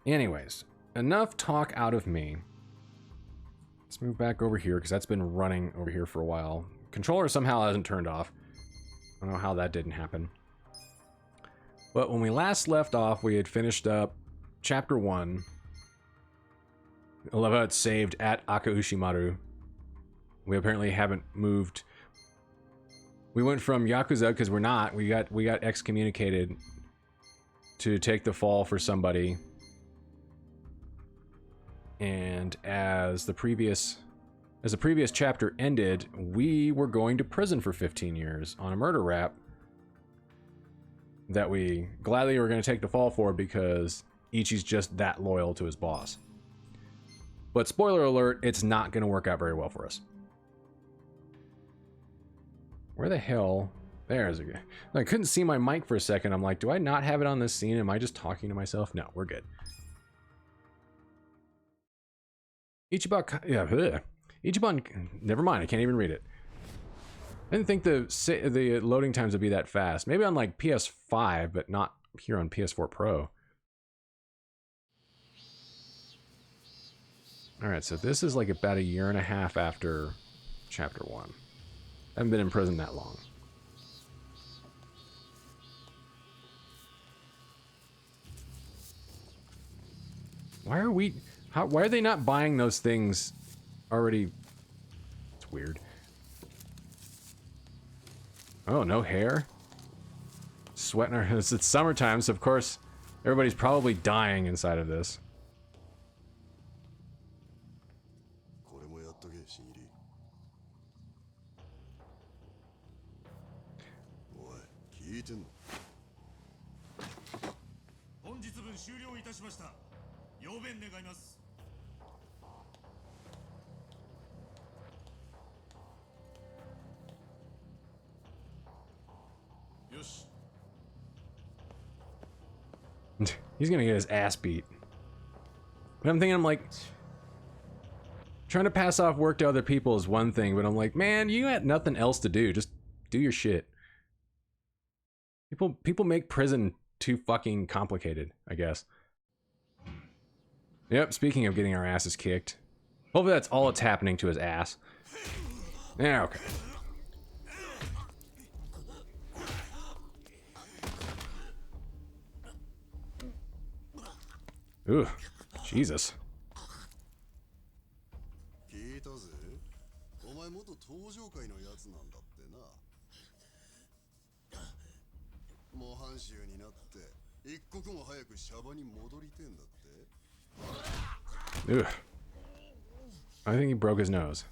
Anyways, enough talk out of me. Let's move back over here, because that's been running over here for a while. Controller somehow hasn't turned off. I don't know how that didn't happen. But when we last left off, we had finished up Chapter 1. I love how it's saved at Akaushimaru. We apparently haven't moved. We went from Yakuza, because we're not. We got excommunicated to take the fall for somebody. And as the previous chapter ended, we were going to prison for 15 years on a murder rap that we gladly were going to take the fall for because Ichi's just that loyal to his boss. But spoiler alert, it's not going to work out very well for us. Where the hell? There's a guy. I couldn't see my mic for a second. I'm like, do I not have it on this scene? Am I just talking to myself? No, we're good. Ichiban, yeah, bleh. Ichiban, never mind, I can't even read it. I didn't think the loading times would be that fast. Maybe on like PS5, but not here on PS4 Pro. Alright, so this is like about a year and a half after Chapter 1. I haven't been in prison that long. Why are they not buying those things already? It's weird. Oh, no hair? Sweating our... It's summertime, so of course everybody's probably dying inside of this. He's gonna get his ass beat. But I'm thinking, I'm like, trying to pass off work to other people is one thing, but I'm like, man, you got nothing else to do. Just do your shit. People make prison too fucking complicated, I guess. Yep, speaking of getting our asses kicked. Hopefully that's all that's happening to his ass. Yeah, okay. Ooh, Jesus. Ugh. I think he broke his nose.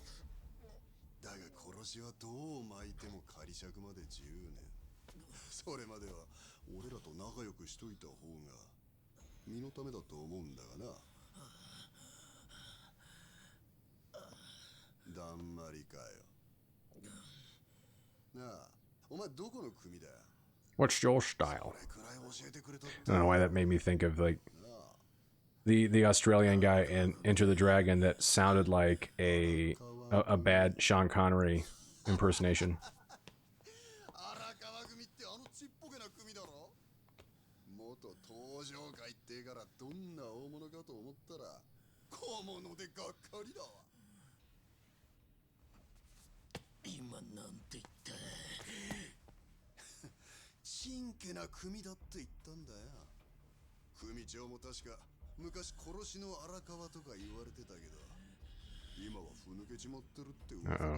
What's your style? I don't know why that made me think of like the Australian guy in Enter the Dragon that sounded like a bad Sean Connery impersonation. Uh-oh.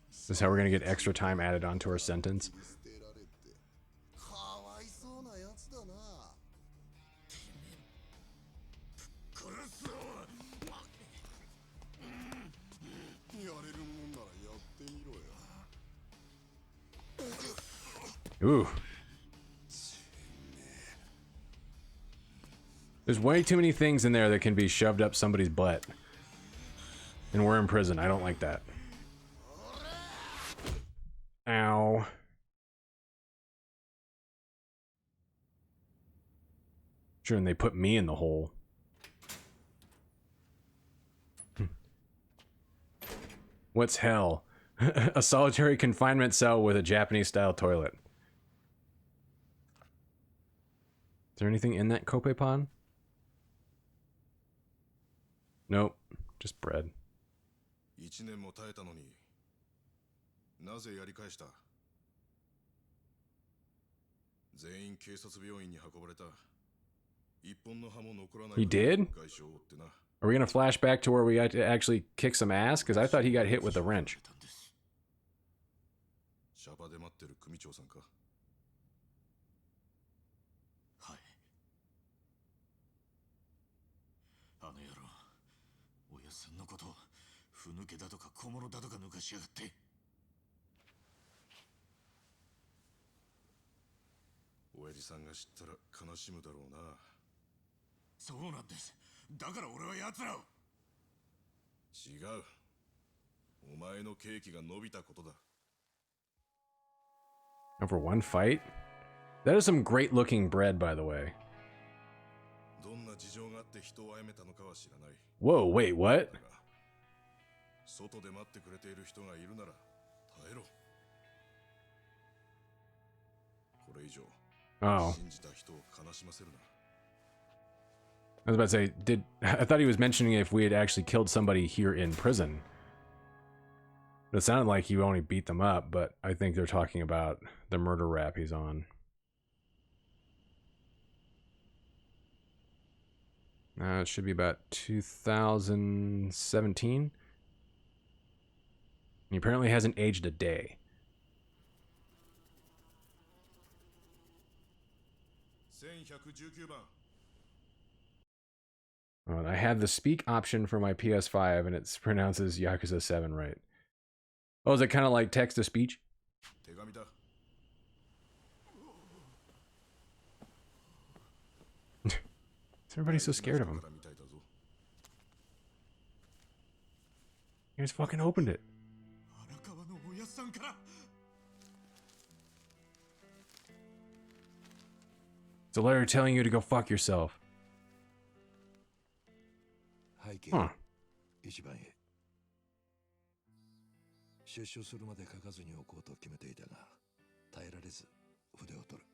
This is how we're gonna get extra time added onto our sentence. Ooh. There's way too many things in there that can be shoved up somebody's butt. And we're in prison. I don't like that. Ow. Sure, and they put me in the hole. What's hell? A solitary confinement cell with a Japanese-style toilet. Is there anything in that Kope pond? Nope, just bread. 1年も耐えたのになぜやり返した？全員警察病院に運ばれた。一本の歯も残らない。 He did? 外傷を負ってな。 Are we gonna flash back to where we had to actually kick some ass? Because I thought he got hit with a wrench. シャバで待ってる組長さんか？はい。あの野郎、おやっさんのこと、ふぬけだとか小物だとか抜かしやがって。親父さんが知ったら悲しむだろうな。そうなんです。だから俺は奴らを。違う。お前の刑期が伸びたことだ。 Over one fight? That is some great looking bread, by the way. どんな事情があって人を殺めたのかは知らない。 Whoa, wait, what? 外で待ってくれている人がいるなら耐えろ。これ以上 Oh. 信じた人を悲しませるな。 I was about to say, I thought he was mentioning if we had actually killed somebody here in prison. It sounded like he only beat them up, but I think they're talking about the murder rap he's on. It should be about 2017. He apparently hasn't aged a day. 1119番。 I have the speak option for my PS5, and it pronounces Yakuza 7 right. Oh, is it kind of like text to speech? 手紙だ。 Everybody's so scared of him. He just fucking opened it. 荒川のおやっさんから。 It's a letter telling you to go fuck yourself. 背景、Huh. 一番へ。出所するまで書かずにおこうと決めていたが、耐えられず筆を取る。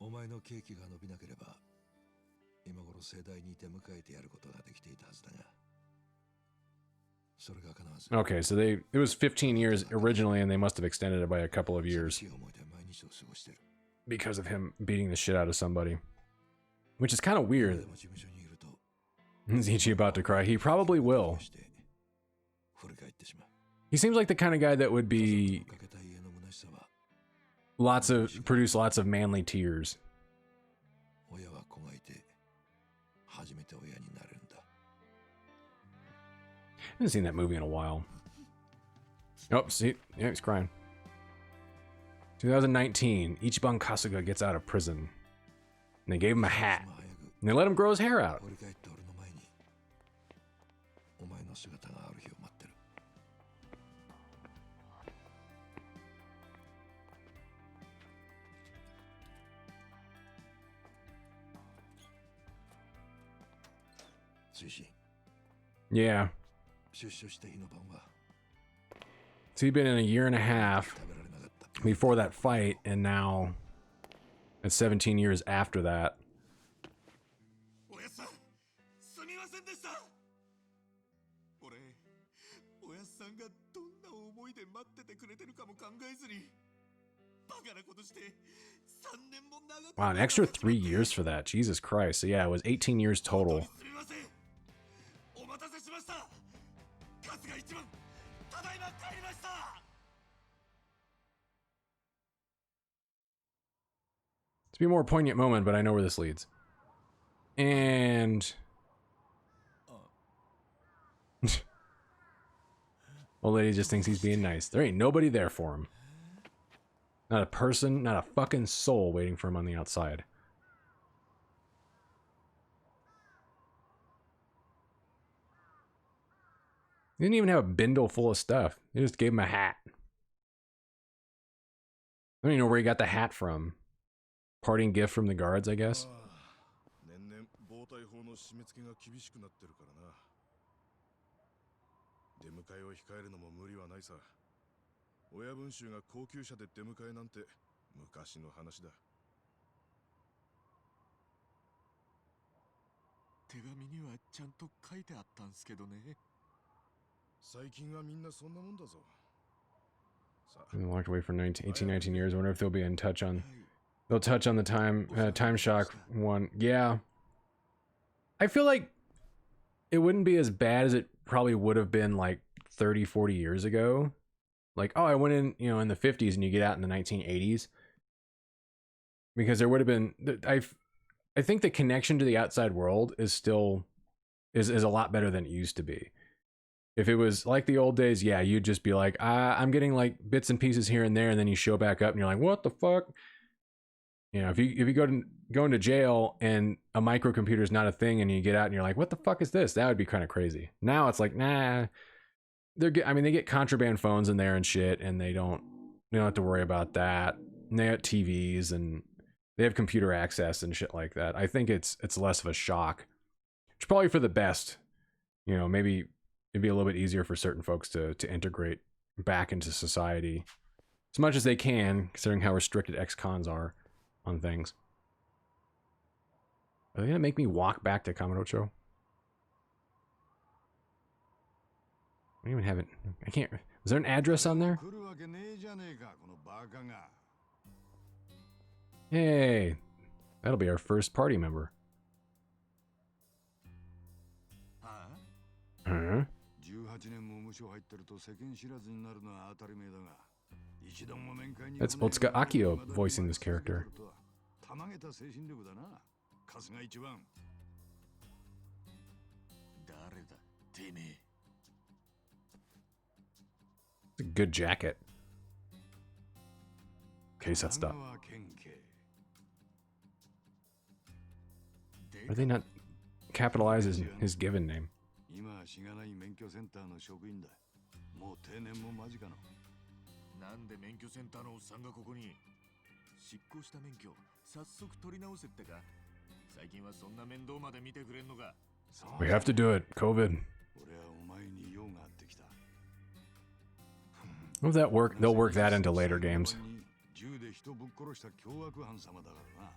お前の刑期が伸びなければ、今頃盛大に出迎えてやることができていたはずだが、それが叶わず。 Okay, so it was 15 years originally, and they must have extended it by a couple of years 思いで毎日を過ごしてる。 because of him beating the shit out of somebody. Which is kind of weird. でも事務所にいると、 Is Ichi about to cry? He probably will. 振り返ってしまう。 He seems like the kind of guy that would be かけた家の虚しさは、 produce lots of manly tears. 親は子がいて、初めて親になれるんだ。 I haven't seen that movie in a while. Oh, see, yeah, he's crying. 2019, Ichiban Kasuga gets out of prison. And they gave him a hat. And they let him grow his hair out. 振り返って俺の前に、お前の姿がある日を待ってる。 推進。 Yeah. 出所した日の晩は、 So he'd been in a year and a half 食べられなかった。 before that fight, and now it's 17 years after that. おやっさん、すみませんでした。俺、おやっさんがどんな思いで待っててくれてるかも考えずに、バカなことして、3年も長く。 Wow, an extra 3 years for that. Jesus Christ. So yeah, it was 18 years total. すみません。お待たせしました。春日一番、ただいま帰りました。 To be a more poignant moment, but I know where this leads. And old lady just thinks he's being nice. There ain't nobody there for him. Not a person, not a fucking soul waiting for him on the outside. He didn't even have a bindle full of stuff. They just gave him a hat. I don't even know where he got the hat from. Parting gift from the guards, I guess. 年々暴対法の締め付けが厳しくなってるからな。出迎えを控えるのも無理はないさ。親分衆が高級車で出迎えなんて昔の話だ。手紙にはちゃんと書いてあったんすけどね。最近はみんなそんなもんだぞ。さあ、 Been locked away for 18, 19 years. I wonder if they'll be in touch on. They'll touch on the time shock one. Yeah. I feel like it wouldn't be as bad as it probably would have been like 30, 40 years ago. Like, oh, I went in, you know, in the 50s and you get out in the 1980s. Because there would have been, I think the connection to the outside world is still, is a lot better than it used to be. If it was like the old days, yeah, you'd just be like, I'm getting like bits and pieces here and there, and then you show back up and you're like, what the fuck? You know, if you go into jail and a microcomputer is not a thing, and you get out and you're like, what the fuck is this? That would be kind of crazy. Now it's like, nah, they get contraband phones in there and shit, and they don't have to worry about that. And they have TVs and they have computer access and shit like that. I think it's less of a shock. It's probably for the best. You know, maybe it'd be a little bit easier for certain folks to integrate back into society as much as they can, considering how restricted ex-cons are on things. Are they gonna make me walk back to Kamurocho? I don't even have it. I can't. Is there an address on there? Hey, that'll be our first party member. Huh? That's Otsuka Akio voicing this character. It's a good jacket. Case that stuff. Are they not capitalize his given name? しがない免許センターの職員だ。もう定年も間近の。なんで免許センターのおっさんがここに？失効した免許、早速取り直せってか？最近はそんな面倒まで見てくれんのか？ We have to do it. COVID. Will that work? They'll work that into later games. 銃で人ぶっ殺した凶悪犯様だからな。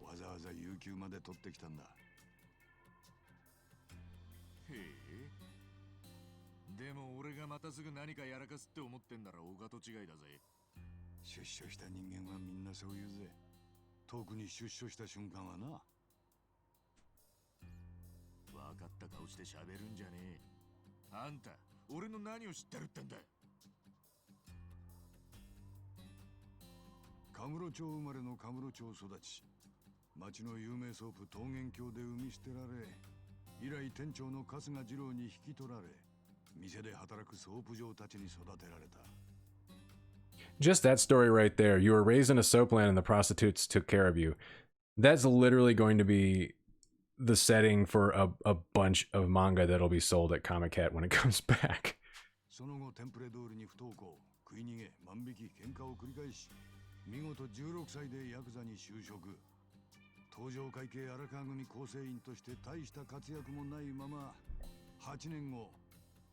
わざわざ有給まで取ってきたんだ。へえ。でも俺がまたすぐ何かやらかすって思ってんならお門違いだぜ。出所した人間はみんなそう言うぜ。特に出所した瞬間はな。分かった顔して喋るんじゃねえ。あんた、俺の何を知ってるってんだ。カムロ町生まれのカムロ町育ち。町の有名ソープ桃源郷で産み捨てられ。以来店長の春日二郎に引き取られ、店で働くソープ嬢たちに育てられた。Just that story right there. You were raised in a soapland and the prostitutes took care of you. That's literally going to be the setting for a bunch of manga that'll be sold at Comic-Cat when it comes back. その後テンプレ通りに不登校、食い逃げ、万引き、喧嘩を繰り返し、見事16歳でヤクザに就職。東上会系荒川組構成員として大した活躍もないまま8年後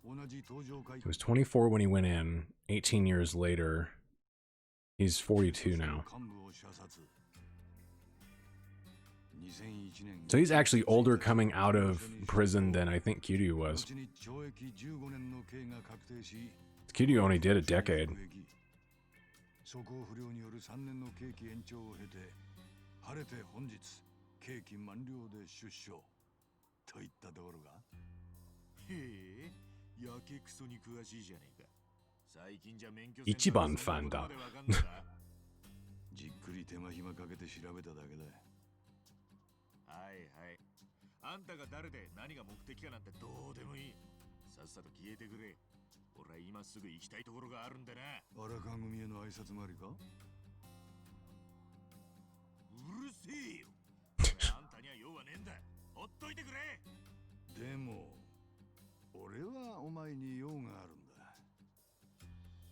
同じ東上会 He was 24 when he went in. 18 years later, he's 42 now. So he's actually older coming out of prison than I think Kiryu was. Kiryu only did a decade. 晴れて本日刑期満了で出所といったところが。へえ、やけくそに詳しいじゃねえか。最近じゃ免許一番ファンだ。じっくり手間暇かけて調べただけだ。はいはい。あんたが誰で何が目的かなんてどうでもいい。さっさと消えてくれ。俺は今すぐ行きたいところがあるんでな。荒川組への挨拶回りか。うるせえよ。あんたには用はねえんだ。ほっといてくれ。でも俺はお前に用があるんだ。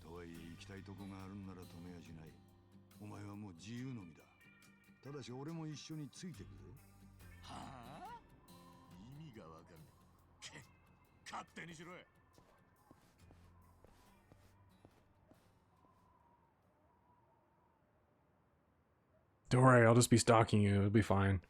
とはいえ行きたいとこがあるんなら止めやしない。お前はもう自由の身だ。ただし俺も一緒についてくれ。はあ？意味がわかんない。勝手にしろよ。Don't worry, I'll just be stalking you. It'll be fine.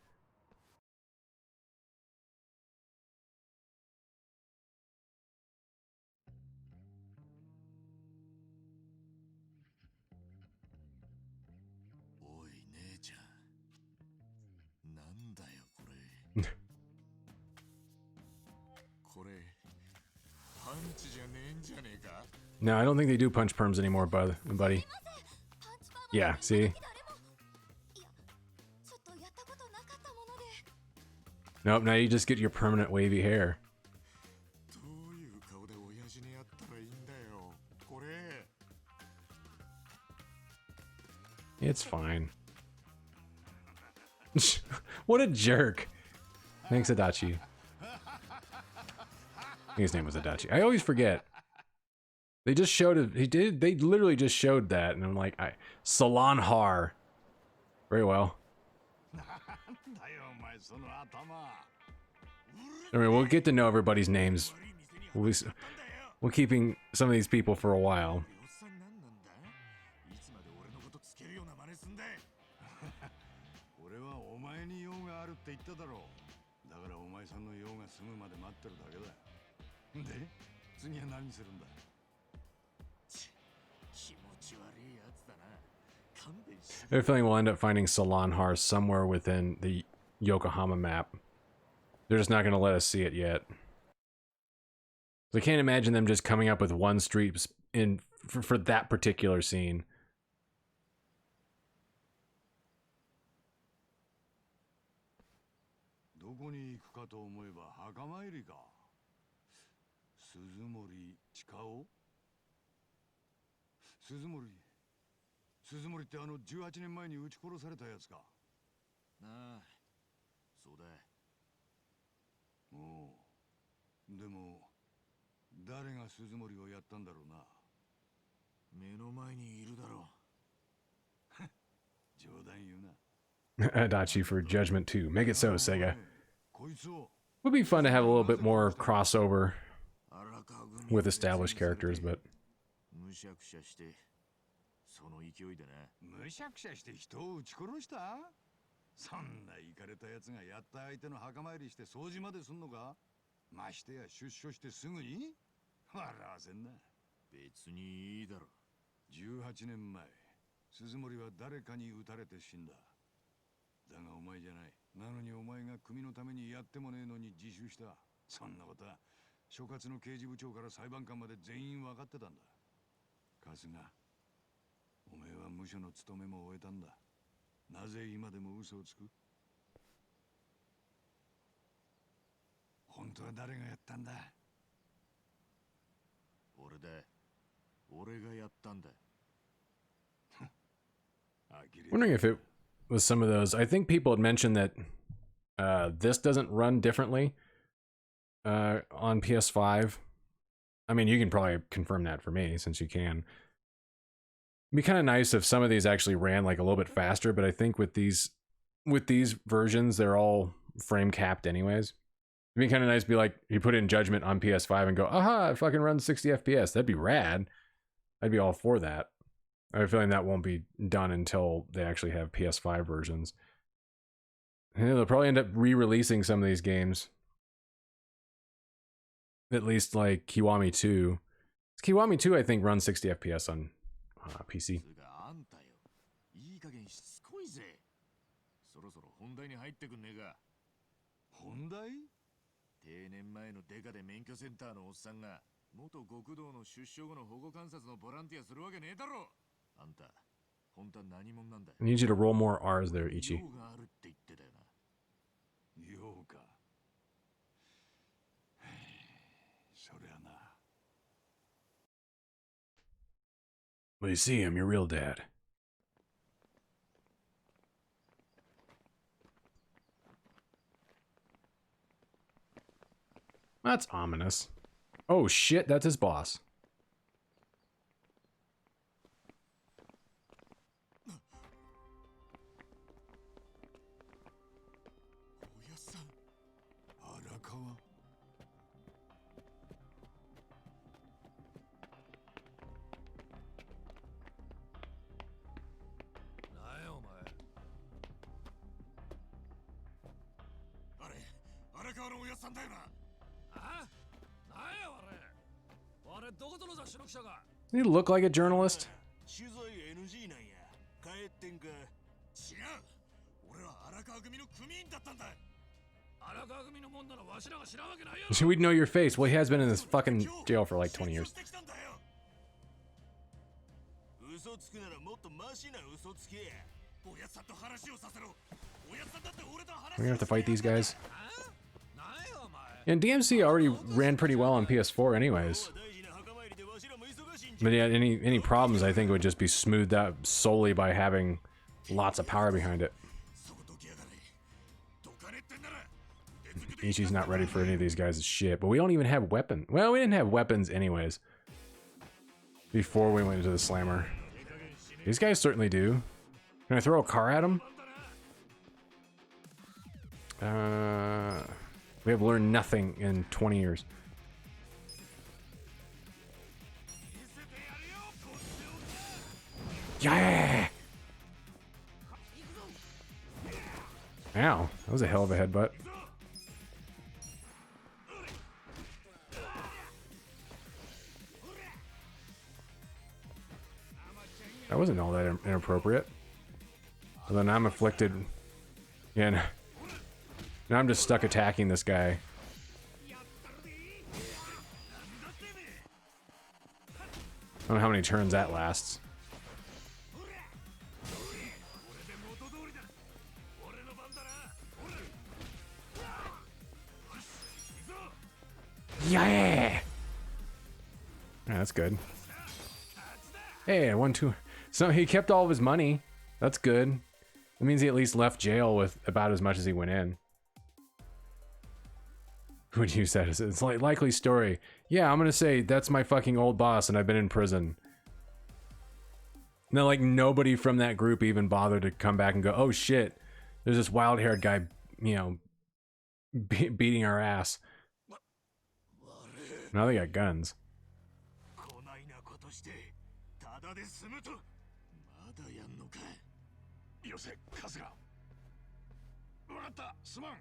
No, I don't think they do punch perms anymore, buddy. Yeah, see? Nope, now you just get your permanent wavy hair. It's fine. What a jerk. Thanks, Adachi. I think his name was Adachi. I always forget. They just showed it. They literally just showed that, and I'm like, Salon Har. Very well. I mean, we'll get to know everybody's names. We're keeping some of these people for a while. I have a feeling we'll end up finding Salon Har somewhere within the Yokohama map. They're just not going to let us see it yet. I can't imagine them just coming up with one street for that particular scene. Adachi for Judgment 2. Make it so, Sega. Would be fun to have a little bit more crossover with established characters, but... Wondering if it was some of those. I think people had mentioned that this doesn't run differently on PS5. I mean, you can probably confirm that for me since you can. It'd be kind of nice if some of these actually ran like a little bit faster, but I think with these versions, they're all frame capped anyways. It'd be kind of nice to be like, you put in Judgment on PS5 and go, aha, it fucking runs 60 FPS. That'd be rad. I'd be all for that. I have a feeling that won't be done until they actually have PS5 versions. And they'll probably end up re-releasing some of these games. At least like Kiwami 2. Kiwami 2, I think, runs 60 FPS on PC. I need you to roll more R's there, Ichi. Well, you see, I'm your real dad. That's ominous. Oh shit, that's his boss. Does he look like a journalist? So we'd know your face. Well, he has been in this fucking jail for like 20 years. 嘘つくならもっとマシな嘘つけ。おやつさんと話をさせろ。おやつさんだって俺と話 We're gonna have to fight these guys. And DMC already ran pretty well on PS4 anyways. But yeah, any problems I think would just be smoothed out solely by having lots of power behind it. Ichi's not ready for any of these guys' shit, but we don't even have weapons. Well, we didn't have weapons anyways before we went into the slammer. These guys certainly do. Can I throw a car at them? We have learned nothing in 20 years. Yeah! Ow, that was a hell of a headbutt. That wasn't all that inappropriate. And then I'm afflicted. Yeah, now I'm just stuck attacking this guy. I don't know how many turns that lasts. Yeah! That's good. Hey, I won 2. So he kept all of his money. That's good. That means he at least left jail with about as much as he went in. What you said is it's like likely story. Yeah, I'm gonna say that's my fucking old boss and I've been in prison. Now, like, nobody from that group even bothered to come back and go, oh shit, there's this wild-haired guy, you know, beating our ass. Now they got guns. よせ、春日。わかった、すまん。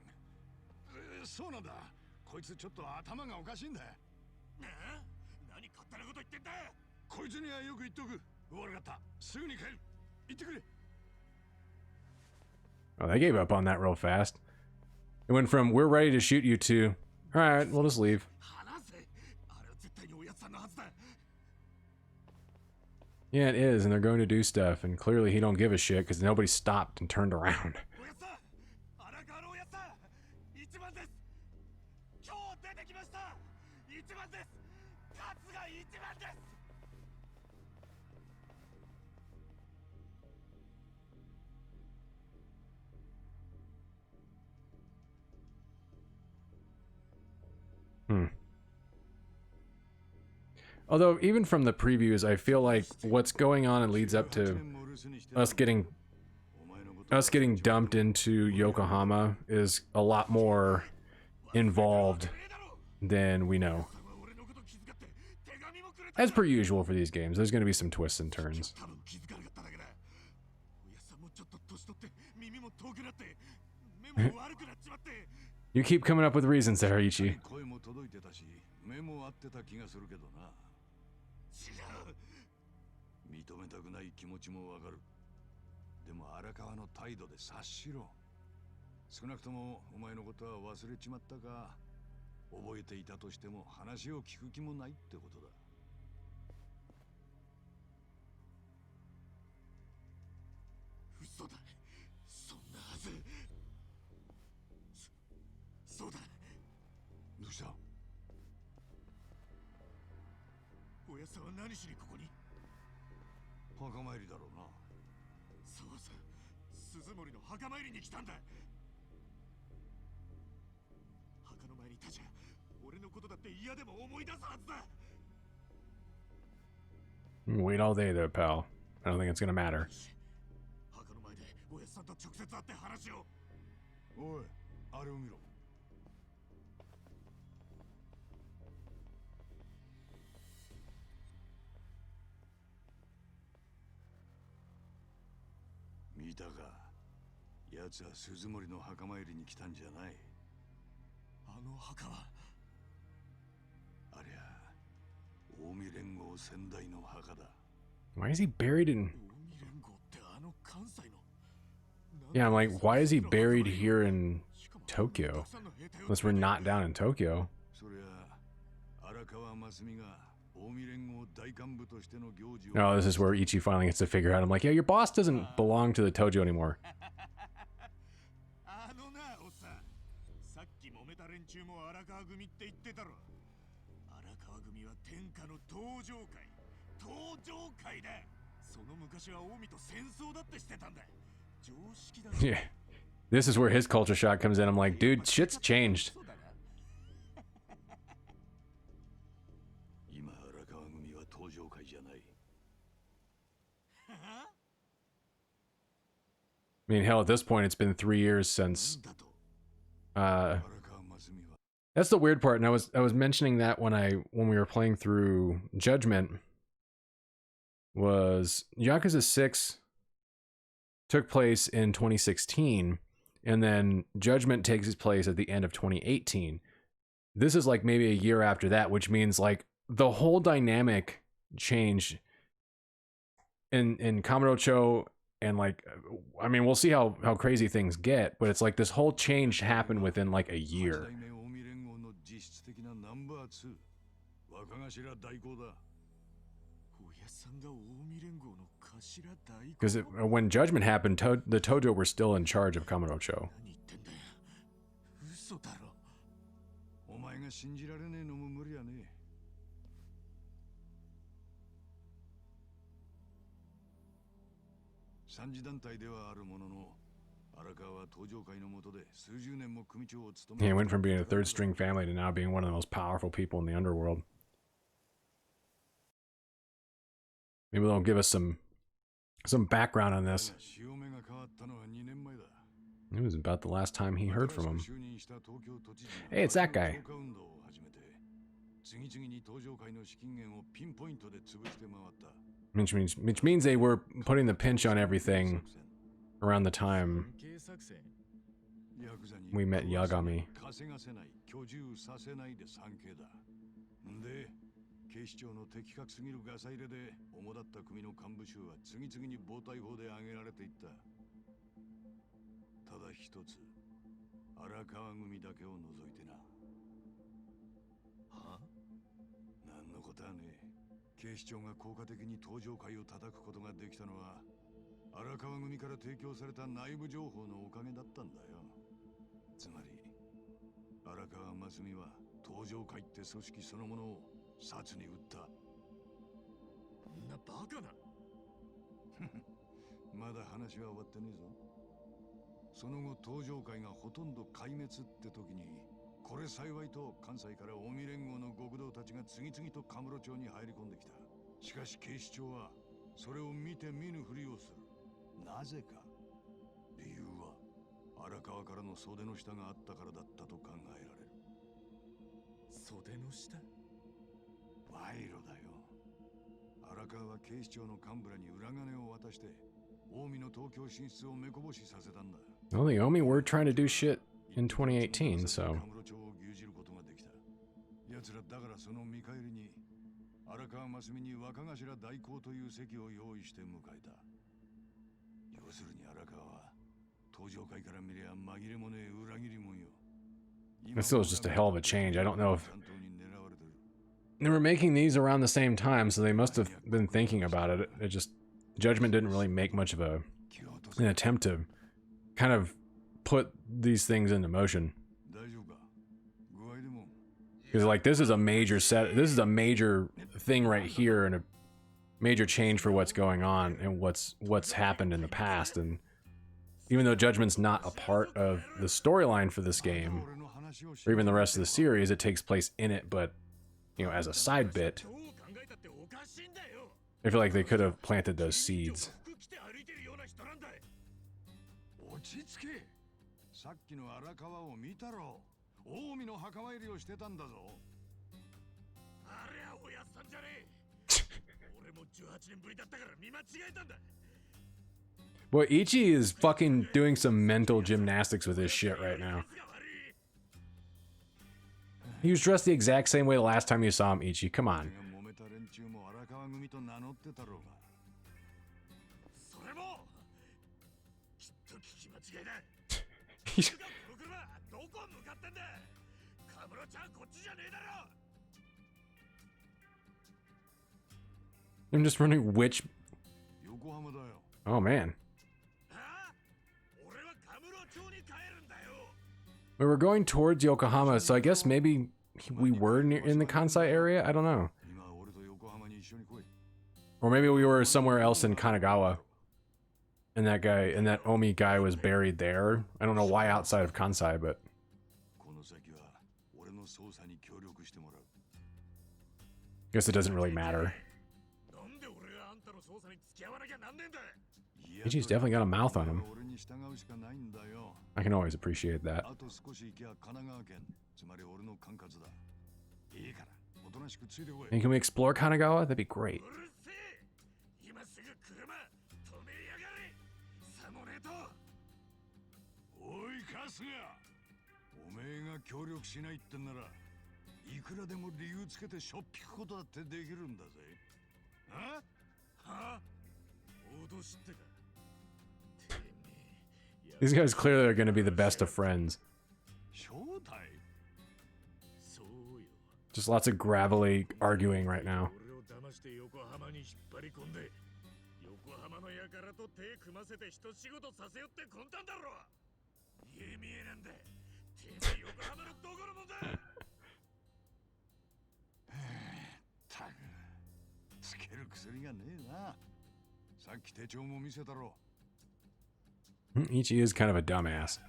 そうなんだ。こいつちょっと頭がおかしいんだ。何勝手なこと言ってんだ。こいつにはよく言っとく。わかった。すぐに帰る。行ってくれ。 Oh, they gave up on that real fast. It went from we're ready to shoot you to all right, we'll just leave. Yeah, it is, and they're going to do stuff, and clearly he don't give a shit because nobody stopped and turned around. Although, even from the previews, I feel like what's going on and leads up to us getting dumped into Yokohama is a lot more involved than we know. As per usual for these games, there's going to be some twists and turns. You keep coming up with reasons there, Ichi. 認めたくない気持ちもわかる。でも荒川の態度で察しろ。少なくともお前のことは忘れちまったが、覚えていたとしても話を聞く気もないってことだ。嘘だ。そんなはず。そうだ。どうした？おやさんは何しにここに？ 墓参りだろうな。そうさ、鈴森の墓参りに来たんだ。墓の前に立ちゃ、俺のことだって嫌でも思い出すはずだ。Wait all day there, pal. I don't think it's gonna matter. 墓の前でおやさんと直接会って話を。おい、あれを見ろ。 見たか。奴は鈴森の墓参りに来たんじゃない。あの墓は。ありゃ、近江連合先代の墓だ。Why is he buried in? 近江連合ってあの関西の。Yeah, I'm like, why is he buried here in Tokyo. Unless we're not down in Tokyo. Oh, this is where Ichi finally gets to figure out. I'm like, yeah, your boss doesn't belong to the Tojo anymore. Yeah. This is where his culture shock comes in. I'm like, dude, shit's changed. I mean, hell, at this point, it's been 3 years since. That's the weird part, and I was mentioning that when we were playing through Judgment. Was Yakuza 6 took place in 2016, and then Judgment takes its place at the end of 2018. This is like maybe a year after that, which means like the whole dynamic changed in Kamurocho. And like, I mean, we'll see how crazy things get, but it's like this whole change happened within like a year. Because when Judgment happened, the Tojo were still in charge of Kamurocho. He went from being a third string family to now being one of the most powerful people in the underworld. Maybe they'll give us some background on this. It was about the last time he heard from him. Hey, it's that guy. Which means they were putting the pinch on everything around the time we met Yagami. Well, the Omi were trying to do shit in 2018, so. This still is just a hell of a change. I don't know if they were making these around the same time, so they must have been thinking about it. It just, Judgment didn't really make much of an attempt to kind of put these things into motion. Because like this is a major thing right here, and a major change for what's going on and what's happened in the past. And even though Judgment's not a part of the storyline for this game, or even the rest of the series, it takes place in it, but you know, as a side bit. I feel like they could have planted those seeds. Boy, Ichi is fucking doing some mental gymnastics with this shit right now. He was dressed the exact same way the last time you saw him, Ichi. Come on. どこ向かってんだ。カムロちゃんこっちじゃねえだろ。 I'm just wondering which. 横浜だよ。 Oh man. ああ、俺はカムロ町に帰るんだよ。 We were going towards Yokohama, so I guess maybe we were in the Kansai area? I don't know. 今俺と横浜に一緒に来い。 Or maybe we were somewhere else in Kanagawa. And that Omi guy was buried there. I don't know why outside of Kansai, but この先は俺の捜査に協力してもらう。 I guess it doesn't really matter. なんで俺があんたの捜査に付き合わなきゃなんねえんだ。 Ichi's definitely got a mouth on him. 俺に従うしかないんだよ。 I can always appreciate that. あと少し行きゃ神奈川県、つまり俺の管轄だ。いいから、おとなしくついてこい。 And can we explore Kanagawa? That'd be great. うるせえ。今すぐ車止めやがれ。さもねえと。おい春日、おめえが協力しないってんならいくらでも理由つけてしょっぴくことだってできるんだぜ。あ？はあ？脅してか。 These guys clearly are going to be the best of friends. 正体？ そうよ。 Just lots of gravelly arguing right now. 俺を騙して横浜に引っ張り込んで、横浜の輩と手組ませて一仕事させよって魂胆だろ。見え見えなんだ。てめえ横浜のどこのもんだ。たく、つける薬がねえな。さっき手帳も見せたろ。 Ichi is kind of a dumbass.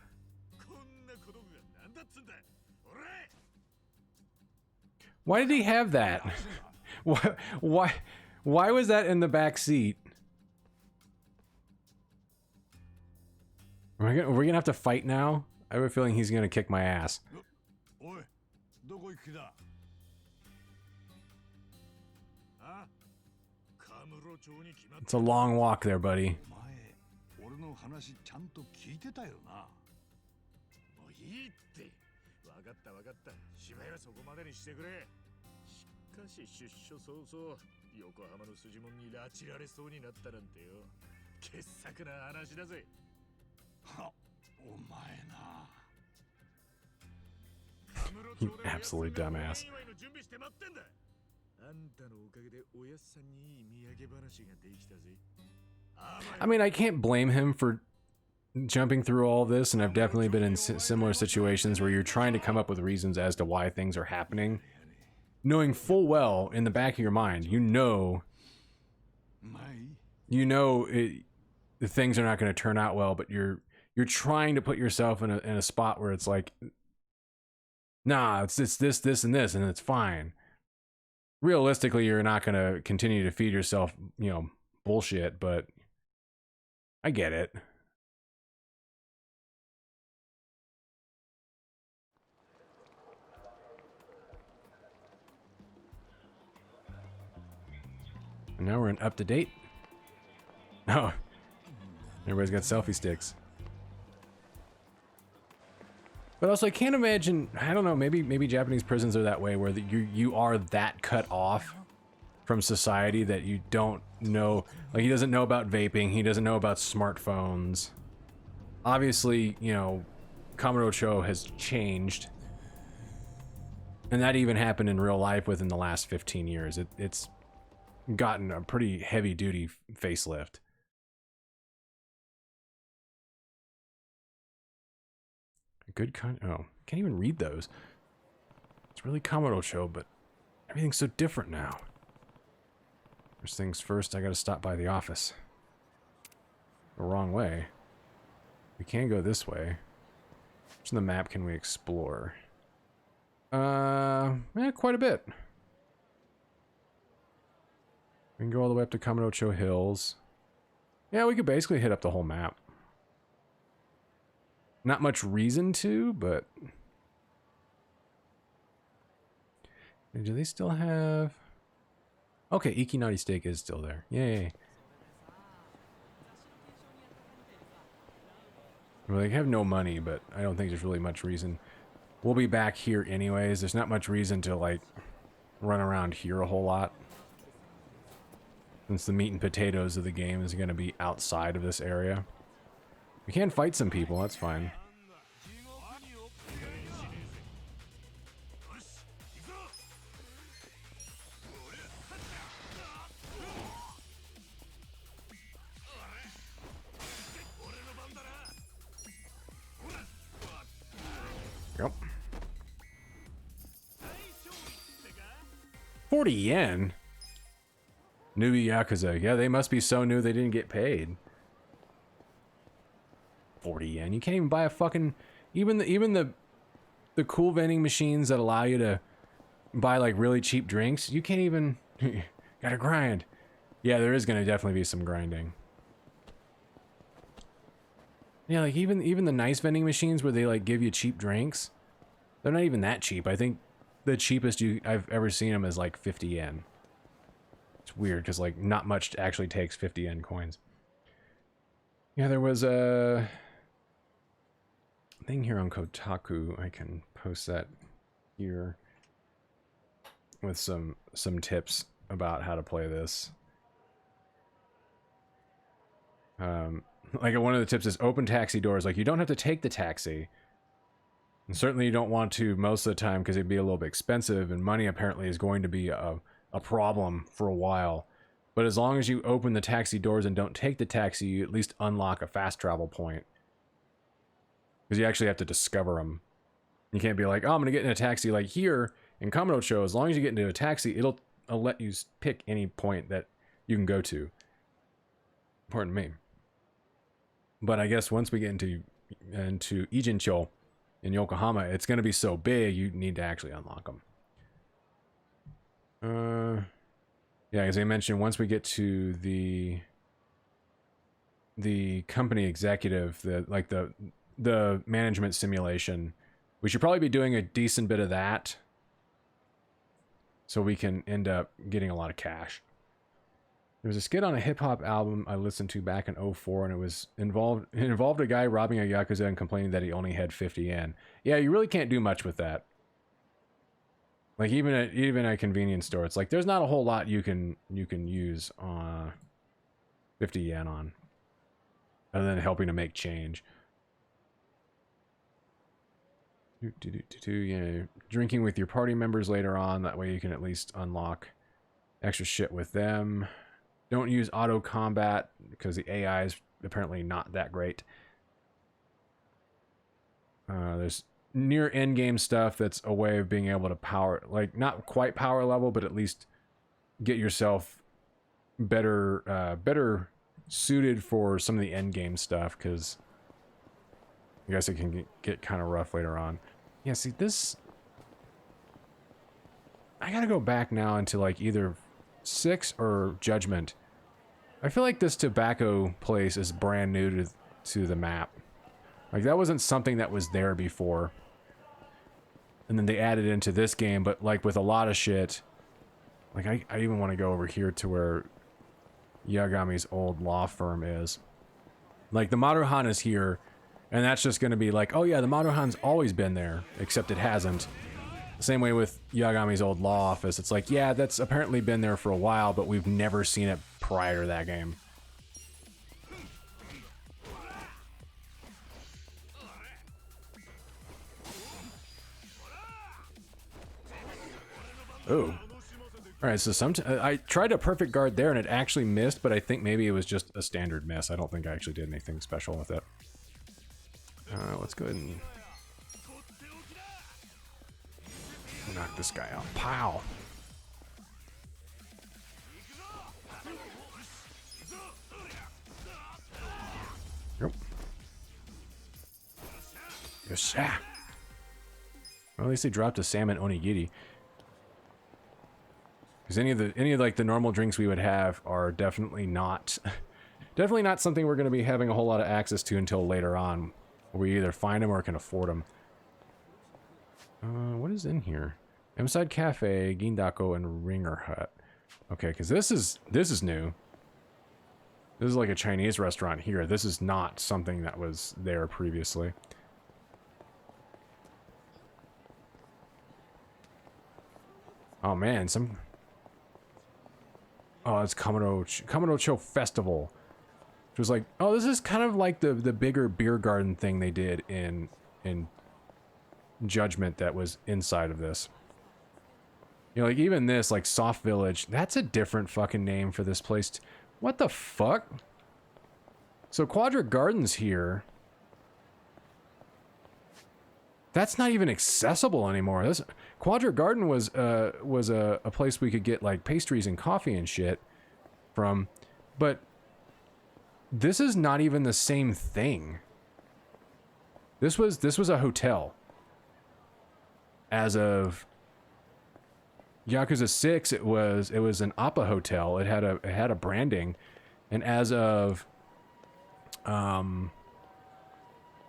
こんな子供がなんだっつんだ。俺。 Why did he have that? Why was that in the back seat? Are we gonna have to fight now? I have a feeling he's gonna kick my ass. おい、どこ行く気だ？あ？カムロ町に決まっ It's a long walk there, buddy. お前、俺の話ちゃんと聞いてたよな。もういいって。わかったわかった。芝居はそこまでにしてくれ。しかし出所早々、横浜の筋門に拉致られそうになったなんてよ。傑作な話だぜ。は、お前な。 You absolute dumbass. あんたのおかげでおやっさんにいい土産話ができたぜ。 I mean, I can't blame him for jumping through all this, and I've definitely been in similar situations where you're trying to come up with reasons as to why things are happening, knowing full well in the back of your mind, you know the things are not going to turn out well, but you're trying to put yourself in a spot where it's like, nah, it's this, and this, and it's fine. Realistically, you're not going to continue to feed yourself, you know, bullshit, but I get it. And now we're in up to date. Oh, everybody's got selfie sticks. But also, I can't imagine. I don't know. Maybe Japanese prisons are that way, where you are that cut off from society that you don't know. Like, he doesn't know about vaping. He doesn't know about smartphones. Obviously, you know, Kamurocho has changed, and that even happened in real life within the last 15 years. It's gotten a pretty heavy-duty facelift. Good oh, can't even read those. It's really Kamurocho, but everything's so different now. First things first, I gotta stop by the office. The wrong way. We can go this way. What's on the map can we explore? Yeah, quite a bit. We can go all the way up to Kamurocho Hills. Yeah, we could basically hit up the whole map. Not much reason to, but... Do they still have... Okay, Ikinari Steak is still there. Yay. Well, they have no money, but I don't think there's really much reason. We'll be back here anyways. There's not much reason to, like, run around here a whole lot. Since the meat and potatoes of the game is going to be outside of this area. We can fight some people, that's fine. 40 yen? Newbie Yakuza. Yeah, they must be so new they didn't get paid. 40 yen. You can't even buy a fucking... Even the cool vending machines that allow you to buy like really cheap drinks, you can't even... Gotta grind. Yeah, there is gonna definitely be some grinding. Yeah, like even the nice vending machines where they like give you cheap drinks, they're not even that cheap. I think the cheapest I've ever seen them is like 50 yen. It's weird because like not much actually takes 50 yen coins. Yeah, there was a thing here on Kotaku. I can post that here with some tips about how to play this. Like one of the tips is open taxi doors. Like you don't have to take the taxi. And certainly you don't want to most of the time because it'd be a little bit expensive and money apparently is going to be a problem for a while. But as long as you open the taxi doors and don't take the taxi, you at least unlock a fast travel point. Because you actually have to discover them. You can't be like, oh, I'm going to get in a taxi like here in Kamurocho. As long as you get into a taxi, it'll let you pick any point that you can go to. Pardon me. But I guess once we get into Ijincho in Yokohama, it's going to be so big, you need to actually unlock them. Yeah, as I mentioned, once we get to the company executive, the management simulation, we should probably be doing a decent bit of that so we can end up getting a lot of cash. There was a skit on a hip-hop album I listened to back in 2004, and it involved a guy robbing a Yakuza and complaining that he only had 50 yen. Yeah, you really can't do much with that. Like, even at a convenience store, it's like, there's not a whole lot you can use 50 yen on. Other than helping to make change. Yeah, drinking with your party members later on, that way you can at least unlock extra shit with them. Don't use auto combat because the AI is apparently not that great. There's near end game stuff that's a way of being able to power, like not quite power level, but at least get yourself better suited for some of the end game stuff, because I guess it can get kind of rough later on. Yeah, see this. I gotta go back now into like either 6 or Judgment. I feel like this tobacco place is brand new to the map. Like that wasn't something that was there before. And then they added into this game, but like with a lot of shit. Like I even want to go over here to where Yagami's old law firm is. Like the Maruhan is here, and that's just going to be like, oh yeah, the Maruhan's always been there, except it hasn't. Same way with Yagami's old law office. It's like, yeah, that's apparently been there for a while, but we've never seen it prior to that game. Oh. Alright, so I tried a perfect guard there and it actually missed, but I think maybe it was just a standard miss. I don't think I actually did anything special with it. Let's go ahead and knock this guy out. Pow! Yep. Yes, well, at least they dropped a salmon onigiri. Because any of like the normal drinks we would have are definitely not something we're going to be having a whole lot of access to until later on. We either find them or can afford them. What is in here? Inside Cafe, Gindako, and Ringer Hut. Okay, because this is new. This is like a Chinese restaurant here. This is not something that was there previously. Oh man, oh, it's Kamurocho Festival. Which was like, oh, this is kind of like the bigger beer garden thing they did in Judgment that was inside of this. You know, like even this, like Soft Village, that's a different fucking name for this place. What the fuck? So Quadra Gardens here. That's not even accessible anymore. This Quadra Garden was a place we could get like pastries and coffee and shit from, but this is not even the same thing. This was a hotel. As of Yakuza 6, it was an Appa hotel. It had a branding, and as of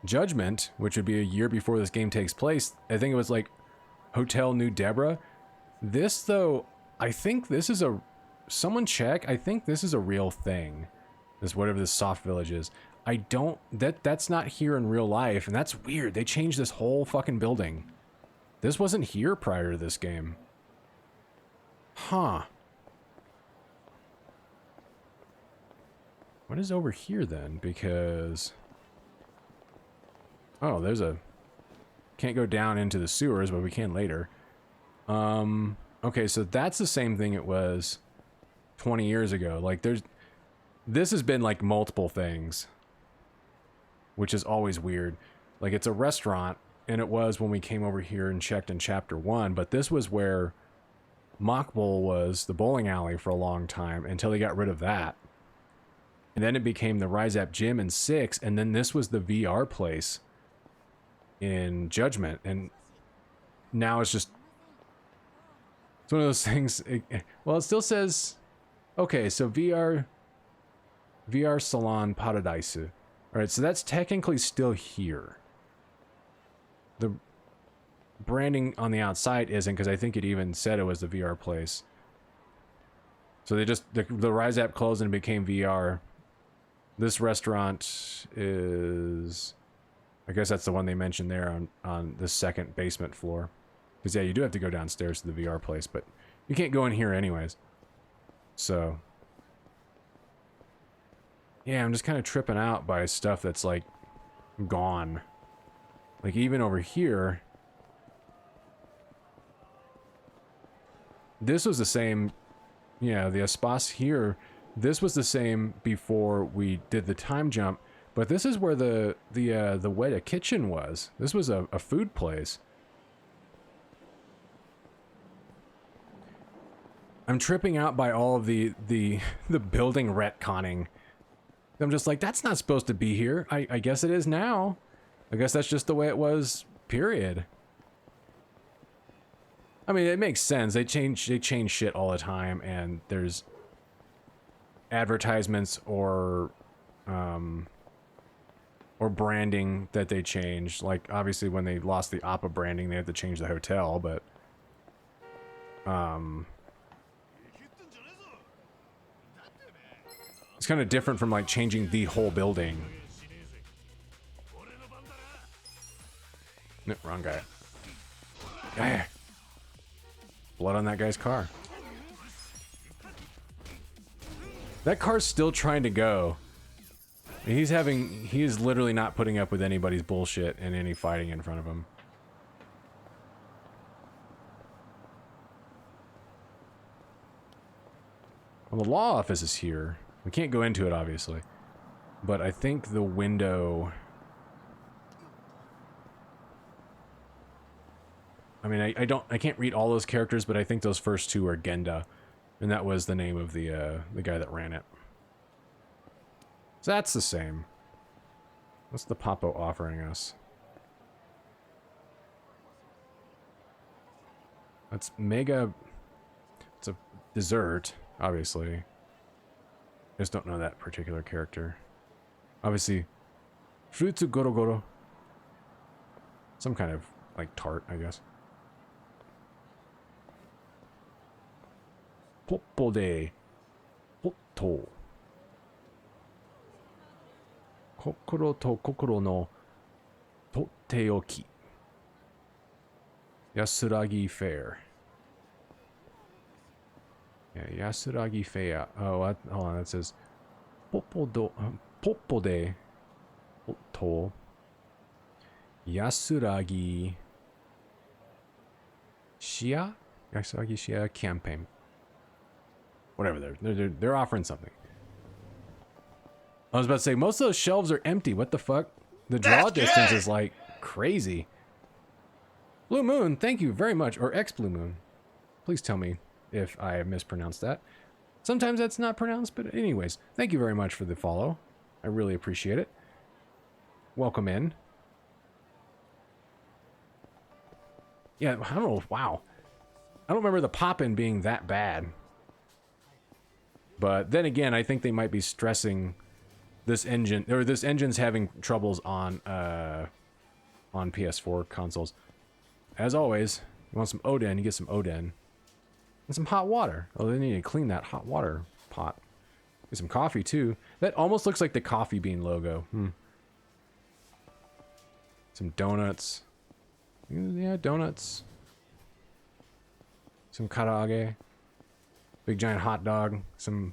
Judgment, which would be a year before this game takes place, I think it was like Hotel New Debra. This though, I think this is someone check. I think this is a real thing. This whatever this soft village is. I don't that's not here in real life, and that's weird. They changed this whole fucking building. This wasn't here prior to this game. Huh. What is over here then? Because oh, there's a can't go down into the sewers, but we can later. Okay, so that's the same thing it was 20 years ago. Like this has been like multiple things, which is always weird. Like it's a restaurant, and it was when we came over here and checked in chapter 1, but this was where Mock Bowl was, the bowling alley, for a long time until they got rid of that. And then it became the Rise Up Gym in 6, and then this was the VR place in Judgment, and now it's just it's one of those things. Well, it still says okay, so VR Salon Paradise. All right, so that's technically still here. The branding on the outside isn't, because I think it even said it was the VR place. So they just the Rise App closed and it became VR. This restaurant is, I guess that's the one they mentioned there on the second basement floor. Because yeah, you do have to go downstairs to the VR place, but you can't go in here anyways. So yeah, I'm just kind of tripping out by stuff that's like gone. Like even over here, this was the same. Yeah, the Espace here, this was the same before we did the time jump, but this is where the Weta kitchen was. This was a food place. I'm tripping out by all of the building retconning. I'm just like, that's not supposed to be here. I guess it is now. I guess that's just the way it was, period. I mean, it makes sense. They change shit all the time, and there's advertisements or branding that they change. Like, obviously, when they lost the Appa branding, they had to change the hotel, but it's kind of different from like changing the whole building. No, wrong guy. Ah. Blood on that guy's car. That car's still trying to go. He is literally not putting up with anybody's bullshit and any fighting in front of him. Well, the law office is here. We can't go into it, obviously. But I think the window... I mean, I can't read all those characters, but I think those first two are Genda. And that was the name of the guy that ran it. So that's the same. What's the Papo offering us? That's mega... It's a dessert, obviously. I just don't know that particular character. Obviously, Fruitsu Goro Goro. Some kind of, like, tart, I guess. Poppo de Hotto. Kokoro to kokoro no Totteoki. Yasuragi Fair. Yeah, Yasuragi Fair. Oh, hold on, it says Poppo de Hotto. Yasuragi Shia? Yasuragi Shia campaign. Whatever, they're offering something. I was about to say, most of those shelves are empty. What the fuck? The draw distance is like crazy. Blue Moon, thank you very much. Or X Blue Moon. Please tell me if I mispronounced that. Sometimes that's not pronounced, but anyways, thank you very much for the follow. I really appreciate it. Welcome in. Yeah, I don't know. Wow. I don't remember the pop-in being that bad. But then again, I think they might be stressing this engine, or this engine's having troubles on PS4 consoles. As always, you want some Oden, you get some Oden. And some hot water. Oh, they need to clean that hot water pot. Get some coffee, too. That almost looks like the Coffee Bean logo. Some donuts. Yeah, donuts. Some karaage. Big giant hot dog. Some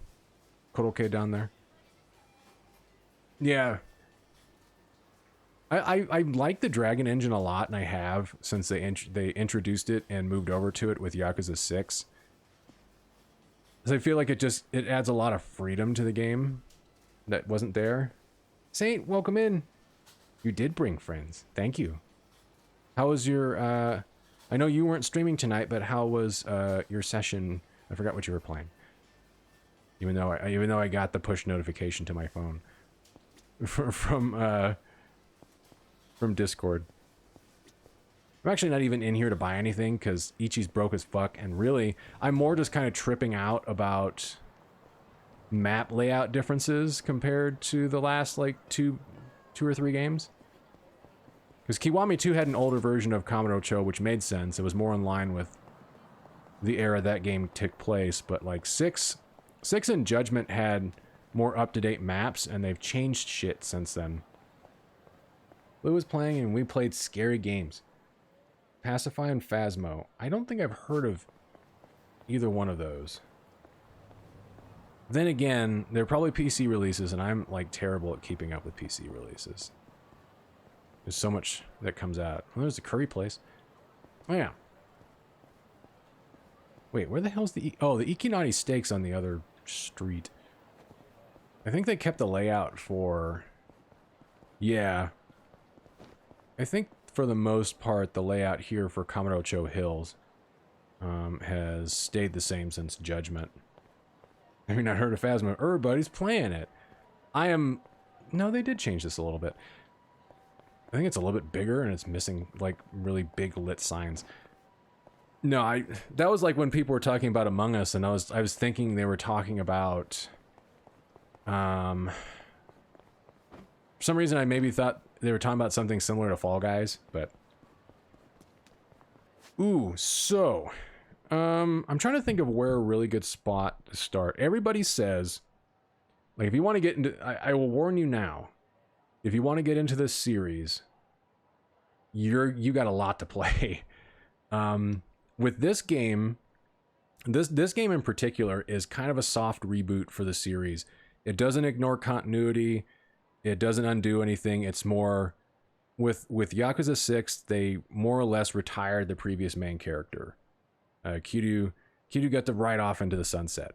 korokke down there. Yeah. I like the Dragon engine a lot, and I have since they introduced it and moved over to it with Yakuza 6. So I feel like it adds a lot of freedom to the game that wasn't there. Saint, welcome in. You did bring friends. Thank you. How was your, I know you weren't streaming tonight, but how was your session? I forgot what you were playing. Even though I got the push notification to my phone from Discord. I'm actually not even in here to buy anything because Ichi's broke as fuck, and really, I'm more just kind of tripping out about map layout differences compared to the last, like, two or three games. Because Kiwami 2 had an older version of Kamurocho, which made sense. It was more in line with the era that game took place, but, like, 6 and Judgment had more up-to-date maps, and they've changed shit since then. Lou was playing, and we played scary games. Pacify and Phasmo. I don't think I've heard of either one of those. Then again, they're probably PC releases, and I'm, like, terrible at keeping up with PC releases. There's so much that comes out. Oh, there's the curry place. Oh, yeah. Wait, where the hell's the... Oh, the Ikinari Steak's on the other street. I think they kept the layout for... Yeah. I think for the most part, the layout here for Kamurocho Hills has stayed the same since Judgment. Have you not heard of Phasmo? Everybody's playing it. No, they did change this a little bit. I think it's a little bit bigger and it's missing, like, really big lit signs. No, that was like when people were talking about Among Us, and I was thinking they were talking about... for some reason I maybe thought they were talking about something similar to Fall Guys, but... Ooh, so... I'm trying to think of where a really good spot to start. Everybody says... Like, if you want to get into... I will warn you now. If you want to get into this series... You got a lot to play. With this game... This game in particular is kind of a soft reboot for the series. It doesn't ignore continuity... It doesn't undo anything. It's more with Yakuza 6, they more or less retired the previous main character. Kiryu got to ride off into the sunset.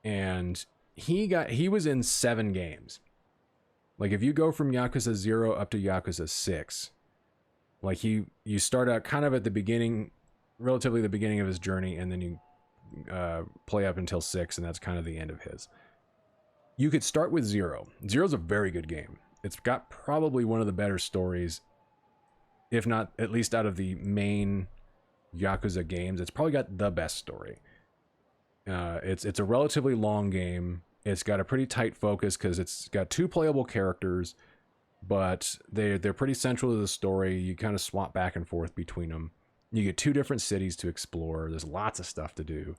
And he was in 7 games. Like, if you go from Yakuza 0 up to Yakuza 6, like, you start out kind of at the beginning, relatively the beginning of his journey, and then you play up until 6, and that's kind of the end of his. You could start with 0. 0's a very good game. It's got probably one of the better stories, if not at least out of the main Yakuza games. It's probably got the best story. It's a relatively long game. It's got a pretty tight focus because it's got 2 playable characters, but they're pretty central to the story. You kind of swap back and forth between them. You get 2 different cities to explore. There's lots of stuff to do,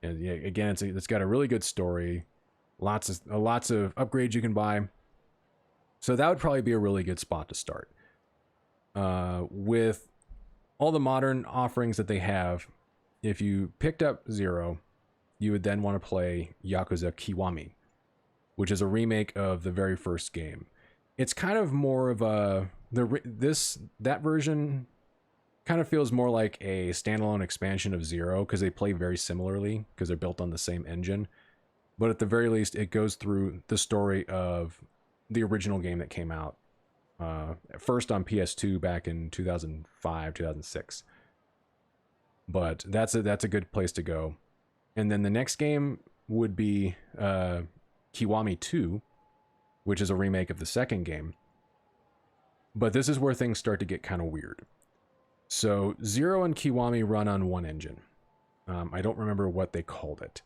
and yeah, again, it's got a really good story. Lots of upgrades you can buy. So that would probably be a really good spot to start. With all the modern offerings that they have, if you picked up 0, you would then want to play Yakuza Kiwami, which is a remake of the very first game. It's kind of more of that version kind of feels more like a standalone expansion of 0 because they play very similarly because they're built on the same engine. But at the very least, it goes through the story of the original game that came out First on PS2 back in 2005, 2006. But that's a good place to go. And then the next game would be Kiwami 2, which is a remake of the second game. But this is where things start to get kind of weird. So Zero and Kiwami run on one engine. I don't remember what they called it,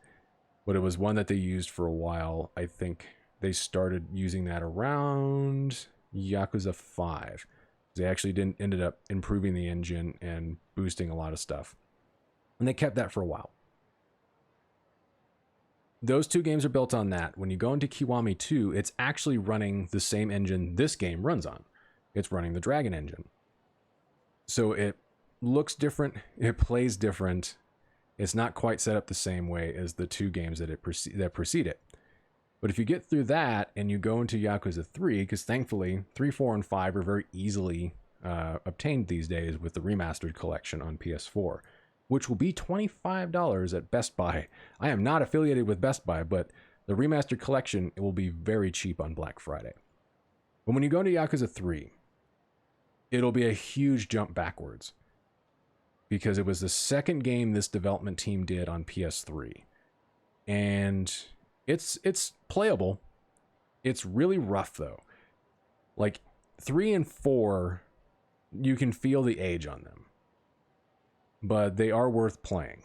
but it was one that they used for a while. I think they started using that around Yakuza 5. They actually ended up improving the engine and boosting a lot of stuff. And they kept that for a while. Those two games are built on that. When you go into Kiwami 2, it's actually running the same engine this game runs on. It's running the Dragon engine. So it looks different, it plays different. It's not quite set up the same way as the two games that precede it. But if you get through that and you go into Yakuza 3, because thankfully 3, 4, and 5 are very easily obtained these days with the remastered collection on PS4, which will be $25 at Best Buy. I am not affiliated with Best Buy, but the remastered collection, it will be very cheap on Black Friday. But when you go into Yakuza 3, it'll be a huge jump backwards, because it was the second game this development team did on PS3. And it's playable. It's really rough though. Like 3 and 4, you can feel the age on them, but they are worth playing.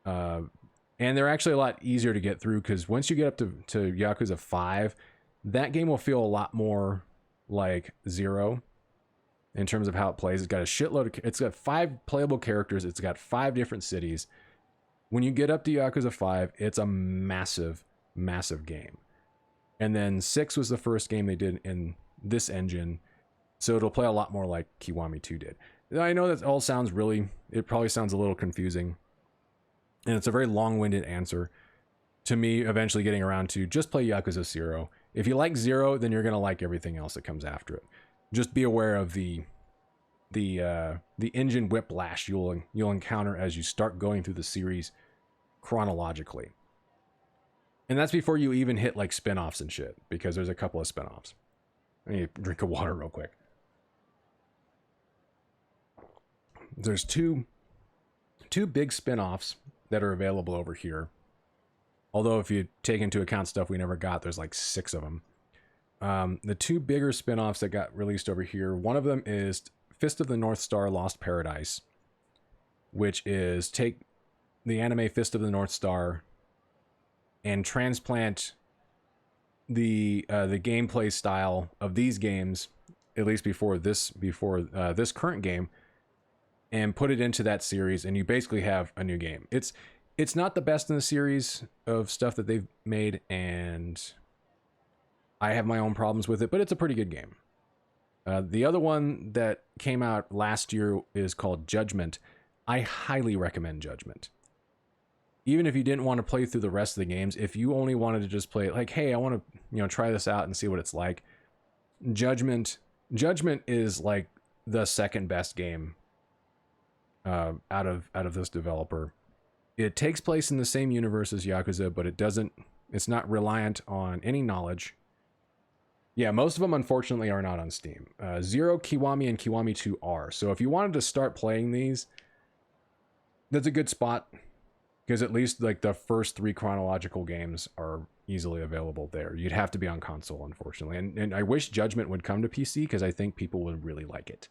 And they're actually a lot easier to get through, because once you get up to Yakuza 5, that game will feel a lot more like Zero in terms of how it plays. It's got a shitload of, it's got 5 playable characters. It's got 5 different cities. When you get up to Yakuza 5, it's a massive, massive game. And then 6 was the first game they did in this engine, so it'll play a lot more like Kiwami 2 did. I know that all sounds really, it probably sounds a little confusing, and it's a very long-winded answer to me eventually getting around to just play Yakuza 0. If you like 0, then you're going to like everything else that comes after it. Just be aware of the engine whiplash you'll encounter as you start going through the series chronologically. And that's before you even hit like spin-offs and shit, because there's a couple of spin-offs. I need a drink of water real quick. There's two big spin-offs that are available over here. Although if you take into account stuff we never got, there's like 6 of them. The 2 bigger spin-offs that got released over here, one of them is Fist of the North Star Lost Paradise, which is take the anime Fist of the North Star and transplant the gameplay style of these games, at least before this current game, and put it into that series, and you basically have a new game. It's not the best in the series of stuff that they've made, and I have my own problems with it, but it's a pretty good game. The other one that came out last year is called Judgment. I highly recommend Judgment. Even if you didn't want to play through the rest of the games, if you only wanted to just play, like, hey, I want to, try this out and see what it's like, Judgment is like the second best game out of this developer. It takes place in the same universe as Yakuza, but it's not reliant on any knowledge. Yeah, most of them, unfortunately, are not on Steam. 0, Kiwami, and Kiwami 2 are. So if you wanted to start playing these, that's a good spot, because at least like the first 3 chronological games are easily available there. You'd have to be on console, unfortunately. And I wish Judgment would come to PC, because I think people would really like it.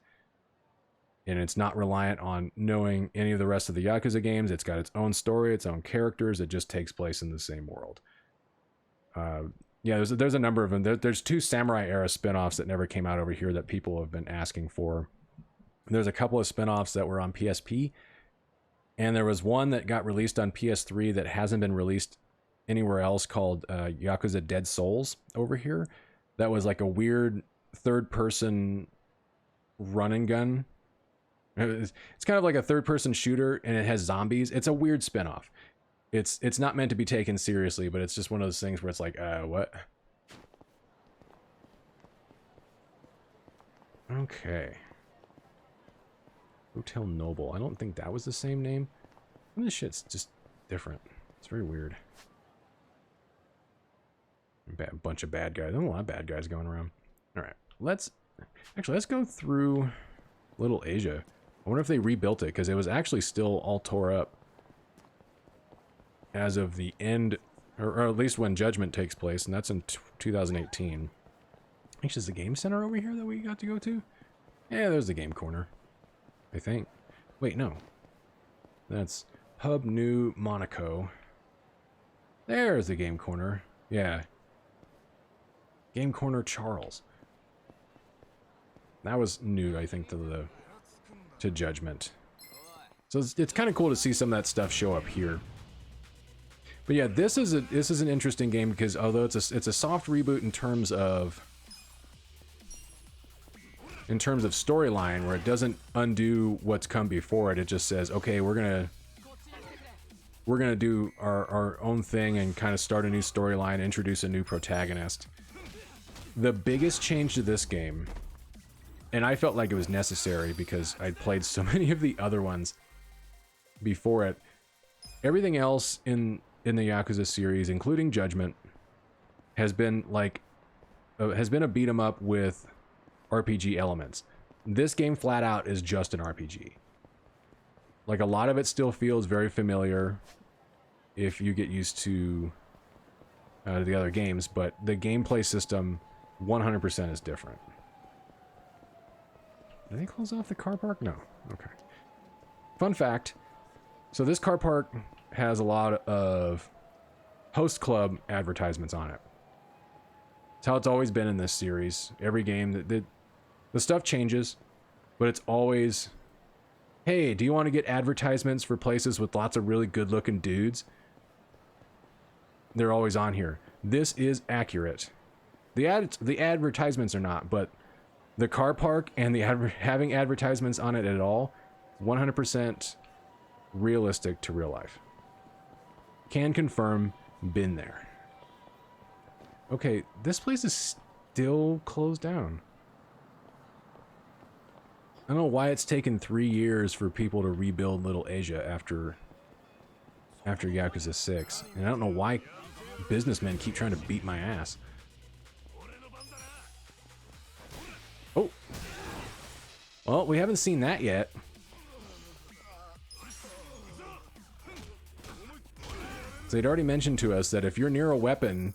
And it's not reliant on knowing any of the rest of the Yakuza games. It's got its own story, its own characters. It just takes place in the same world. Yeah, there's a number of them. There's 2 Samurai era spin-offs that never came out over here that people have been asking for. There's a couple of spin-offs that were on PSP, and there was one that got released on PS3 that hasn't been released anywhere else, called Yakuza Dead Souls over here. That was like a weird third-person run and gun. It's kind of like a third-person shooter, and it has zombies. It's a weird spin-off. It's not meant to be taken seriously, but it's just one of those things where it's like, what? Okay. Hotel Noble. I don't think that was the same name. This shit's just different. It's very weird. A bunch of bad guys. There's a lot of bad guys going around. All right, let's go through Little Asia. I wonder if they rebuilt it, because it was actually still all tore up as of the end, or at least when Judgment takes place, and that's in 2018. Actually, is the game center over here that we got to go to? Yeah, there's the game corner, I think. Wait, no. That's Pub New Monaco. There's the game corner. Yeah. Game corner Charles. That was new, I think, to Judgment. So it's kind of cool to see some of that stuff show up here. But yeah, this is an interesting game, because although it's a soft reboot in terms of storyline, where it doesn't undo what's come before it, it just says, okay, we're gonna do our own thing and kind of start a new storyline, introduce a new protagonist. The biggest change to this game, and I felt like it was necessary because I'd played so many of the other ones before it, everything else in the Yakuza series, including Judgment, has been a beat 'em up with RPG elements. This game flat out is just an RPG. Like, a lot of it still feels very familiar if you get used to the other games, but the gameplay system 100% is different. Did they close off the car park? No. Okay. Fun fact. So this car park has a lot of Host Club advertisements on it. It's how it's always been in this series. Every game, the stuff changes, but it's always, hey, do you want to get advertisements for places with lots of really good-looking dudes? They're always on here. This is accurate. The advertisements are not, but the car park and the having advertisements on it at all, 100% realistic to real life. Can confirm, been there. Okay, this place is still closed down. I don't know why it's taken 3 years for people to rebuild Little Asia after Yakuza 6. And I don't know why businessmen keep trying to beat my ass. Oh. Well, we haven't seen that yet. So they'd already mentioned to us that if you're near a weapon,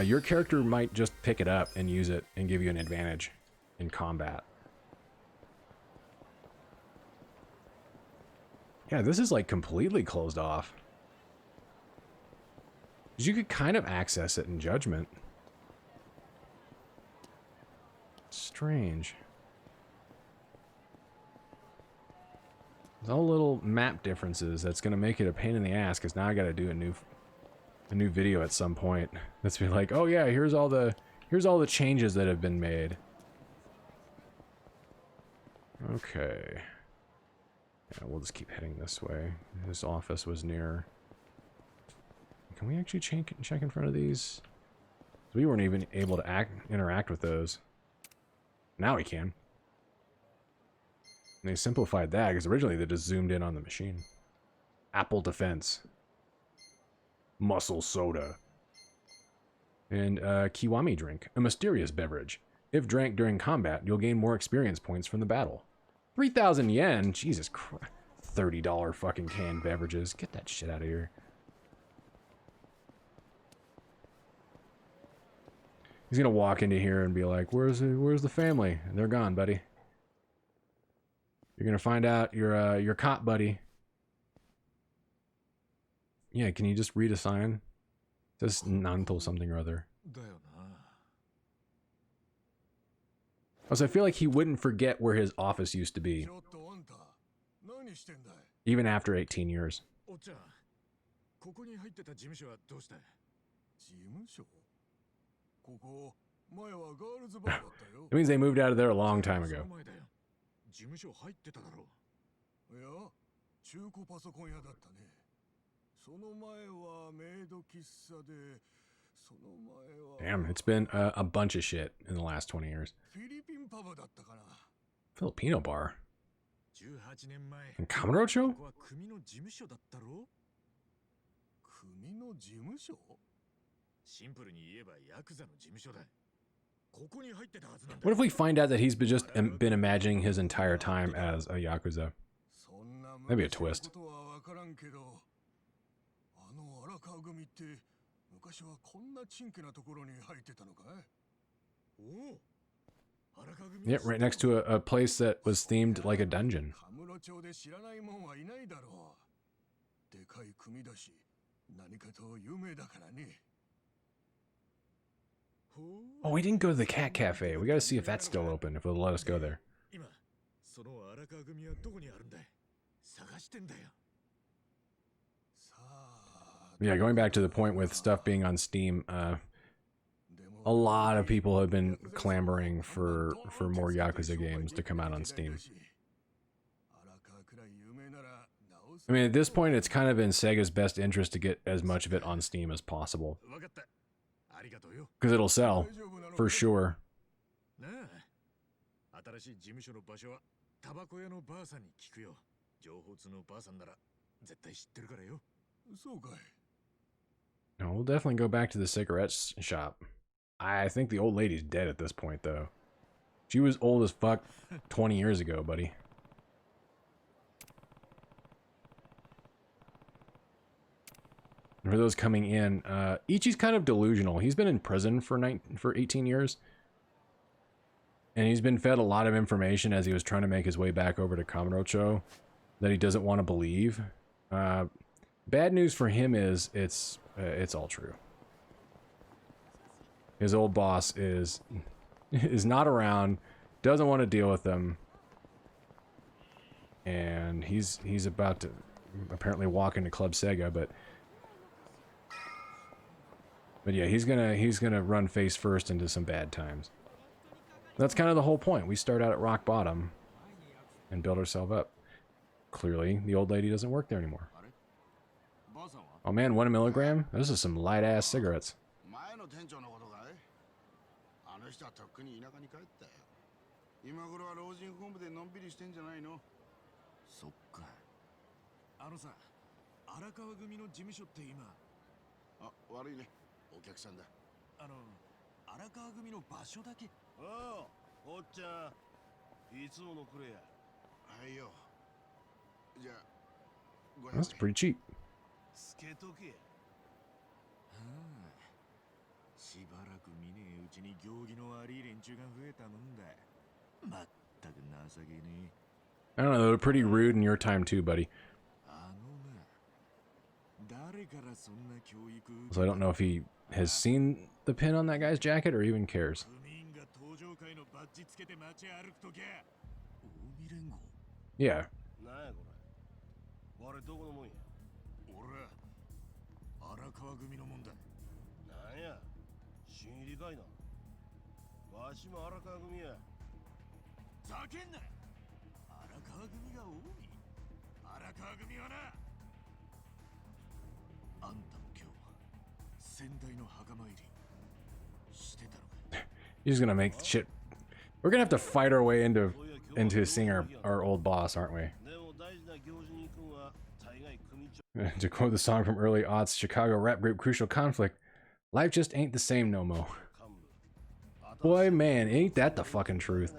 your character might just pick it up and use it and give you an advantage in combat. Yeah, this is like completely closed off. You could kind of access it in Judgment. Strange. There's all little map differences that's going to make it a pain in the ass, because now I got to do a new video at some point. Let's be like, oh yeah, here's all the changes that have been made. Okay. Yeah, we'll just keep heading this way. This office was near. Can we actually check in front of these? We weren't even able to interact with those. Now we can. And they simplified that, because originally they just zoomed in on the machine. Apple Defense. Muscle Soda. And Kiwami drink, a mysterious beverage. If drank during combat, you'll gain more experience points from the battle. 3,000 yen? Jesus Christ. $30 fucking canned beverages. Get that shit out of here. He's gonna walk into here and be like, where's the family? And they're gone, buddy. You're gonna find out your cop buddy. Yeah, can you just read a sign? It says Nanto something or other. Also, I feel like he wouldn't forget where his office used to be. Even after 18 years. It means they moved out of there a long time ago. Damn, it's been a bunch of shit in the last 20 years. Filipino bar? In Kamurocho? What if we find out that he's been imagining his entire time as a Yakuza? That'd be a twist. 川組って昔はこんなチンケなところに入ってたのかい？おお、荒川組。 Yeah, right next to a place that was themed like a dungeon. カムロ町で知らないもんはいないだろう。でかい組だし、何かと有名だからね。Oh, we didn't go to the cat cafe. We gotta see if that's still open, if it'll let us go there. 今、その荒川組はどこにあるんだい？探してんだよ。 Yeah, going back to the point with stuff being on Steam, a lot of people have been clamoring for more Yakuza games to come out on Steam. I mean, at this point, it's kind of in Sega's best interest to get as much of it on Steam as possible. Because it'll sell, for sure. 新しい事務所の場所はタバコ屋のばあさんに聞くよ。情報通のばあさんなら絶対知ってるからよ。そうかい。 No, we'll definitely go back to the cigarette shop. I think the old lady's dead at this point, though. She was old as fuck 20 years ago, buddy. And for those coming in, Ichi's kind of delusional. He's been in prison for 18 years. And he's been fed a lot of information as he was trying to make his way back over to Kamurocho that he doesn't want to believe. Bad news for him is it's all true. His old boss is not around, doesn't want to deal with them, and he's about to apparently walk into Club Sega, but yeah, he's gonna run face first into some bad times. That's kind of the whole point. We start out at rock bottom and build ourselves up. Clearly, the old lady doesn't work there anymore. Oh man, 1 milligram? Those are some light ass cigarettes. 今頃は老人ホームでのんびりしてんじゃないの？そっか。あのさ、荒川組の事務所って今。あ、悪いね。お客さんだ。荒川組の場所だけ。ああ、おっちゃん。いつものくれや。はいよ。じゃあ、500円。That's pretty cheap. つけとけ。しばらく見ねえうちに行儀の悪い連中が増えたもんだ。まったく情けねえ。 I don't know, they're pretty rude in your time too, buddy. So I don't know if he has seen the pin on that guy's jacket or even cares. Yeah. 荒川組のもんだ。なんや、新入りかいな。わしも荒川組や。ざけんな。荒川組が多い。荒川組はな。あんたも今日先代の墓参りしてたのか。 He's gonna make shit. We're gonna have to fight our way into seeing our old boss, aren't we? To quote the song from early aughts Chicago rap group Crucial Conflict, life just ain't the same no mo. Boy, man, ain't that the fucking truth.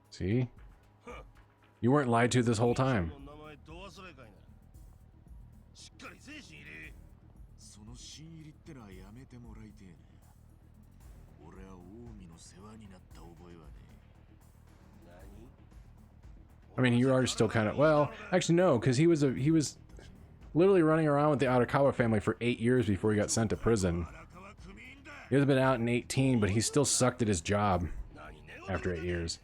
See? You weren't lied to this whole time. I mean, you are still kind of, well, actually no, because he was literally running around with the Arakawa family for 8 years before he got sent to prison. He has been out in 18, but he still sucked at his job after 8 years.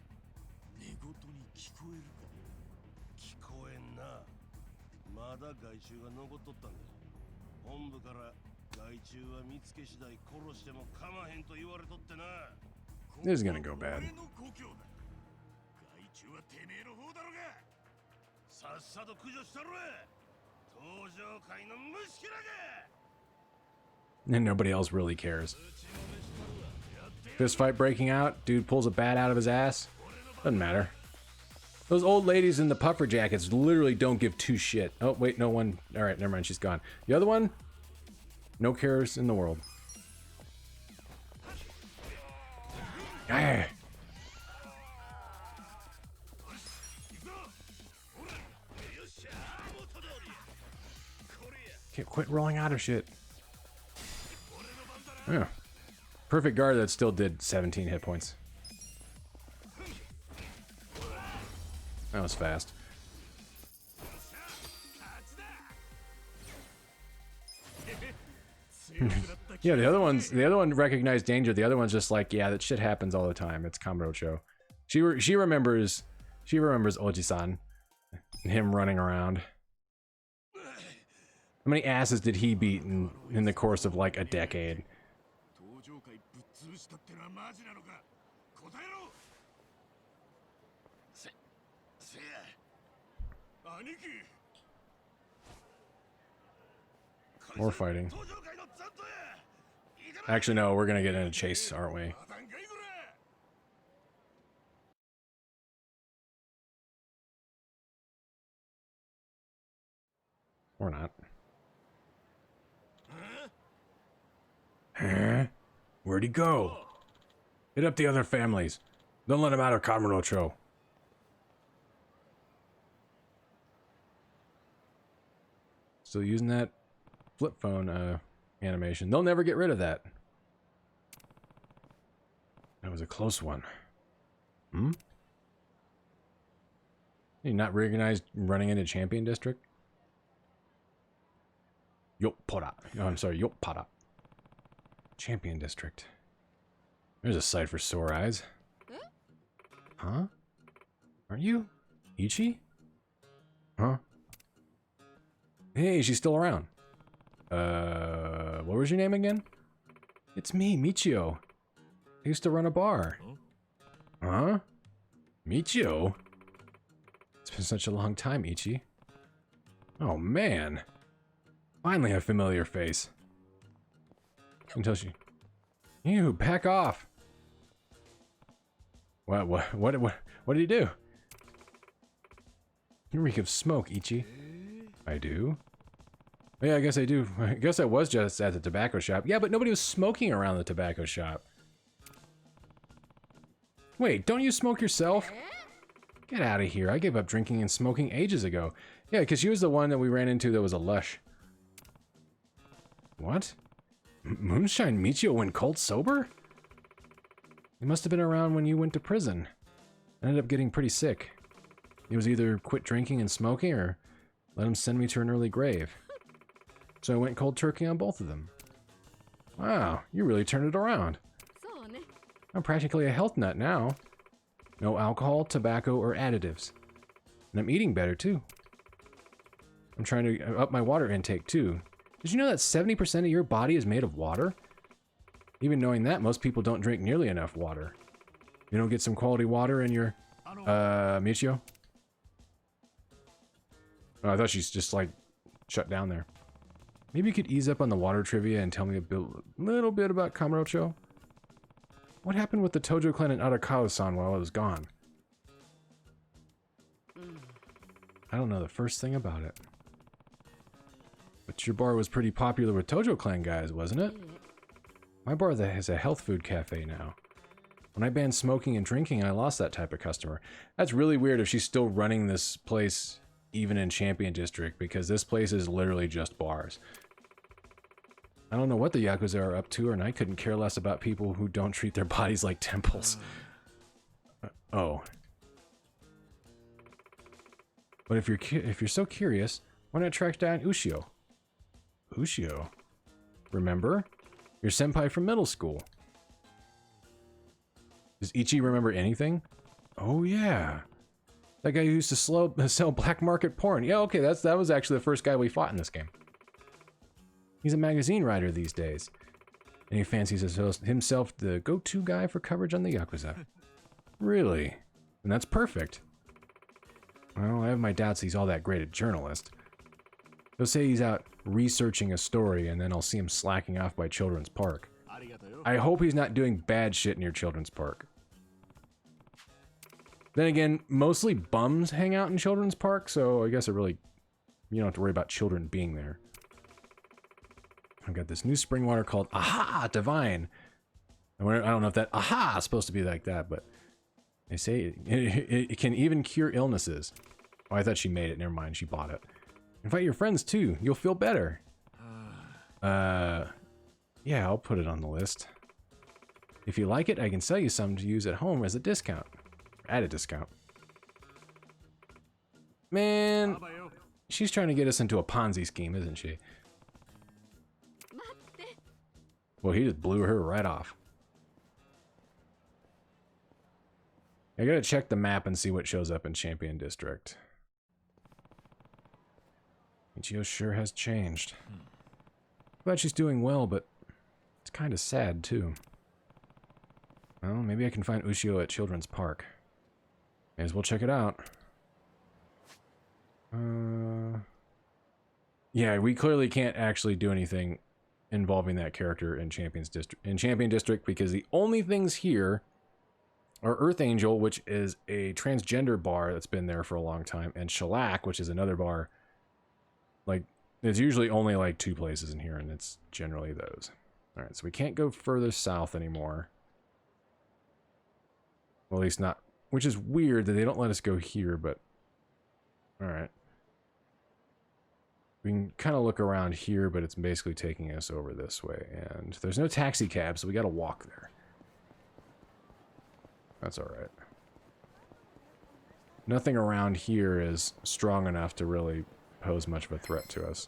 This is gonna go bad. And nobody else really cares. Fist fight breaking out. Dude pulls a bat out of his ass. Doesn't matter. Those old ladies in the puffer jackets literally don't give two shit. Oh, wait, no one. Alright, never mind, she's gone. The other one? No cares in the world. Ah. Can't quit rolling out of shit. Yeah. Perfect guard that still did 17 hit points. That was fast. Yeah, the other one recognized danger. The other one's just like, yeah, that shit happens all the time. It's Kamurocho. She remembers Oji-san and him running around. How many asses did he beat in the course of like a decade? More fighting. Actually, no, we're gonna get in a chase, aren't we? Or not. Huh? Where'd he go? Hit up the other families. Don't let him out of Kamurocho. Still using that flip phone animation. They'll never get rid of that. That was a close one. Hmm? You not recognized running into Champion District? Yoppora. Oh, I'm sorry, Yoppara. Champion District. There's a sight for sore eyes. Huh? Aren't you? Ichi? Huh? Hey, she's still around. What was your name again? It's me, Michio. I used to run a bar. Huh? Michio? It's been such a long time, Ichi. Oh, man. Finally a familiar face. Until she... You, back off! What did he do? You reek of smoke, Ichi. I do? Yeah, I guess I do. I guess I was just at the tobacco shop. Yeah, but nobody was smoking around the tobacco shop. Wait, don't you smoke yourself? Get out of here. I gave up drinking and smoking ages ago. Yeah, because she was the one that we ran into that was a lush. What? Moonshine Michio went cold sober? He must have been around when you went to prison. Ended up getting pretty sick. He was either quit drinking and smoking or let him send me to an early grave. So I went cold turkey on both of them. Wow, you really turned it around. I'm practically a health nut now. No alcohol, tobacco, or additives. And I'm eating better too. I'm trying to up my water intake too. Did you know that 70% of your body is made of water? Even knowing that, most people don't drink nearly enough water. You don't get some quality water in your, Michio? Oh, I thought she's just, like, shut down there. Maybe you could ease up on the water trivia and tell me a little bit about Kamurocho? What happened with the Tojo clan and Arakawa-san while I was gone? I don't know the first thing about it. But your bar was pretty popular with Tojo clan guys, wasn't it? My bar has a health food cafe now. When I banned smoking and drinking, I lost that type of customer. That's really weird if she's still running this place even in Champion District, because this place is literally just bars. I don't know what the Yakuza are up to, and I couldn't care less about people who don't treat their bodies like temples. Oh. But if you're so curious, why not track down Ushio? Ushio? Remember? Your senpai from middle school. Does Ichi remember anything? Oh yeah. That guy who used to sell black market porn. Yeah, okay, that was actually the first guy we fought in this game. He's a magazine writer these days. And he fancies himself the go-to guy for coverage on the Yakuza. Really? And that's perfect. Well, I have my doubts he's all that great a journalist. He'll say he's out researching a story, and then I'll see him slacking off by Children's Park. I hope he's not doing bad shit near Children's Park. Then again, mostly bums hang out in Children's Park, so I guess you don't have to worry about children being there. I've got this new spring water called Aha Divine. I don't know if that Aha is supposed to be like that, but they say it can even cure illnesses. Oh, I thought she made it. Never mind, she bought it. Invite your friends too. You'll feel better. Yeah, I'll put it on the list. If you like it, I can sell you some to use at home as a discount. At a discount. Man, she's trying to get us into a Ponzi scheme, isn't she? Well, he just blew her right off. I gotta check the map and see what shows up in Champion District. Ichio sure has changed. Glad she's doing well, but it's kind of sad, too. Well, maybe I can find Ushio at Children's Park. May as well check it out. Yeah, we clearly can't actually do anything involving that character in Champion District because the only things here are Earth Angel, which is a transgender bar that's been there for a long time, and Shellac, which is another bar. Like, there's usually only like 2 places in here, and it's generally those. Alright, so we can't go further south anymore. Well, at least not, which is weird that they don't let us go here, but alright. We can kind of look around here, but it's basically taking us over this way, and there's no taxi cab, so we gotta walk there. That's alright. Nothing around here is strong enough to really pose much of a threat to us.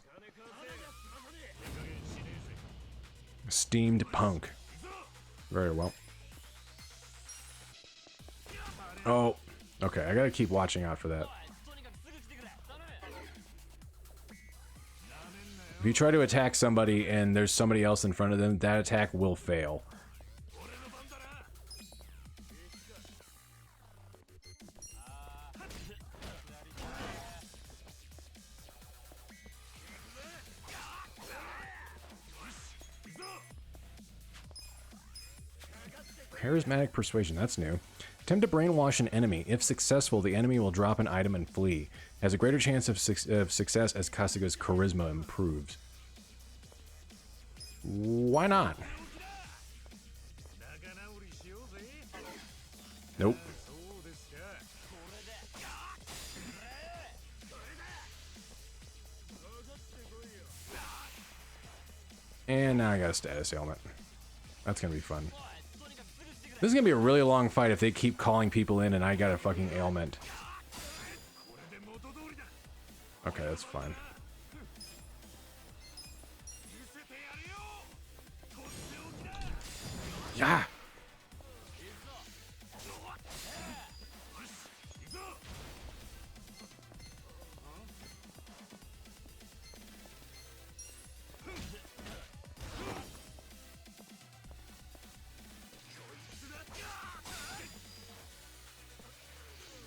Steamed punk. Very well. Oh, okay, I gotta keep watching out for that. If you try to attack somebody and there's somebody else in front of them, that attack will fail. Charismatic persuasion, that's new. Attempt to brainwash an enemy. If successful, the enemy will drop an item and flee. Has a greater chance of success as Kasuga's charisma improves. Why not? Nope. And now I got a status ailment. That's gonna be fun. This is gonna be a really long fight if they keep calling people in and I got a fucking ailment. Okay, that's fine. Yeah!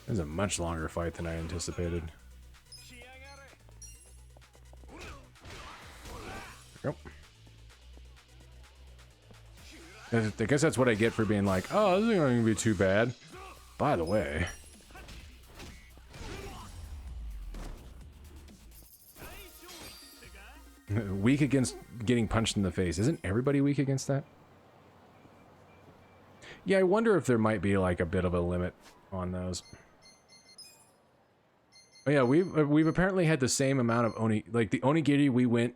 This is a much longer fight than I anticipated. Yep. I guess that's what I get for being like, oh, this isn't going to be too bad. By the way. Weak against getting punched in the face. Isn't everybody weak against that? Yeah, I wonder if there might be like a bit of a limit on those. Oh yeah, we've apparently had the same amount of oni, like the onigiri we went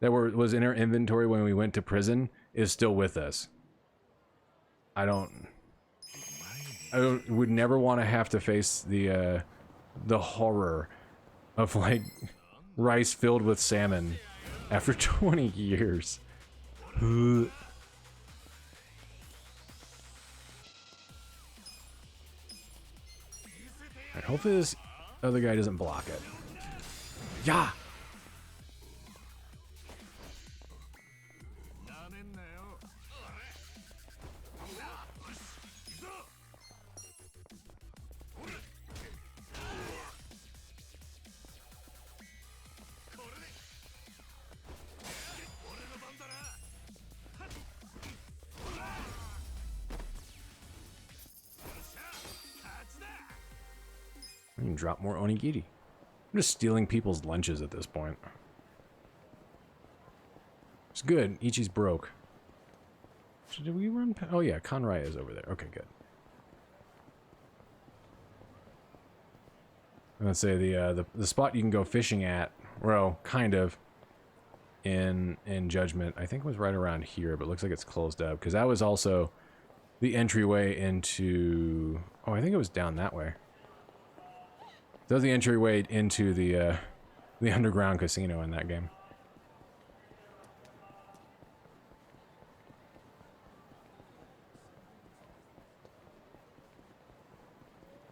that was in our inventory when we went to prison is still with us. I would never want to have to face the horror of like rice filled with salmon after 20 years. Right, hopefully this other guy doesn't block it. Yeah. and drop more onigiri. I'm just stealing people's lunches at this point. It's good. Ichi's broke. So did we run? Oh yeah, Conraya is over there. Okay, good. Let's say the spot you can go fishing at, well, kind of, in Judgment, I think was right around here, but it looks like it's closed up because that was also the entryway into. Oh, I think it was down that way. That was the entryway into the underground casino in that game.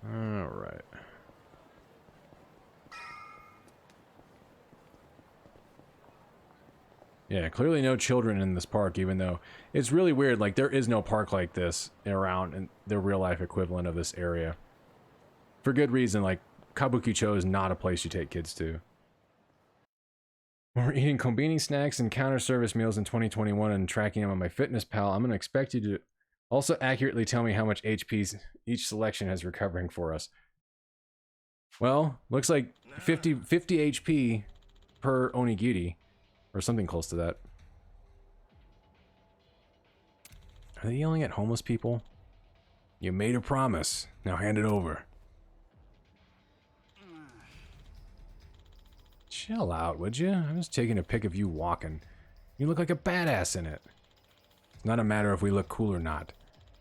All right. Yeah, clearly no children in this park, even though it's really weird. Like, there is no park like this around in the real-life equivalent of this area. For good reason, like, Kabukicho is not a place you take kids to. When we're eating konbini snacks and counter service meals in 2021 and tracking them on MyFitnessPal, I'm going to expect you to also accurately tell me how much HPs each selection has recovering for us. Well, looks like 50 HP per onigiri. Or something close to that. Are they yelling at homeless people? You made a promise. Now hand it over. Chill out, would you? I'm just taking a pic of you walking. You look like a badass in it. It's not a matter if we look cool or not.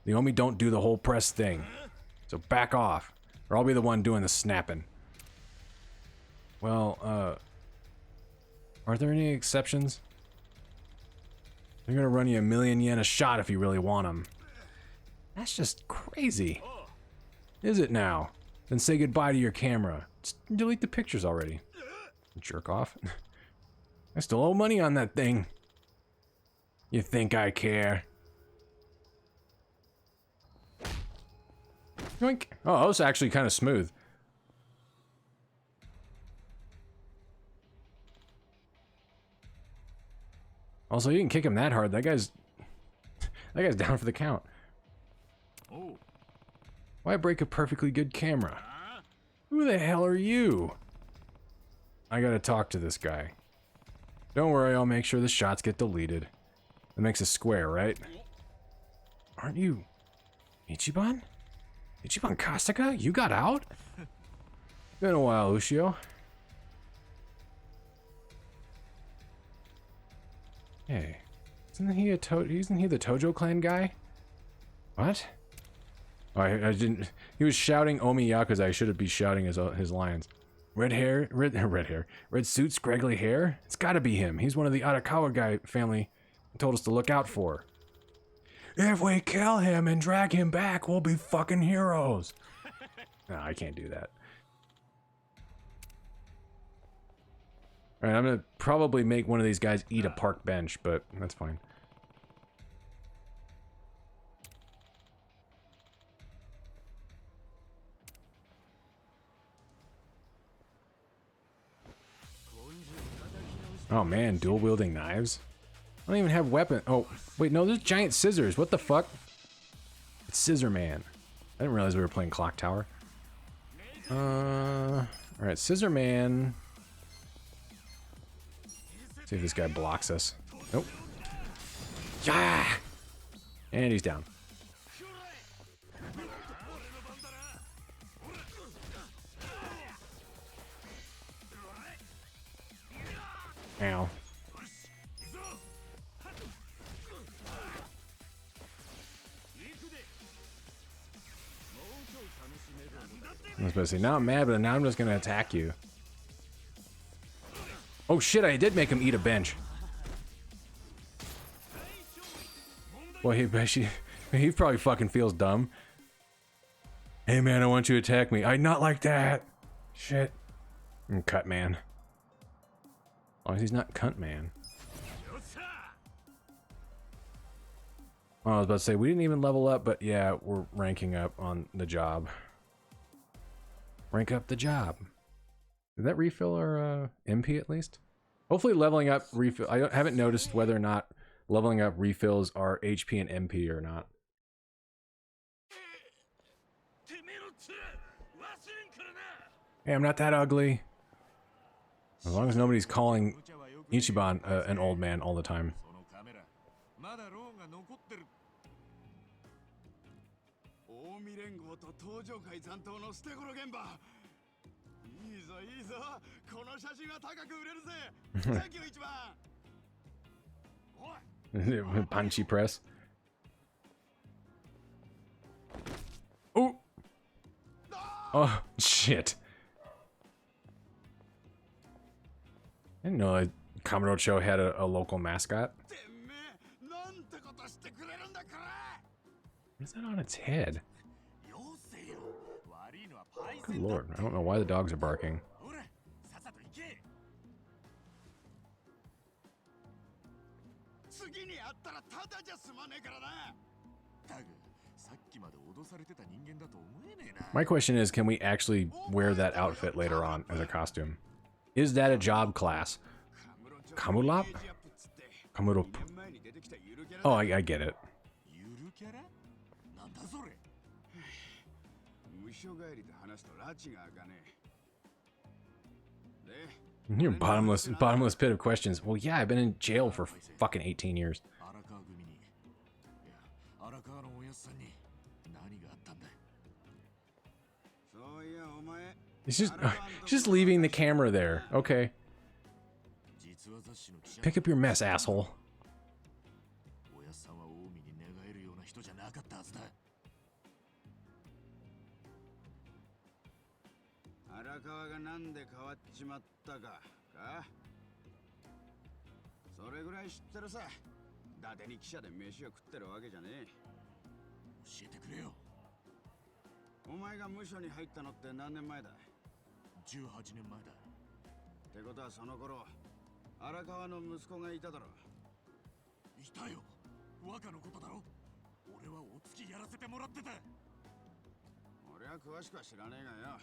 The Omi don't do the whole press thing. So back off, or I'll be the one doing the snapping. Well, are there any exceptions? They're gonna run you $1,000,000 a shot if you really want them. That's just crazy. Is it now? Then say goodbye to your camera. Just delete the pictures already. Jerk off. I still owe money on that thing. You think I care? Yoink. Oh, that was actually kind of smooth. Also, you didn't kick him that hard. That guy's down for the count. Oh. Why break a perfectly good camera? Who the hell are you? I gotta talk to this guy. Don't worry, I'll make sure the shots get deleted. That makes a square, right? Aren't you Ichiban? Ichiban Kasuga? You got out? Been a while, Ushio. Hey, isn't he the Tojo clan guy? What? Oh, I didn't. He was shouting Omi Yakuza. I should be shouting his lines. Red suit, scraggly hair. It's got to be him. He's one of the Arakawa guy family. Told us to look out for. If we kill him and drag him back, we'll be fucking heroes. No, I can't do that. Alright, I'm gonna probably make one of these guys eat a park bench, but that's fine. Oh man, dual wielding knives? I don't even have weapon. Oh, wait, no, there's giant scissors. What the fuck? It's Scissor Man. I didn't realize we were playing Clock Tower. Alright, Scissor Man. See if this guy blocks us. Nope. Yeah! And he's down. Ow. I was about to say, now I'm mad, but now I'm just gonna attack you. Oh shit, I did make him eat a bench. Well, he probably fucking feels dumb. Hey man, I want you to attack me. Not like that. Shit. Cut man. As long as he's not cunt man. Oh, I was about to say, we didn't even level up, but yeah, we're ranking up on the job. Rank up the job. Did that refill our MP at least? Hopefully leveling up refill. I haven't noticed whether or not leveling up refills our HP and MP or not. Hey, I'm not that ugly. As long as nobody's calling Ichiban an old man all the time. そのカメラまだローンが残ってる。近江連合と東上会残党の捨て頃現場。いいぞいいぞ、この写真は高く売れるぜ。サンキュー一番。おい。 Punchy press. Oh! Oh, shit. I didn't know Kamurocho had a local mascot. What is that on its head? Good lord, I don't know why the dogs are barking. 次に会ったらただじゃ済まねえからな。タグ、さっきまで脅されてた人間だと思えねえな。 My question is, can we actually wear that outfit later on as a costume? Is that a job class? Kamulop? Kamurop. Oh, I get it. ゆるキャラ？なんだそれ。無所帰りで話すと拉致が開かねえ。 Your bottomless pit of questions. Well, yeah, I've been in jail for fucking 18 years. 荒川組に、いや、荒川のおやっさんに何があったんだ。そういやお前。 He's just leaving the camera there. Okay. 実は雑誌の記者。 Pick up your mess, asshole. おやっさんは近江に寝返るような人じゃなかったはずだ。荒川がなんで変わっちまったか。それぐらい知ってるさ。伊達に記者で飯を食ってるわけじゃねえ。教えてくれよ。お前が無所に入ったのって何年前だ。 18年前だ。ってことはその頃荒川の息子がいただろ。いたよ。若のことだろ。俺はお付きやらせてもらってた。俺は詳しくは知らねえがよ。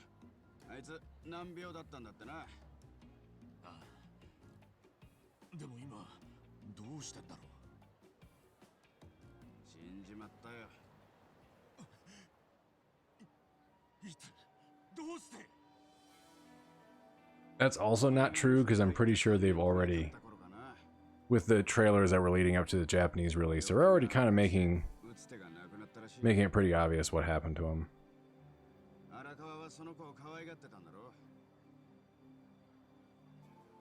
あいつ難病だったんだってな。ああ。でも今どうしてんだろう。死んじまったよ。いつどうして。 That's also not true because I'm pretty sure they've already, with the trailers that were leading up to the Japanese release, they're already kind of making it pretty obvious what happened to him. 荒川はその子を可愛がってたんだろ。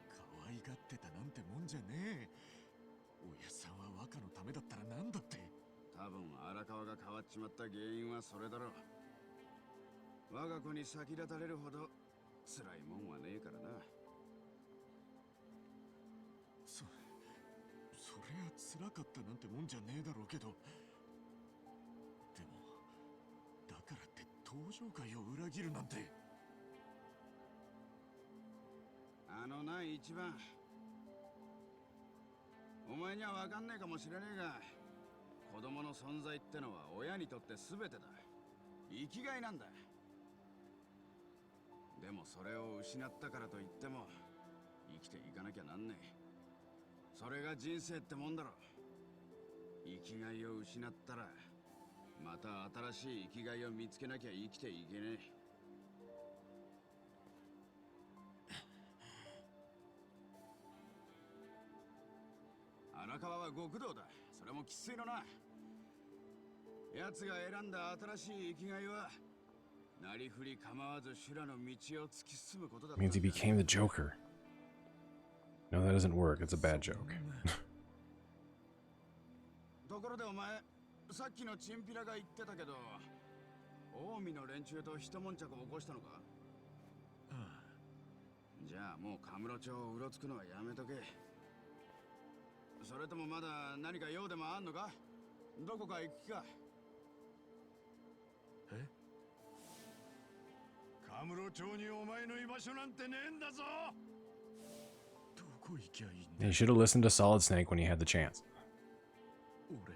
可愛がってたなんてもんじゃねえ。おやさんは若のためだったらなんだって。多分荒川が変わっちまった原因はそれだろう。我が子に先立たれるほど辛いもんはねえからな。そりゃ辛かったなんてもんじゃねえだろうけど。でもだからって東上会を裏切るなんて。あのな一番。お前には分かんねえかもしれねえが、子供の存在ってのは親にとって全てだ。生きがいなんだ。でもそれを失ったからといっても生きていかなきゃなんねえ。それが人生ってもんだろ。生きがいを失ったらまた新しい生きがいを見つけなきゃ生きていけねえ。荒川は極道だ。それも生粋のな。奴が選んだ新しい生きがいはなりふり構わず修羅の道を突き進むことだった。 Means he became the Joker. No, that doesn't work. It's a bad joke. ところでお前、さっきのチンピラが言ってたけど、近江の連中と一悶着を起こしたのか？ああ。じゃあもうカムロ町をうろつくのはやめとけ。それともまだ何か用でもあんのか？どこか行く気か？え？カムロ町にお前の居場所なんてねえんだぞ。どこ行きゃいいんだ。 You should have listened to Solid Snake when you had the chance. 俺。い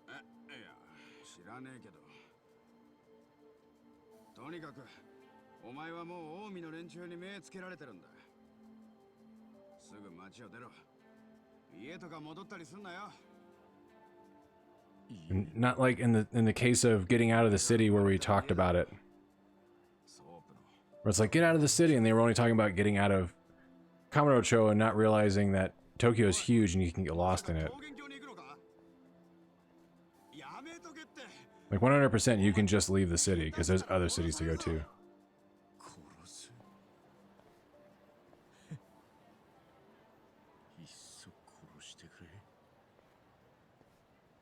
や、知らねえけど。とにかく、お前はもう近江の連中に目つけられてるんだ。すぐ町を出ろ。家とか戻ったりすんなよ。 Not like in the case of getting out of the city where we talked about it. Where it's like, get out of the city, and they were only talking about getting out of Kamurocho and not realizing that Tokyo is huge and you can get lost in it. Like 100% you can just leave the city because there's other cities to go to.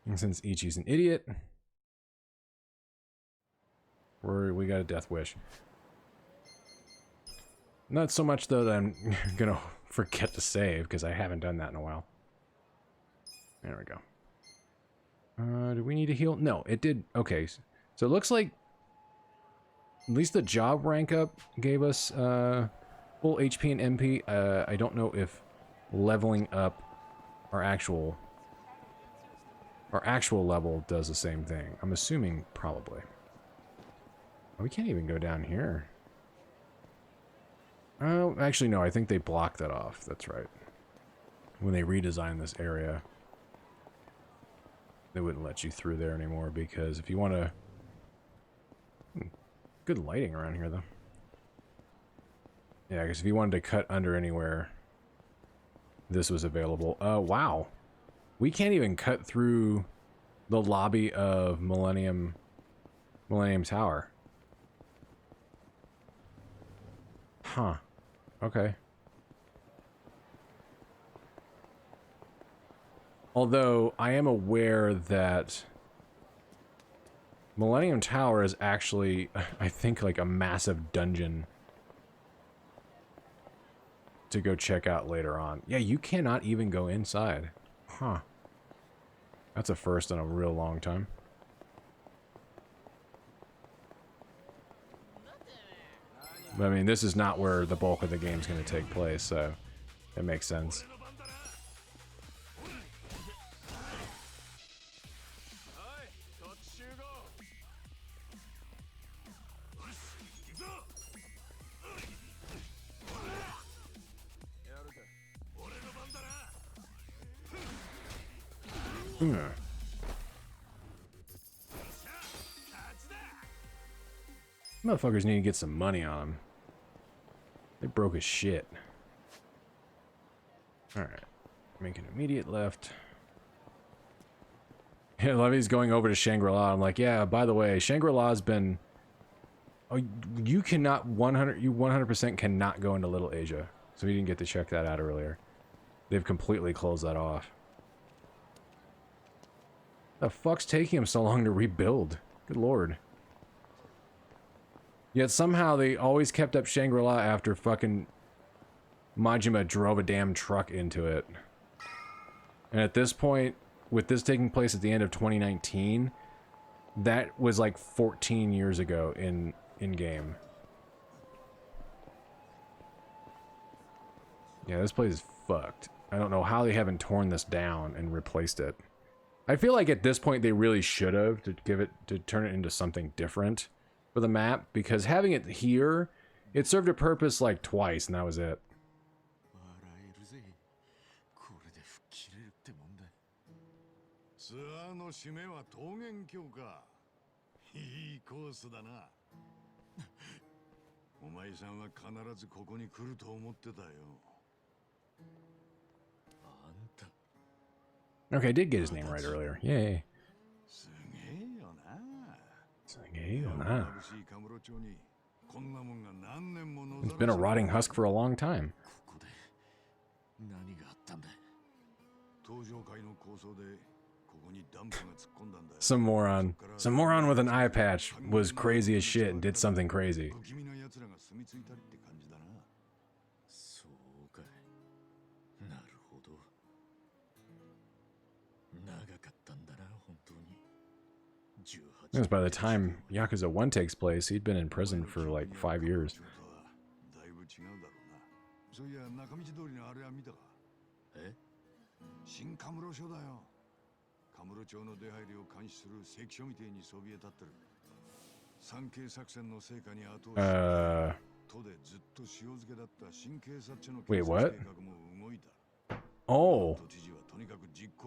And since Ichi's an idiot, we got a death wish. Not so much though that I'm gonna forget to save because I haven't done that in a while. There we go. Do we need to heal? No, it did. Okay, so it looks like at least the job rank up gave us full HP and MP. I don't know if leveling up our actual level does the same thing. I'm assuming probably. We can't even go down here. Oh, actually no, I think they blocked that off. That's right. When they redesigned this area, they wouldn't let you through there anymore because if you want to... Good lighting around here, though. Yeah, because if you wanted to cut under anywhere, this was available. Wow. We can't even cut through the lobby of Millennium Tower. Huh. Okay. Although, I am aware that Millennium Tower is actually, I think, like a massive dungeon to go check out later on. Yeah, you cannot even go inside. Huh. That's a first in a real long time. But I mean, this is not where the bulk of the game is going to take place, so it makes sense. Motherfuckers need to get some money on him. They broke his shit. Alright. Make an immediate left. Yeah, Levy's going over to Shangri-La. I'm like, yeah, by the way, Shangri-La's been... Oh, you cannot 100% cannot go into Little Asia. So we didn't get to check that out earlier. They've completely closed that off. The fuck's taking him so long to rebuild? Good lord. Yet somehow they always kept up Shangri-La after fucking Majima drove a damn truck into it. And at this point, with this taking place at the end of 2019, that was like 14 years ago in game. Yeah, this place is fucked. I don't know how they haven't torn this down and replaced it. I feel like at this point they really should have to turn it into something different for the map, because having it here, it served a purpose like twice and that was it. Okay, I did get his name right earlier. Yay. It's been a rotting husk for a long time. Some moron with an eye patch was crazy as shit and did something crazy. Because by the time Yakuza 1 takes place, he'd been in prison for like 5 years. Wait, what? Oh.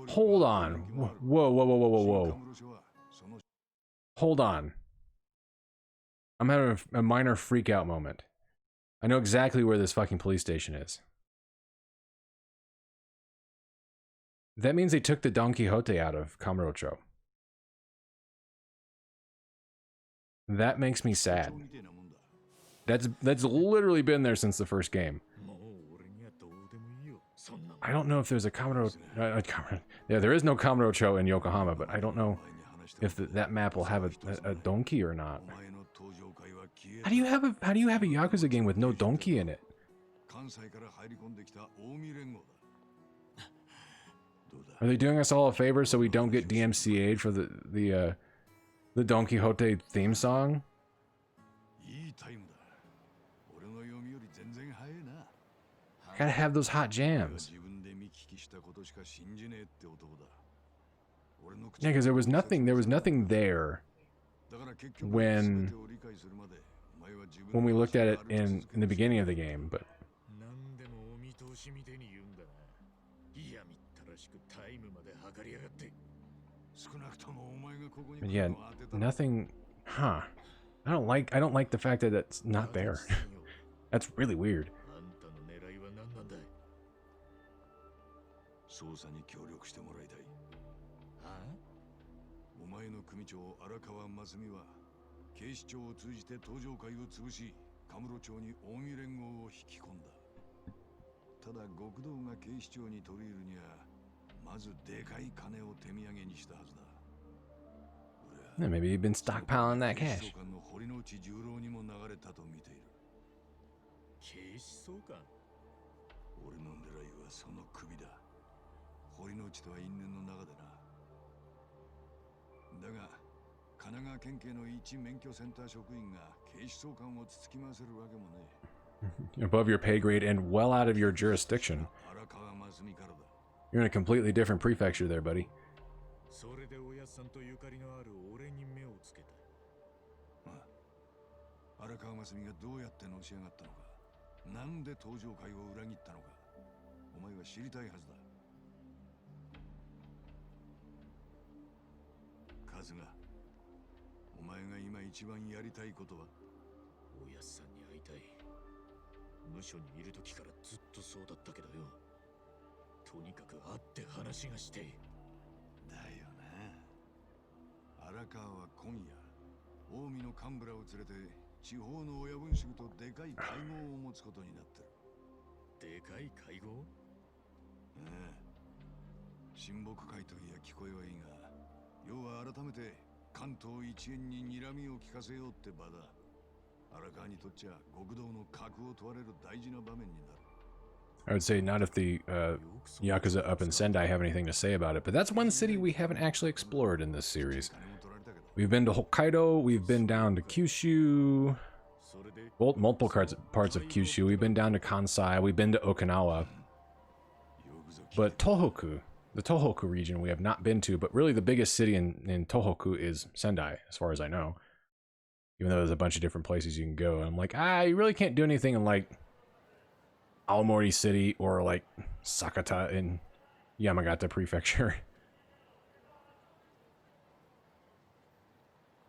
Hold on. Whoa. Hold on. I'm having a minor freak out moment. I know exactly where this fucking police station is. That means they took the Don Quixote out of Kamurocho. That makes me sad. That's literally been there since the first game. I don't know if there's a yeah, there is no Kamurocho in Yokohama, but I don't know if that map will have a donkey or not. How do you have a Yakuza game with no donkey in it? Are they doing us all a favor so we don't get DMCA'd for the Don Quixote theme song? Gotta have those hot jams. Yeah, because there was nothing there when we looked at it in the beginning of the game, but yeah, nothing. Huh? I don't like the fact that it's not there. That's really weird. Yeah, maybe you've been stockpiling that cash. Above your pay grade and well out of your jurisdiction. You're in a completely different prefecture there, buddy. I would say not if the Yakuza up in Sendai have anything to say about it, but that's one city we haven't actually explored in this series. We've been to Hokkaido, we've been down to Kyushu, multiple parts of Kyushu, we've been down to Kansai, we've been to Okinawa. But Tohoku, the Tohoku region we have not been to, but really the biggest city in Tohoku is Sendai, as far as I know. Even though there's a bunch of different places you can go. And I'm like, you really can't do anything in like Aomori City or like Sakata in Yamagata Prefecture.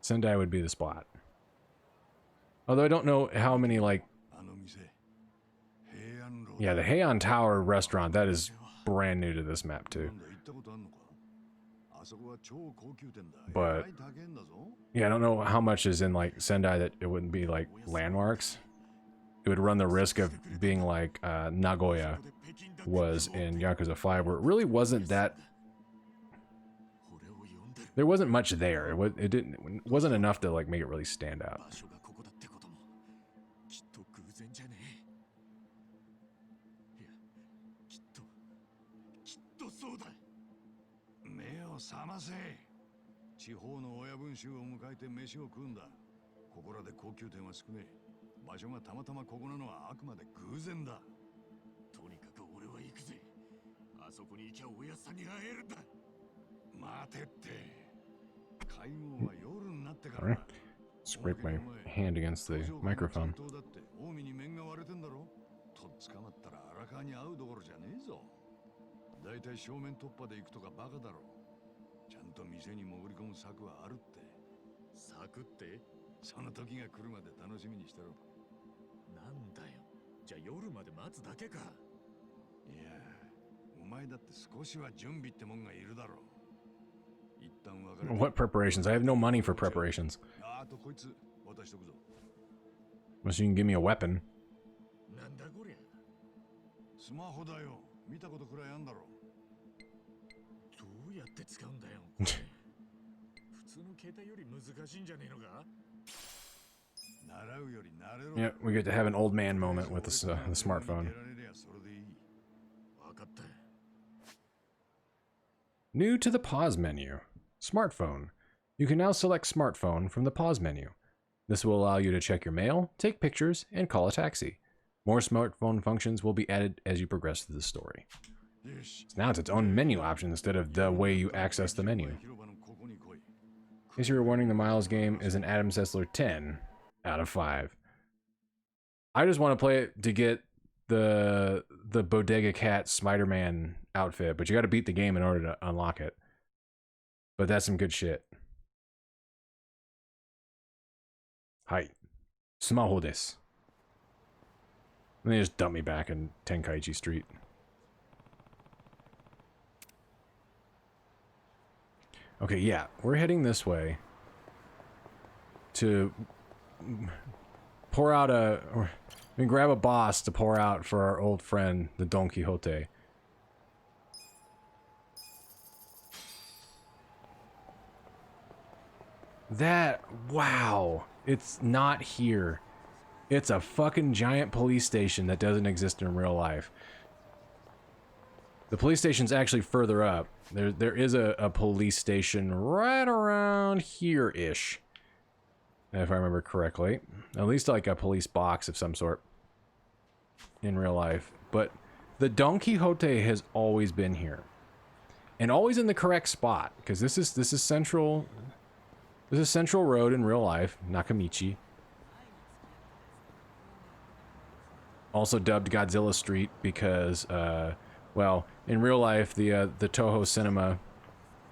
Sendai would be the spot. Although I don't know how many like... Yeah, the Heian Tower restaurant, that is brand new to this map too. But yeah, I don't know how much is in like Sendai that it wouldn't be like landmarks. It would run the risk of being like Nagoya was in Yakuza 5, where it really wasn't that. There wasn't much there. It wasn't enough to like make it really stand out. Alright. Scrape my hand against the microphone. じゃあ夜まで待つだけか。いや、お前だって少しは準備ってもんがいるだろう。一旦分かる。 What preparations? I have no money for preparations. あとこいつ渡しとくぞ。 Unless you can give me a weapon. なんだこりゃ。スマホだよ。見たことくらいあんだろ。どうやって使うんだよ。これ普通の携帯より難しいんじゃねえのか。 習うより慣れろ。 Yeah, we get to have an old man moment with this, the smartphone. それでいい。 分かった。 New to the pause menu. Smartphone. You can now select smartphone from the pause menu. This will allow you to check your mail, take pictures, and call a taxi. More smartphone functions will be added as you progress through the story. So now it's its own menu option instead of the way you access the menu. In case you were wondering, the Miles game is an Adam Sessler 10 out of 5. I just want to play it to get the Bodega Cat Spider-Man outfit, but you got to beat the game in order to unlock it. But that's some good shit. Hi. Smaho desu. And they just dump me back in Tenkaichi Street. Okay, yeah, we're heading this way to pour out grab a boss to pour out for our old friend, the Don Quixote. Wow, it's not here. It's a fucking giant police station that doesn't exist in real life. The police station's actually further up. There is a police station right around here-ish, if I remember correctly. At least like a police box of some sort in real life. But the Don Quixote has always been here, and always in the correct spot, because this is central. This is Central Road in real life, Nakamichi. Also dubbed Godzilla Street because, well, in real life, the Toho Cinema,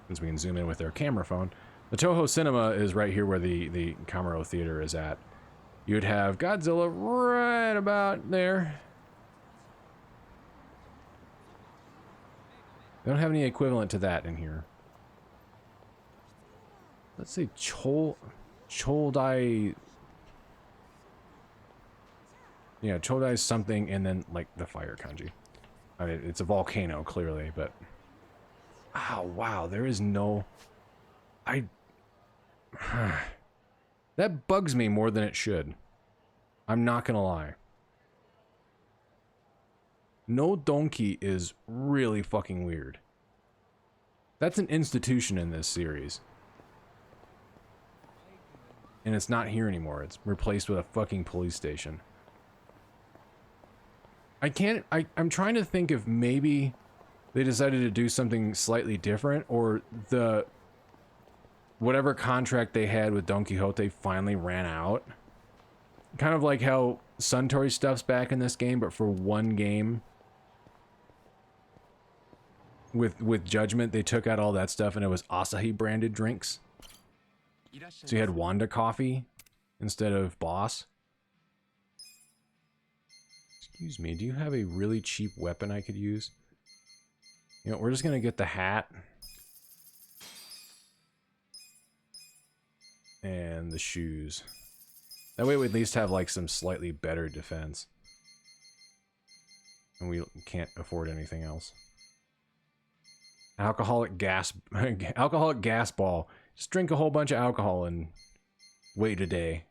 as we can zoom in with our camera phone, the Toho Cinema is right here where the Kamaro Theater is at. You'd have Godzilla right about there. They don't have any equivalent to that in here. Let's say Choldai. Yeah, Choldai something, and then like the fire kanji. I mean, it's a volcano clearly, but oh wow, there is no. That bugs me more than it should. I'm not gonna lie. No donkey is really fucking weird. That's an institution in this series. And it's not here anymore. It's replaced with a fucking police station. I'm trying to think if maybe they decided to do something slightly different, or whatever contract they had with Don Quixote finally ran out. Kind of like how Suntory stuff's back in this game, but for one game. With Judgment, they took out all that stuff and it was Asahi branded drinks. So you had Wanda coffee instead of Boss. Excuse me, do you have a really cheap weapon I could use? You know, we're just gonna get the hat. And the shoes. That way we at least have like some slightly better defense. And we can't afford anything else. Alcoholic gas ball. Just drink a whole bunch of alcohol and wait a day.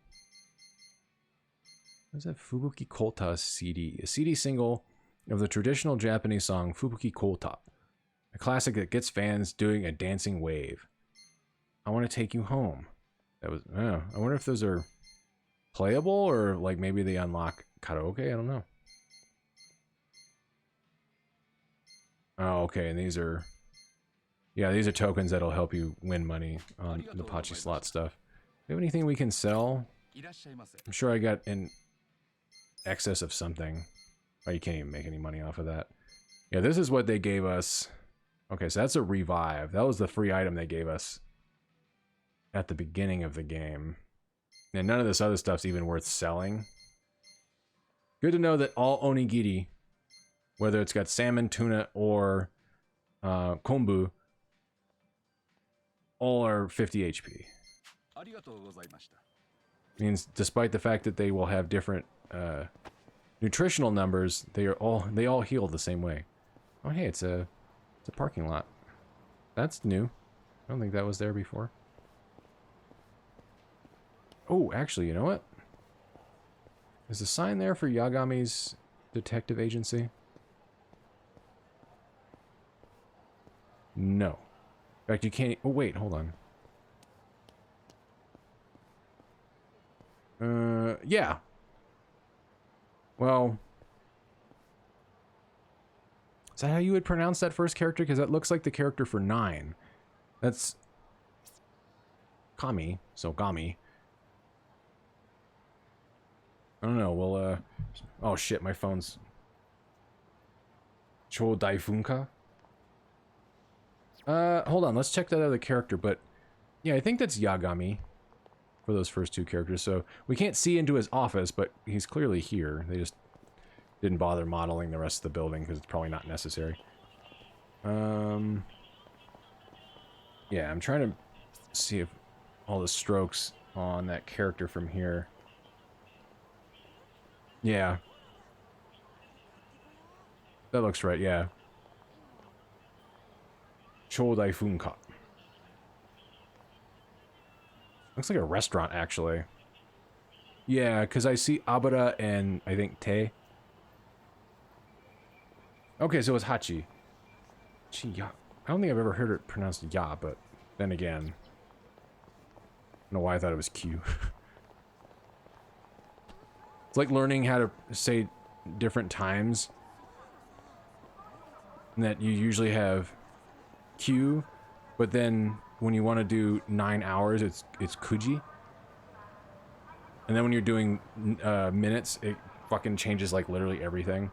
What is that? Fubuki Kota CD. A CD single of the traditional Japanese song Fubuki Kota. A classic that gets fans doing a dancing wave. I want to take you home. That was, I wonder if those are playable or like maybe they unlock karaoke. I don't know. Oh, okay. And these are, yeah, these are tokens that'll help you win money on the Pachi slot stuff. Do we have anything we can sell? I'm sure I got in excess of something. Oh, you can't even make any money off of that. Yeah, this is what they gave us. Okay, so that's a revive. That was the free item they gave us at the beginning of the game. And none of this other stuff's even worth selling. Good to know that all onigiri, whether it's got salmon, tuna, or kombu, all are 50 HP. Means despite the fact that they will have different nutritional numbers, they all heal the same way. Oh hey, it's a parking lot. That's new. I don't think that was there before. Oh, actually, you know what? Is a sign there for Yagami's detective agency? No. In fact, you can't... Oh, wait, hold on. Yeah. Well... Is that how you would pronounce that first character? Because that looks like the character for 9. That's... Kami, so Gami. I don't know, well, oh shit, my phone's... Cho Daifunka? Hold on, let's check that other character, but... Yeah, I think that's Yagami. For those first 2 characters, so... We can't see into his office, but he's clearly here. They just... didn't bother modeling the rest of the building, because it's probably not necessary. Yeah, I'm trying to see if all the strokes on that character from here... Yeah. That looks right, yeah. Chodai Funka. Looks like a restaurant, actually. Yeah, because I see Abara and, I think, Te. Okay, so it's Hachi. Chi-ya. I don't think I've ever heard it pronounced Ya, but then again... I don't know why I thought it was Q. It's like learning how to say different times. And that you usually have Q, but then when you want to do 9 hours, it's Kuji. And then when you're doing minutes, it fucking changes like literally everything.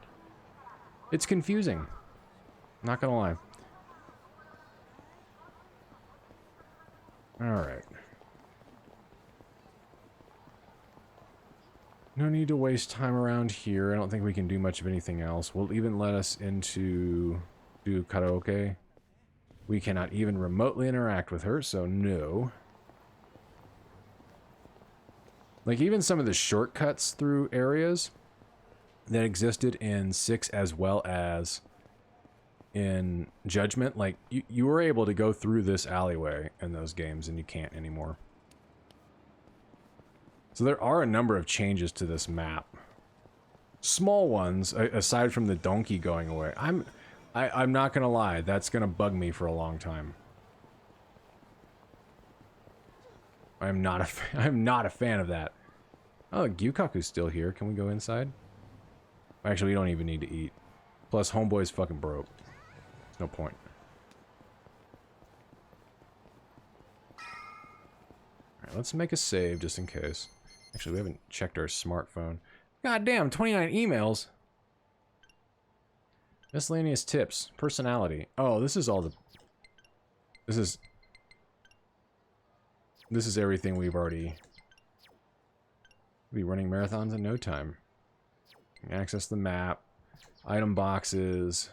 It's confusing. Not gonna lie. Alright. No need to waste time around here. I don't think we can do much of anything else. Will even let us into do karaoke. We cannot even remotely interact with her, so no. Like even some of the shortcuts through areas that existed in 6 as well as in Judgment, like you were able to go through this alleyway in those games and you can't anymore. So there are a number of changes to this map. Small ones, aside from the donkey going away. I'm not gonna lie, that's gonna bug me for a long time. I'm not a fan of that. Oh, Gyukaku's still here. Can we go inside? Actually, we don't even need to eat. Plus, homeboy's fucking broke. There's no point. Alright, let's make a save just in case. Actually, we haven't checked our smartphone. God damn, 29 emails! Miscellaneous tips. Personality. Oh, this is all the... This is everything we've already... We'll be running marathons in no time. Access the map. Item boxes.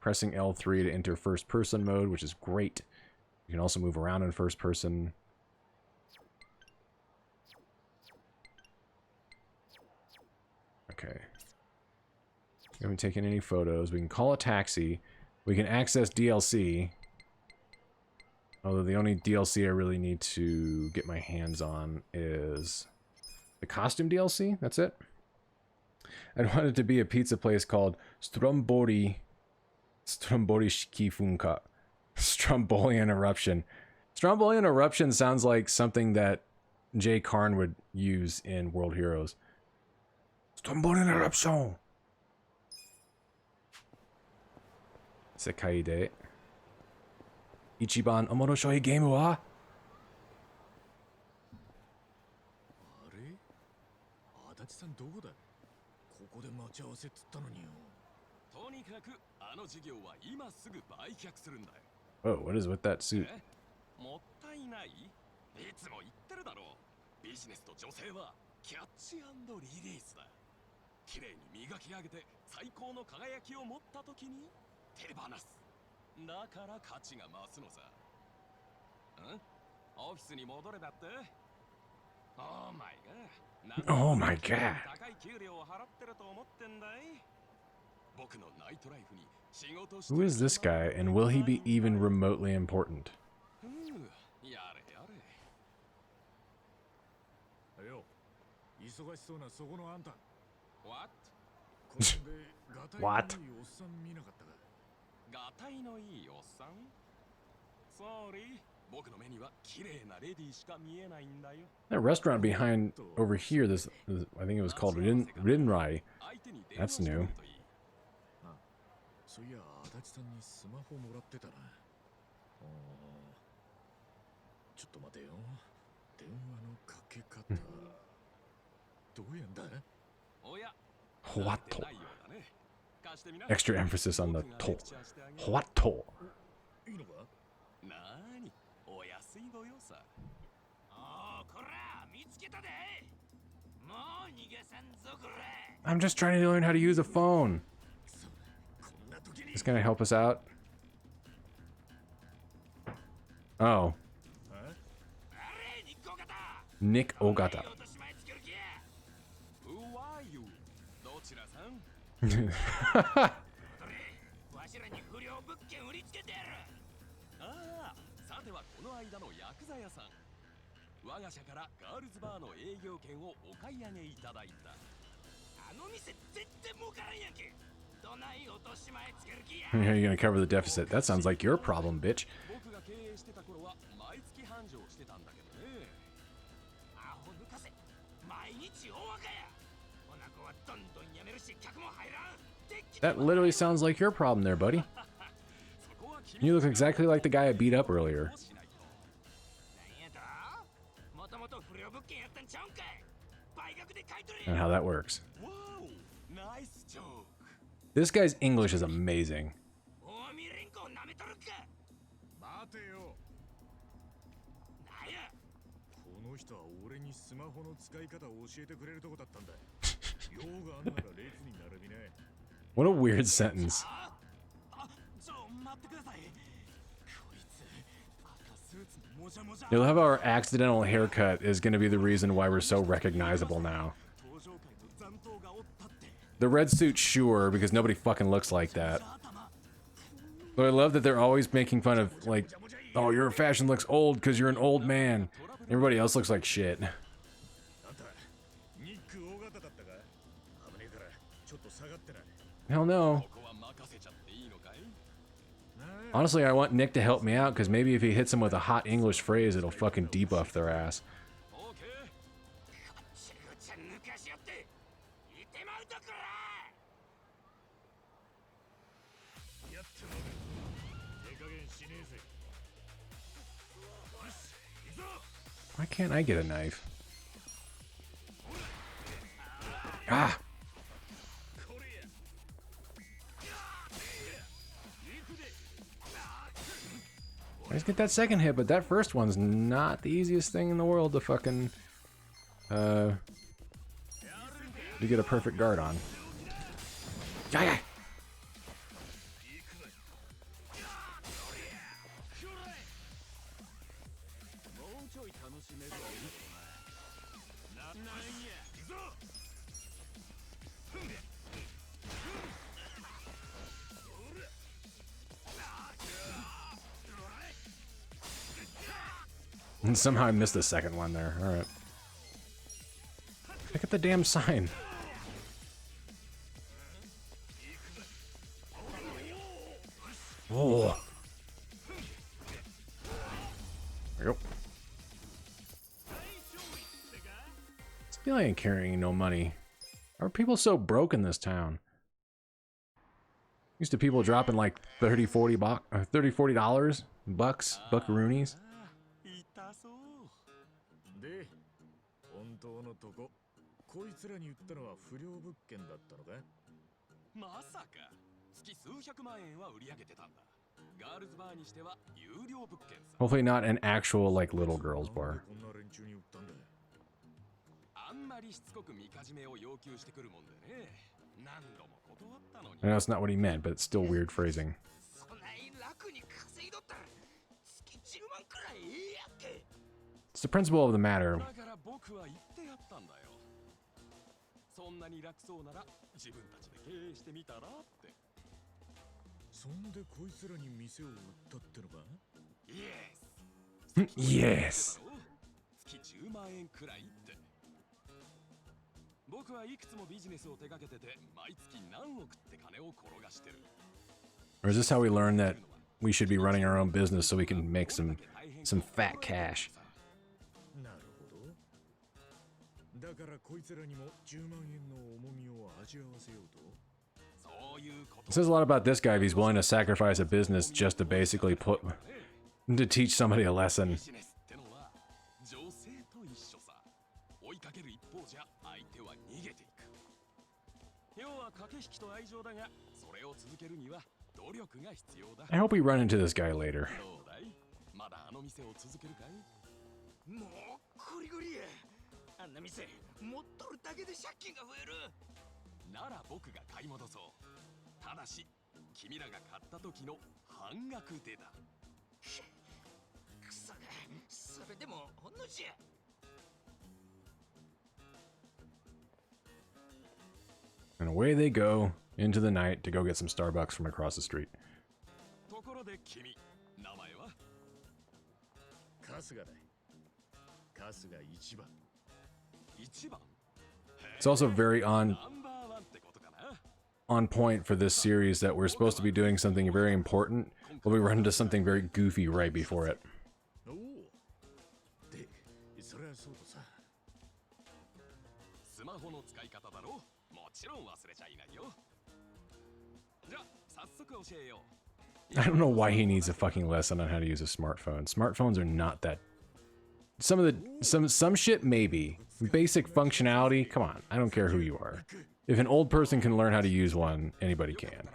Pressing L3 to enter first person mode, which is great. You can also move around in first person. Okay. We haven't taken any photos. We can call a taxi. We can access DLC. Although the only DLC I really need to get my hands on is the costume DLC. That's it. I'd want it to be a pizza place called Stromboli Shiki Funka. Strombolian Eruption. Strombolian Eruption sounds like something that Jay Karn would use in World Heroes. Strombolian Eruption! Sekai de Ichiban omoroshoi game wa? あれ足立さんどこだここで待ち合わせっつったのによとにかくあの事業は今すぐ売却するんだよ Oh, what is with that suit? もったいないいつも言ってるだろうビジネスと女性はキャッチ&リリースだ綺麗に磨き上げて最高の輝きを持った時に手放す。だから価値が増すのさ。ん？オフィスに戻れだって？ Oh my god. Oh my god. 高い給料を払ってると思ってんだい？僕のナイトライフに仕事して Who is this guy, and will he be even remotely important? やれやれ。よ、忙しそうなそこのあんた。 What? ここでガタイのいい What? おっさん見なかったか。ガタイのいいおっさん？ Sorry。僕の目には綺麗なレディーしか見えないんだよ。 That restaurant behind over here, this I think it was called Rinrai. That's new. そういや、足立さんにスマホもらってたな。ちょっと待てよ。電話のかけ方。どうやんだ？おや、 What? ないようだね。貸してみな。 Extra emphasis on the to. What to? いいのか？なーに、お安いご用さ。おー、こら、見つけたで。もう逃がさんぞ、こら。 I'm just trying to learn how to use a phone. こんな時に。 It's gonna help us out. Oh, あれ、日光型。 Nick Ogata. 落とし前つける気や。 Who are you? どちらさん？どれ、わしらに不良物件売りつけてやる。ああ、さてはこの間のヤクザ屋さん。我が社からガールズバーの営業権をお買い上げいただいた。あの店絶対儲からんやんけ。どない落とし前つける気や。 How are you gonna cover the deficit? That sounds like your problem, bitch. 僕が経営してた頃は毎月繁盛してたんだけどね。アホ抜かせ。毎日大若や。おなこはどんどんやめるし、客も入らん。That literally sounds like your problem there, buddy. You look exactly like the guy I beat up earlier. なんやと？もともと不良物件やったんちゃうんかい。倍額で買い取れ。 And how that works. Wow, nice joke. This guy's English is amazing. 大見連行なめとるか。待てよ。なんや。この人は俺にスマホの使い方を教えてくれるとこだったんだ。用があんなら列に並びね。 What a weird sentence. あ、ちょ待ってください。こいつ赤スーツのもじゃもじゃ。 You'll have our accidental haircut is going to be the reason why we're so recognizable now. 登場界の残党がおったって。 The red suit, sure, because nobody fucking looks like that. But I love that they're always making fun of, like, oh, your fashion looks old because you're an old man. Everybody else looks like shit. あんた、ニック大型だったか？危ねえからちょっと下がってな。 Hell no. ここは任せちゃっていいのかい？ Honestly, I want Nick to help me out because maybe if he hits him with a hot English phrase, it'll fucking debuff their ass. こっちぐちゃ抜かしよって。いてまうとくら。やってもらう。手加減しねえぜ。よし、行くぞ。 Why can't I get a knife? Ah! I just get that second hit, but that first one's not the easiest thing in the world to fucking, to get a perfect guard on. Yeah. And somehow I missed the second one there. All right. Look at the damn sign. Oh. There we go. This guy ain't carrying no money. Are people so broke in this town? Used to people dropping like 30, 40 $40 bucks, buckaroonies. 痛そう。で、本当のとこ、こいつらに言ったのは不良物件だったのか？まさか月数百万円は売り上げてたんだ。ガールズバーにしては有料物件さ。 Hopefully not an actual like little girls bar. こんな連中に売ったんだ。あんま I know it's not what he meant, but it's still weird phrasing. It's the principle of the matter. そんなに楽そうなら自分たちで経営してみたらって。そんでこいつらに店を売ったってのか？ Yes. Yes. 月10万円くらいって。僕はいくつもビジネスを手掛けてて毎月何億って金を転がしてる。 Or is this how we learn that we should be running our own business so we can make some fat cash? なるほど。だからこいつらにも10万円の重みを味わわせようと。 It says a lot about this guy if he's willing to sacrifice a business just to basically to teach somebody a lesson. I hope we run into this guy later. あんな店持っとるだけで借金が増える。なら僕が買い戻そう。ただし君らが買った時の半額でだ。クソが、それでもほんのじゃ。And away they go into the night to go get some Starbucks from across the street. ところで君、名前は？春日だ。春日一番。一番。 It's also very on point for this series that we're supposed to be doing something very important, but we run into something very goofy right before it. それはそうとさ。スマホの使い方だろ？もちろん忘れちゃいないよ。じゃあ早速教えよう。 I don't know why he needs a fucking lesson on how to use a smartphone. Smartphones are not that. Some shit maybe. Basic functionality, come on. I don't care who you are. If an old person can learn how to use one, anybody can.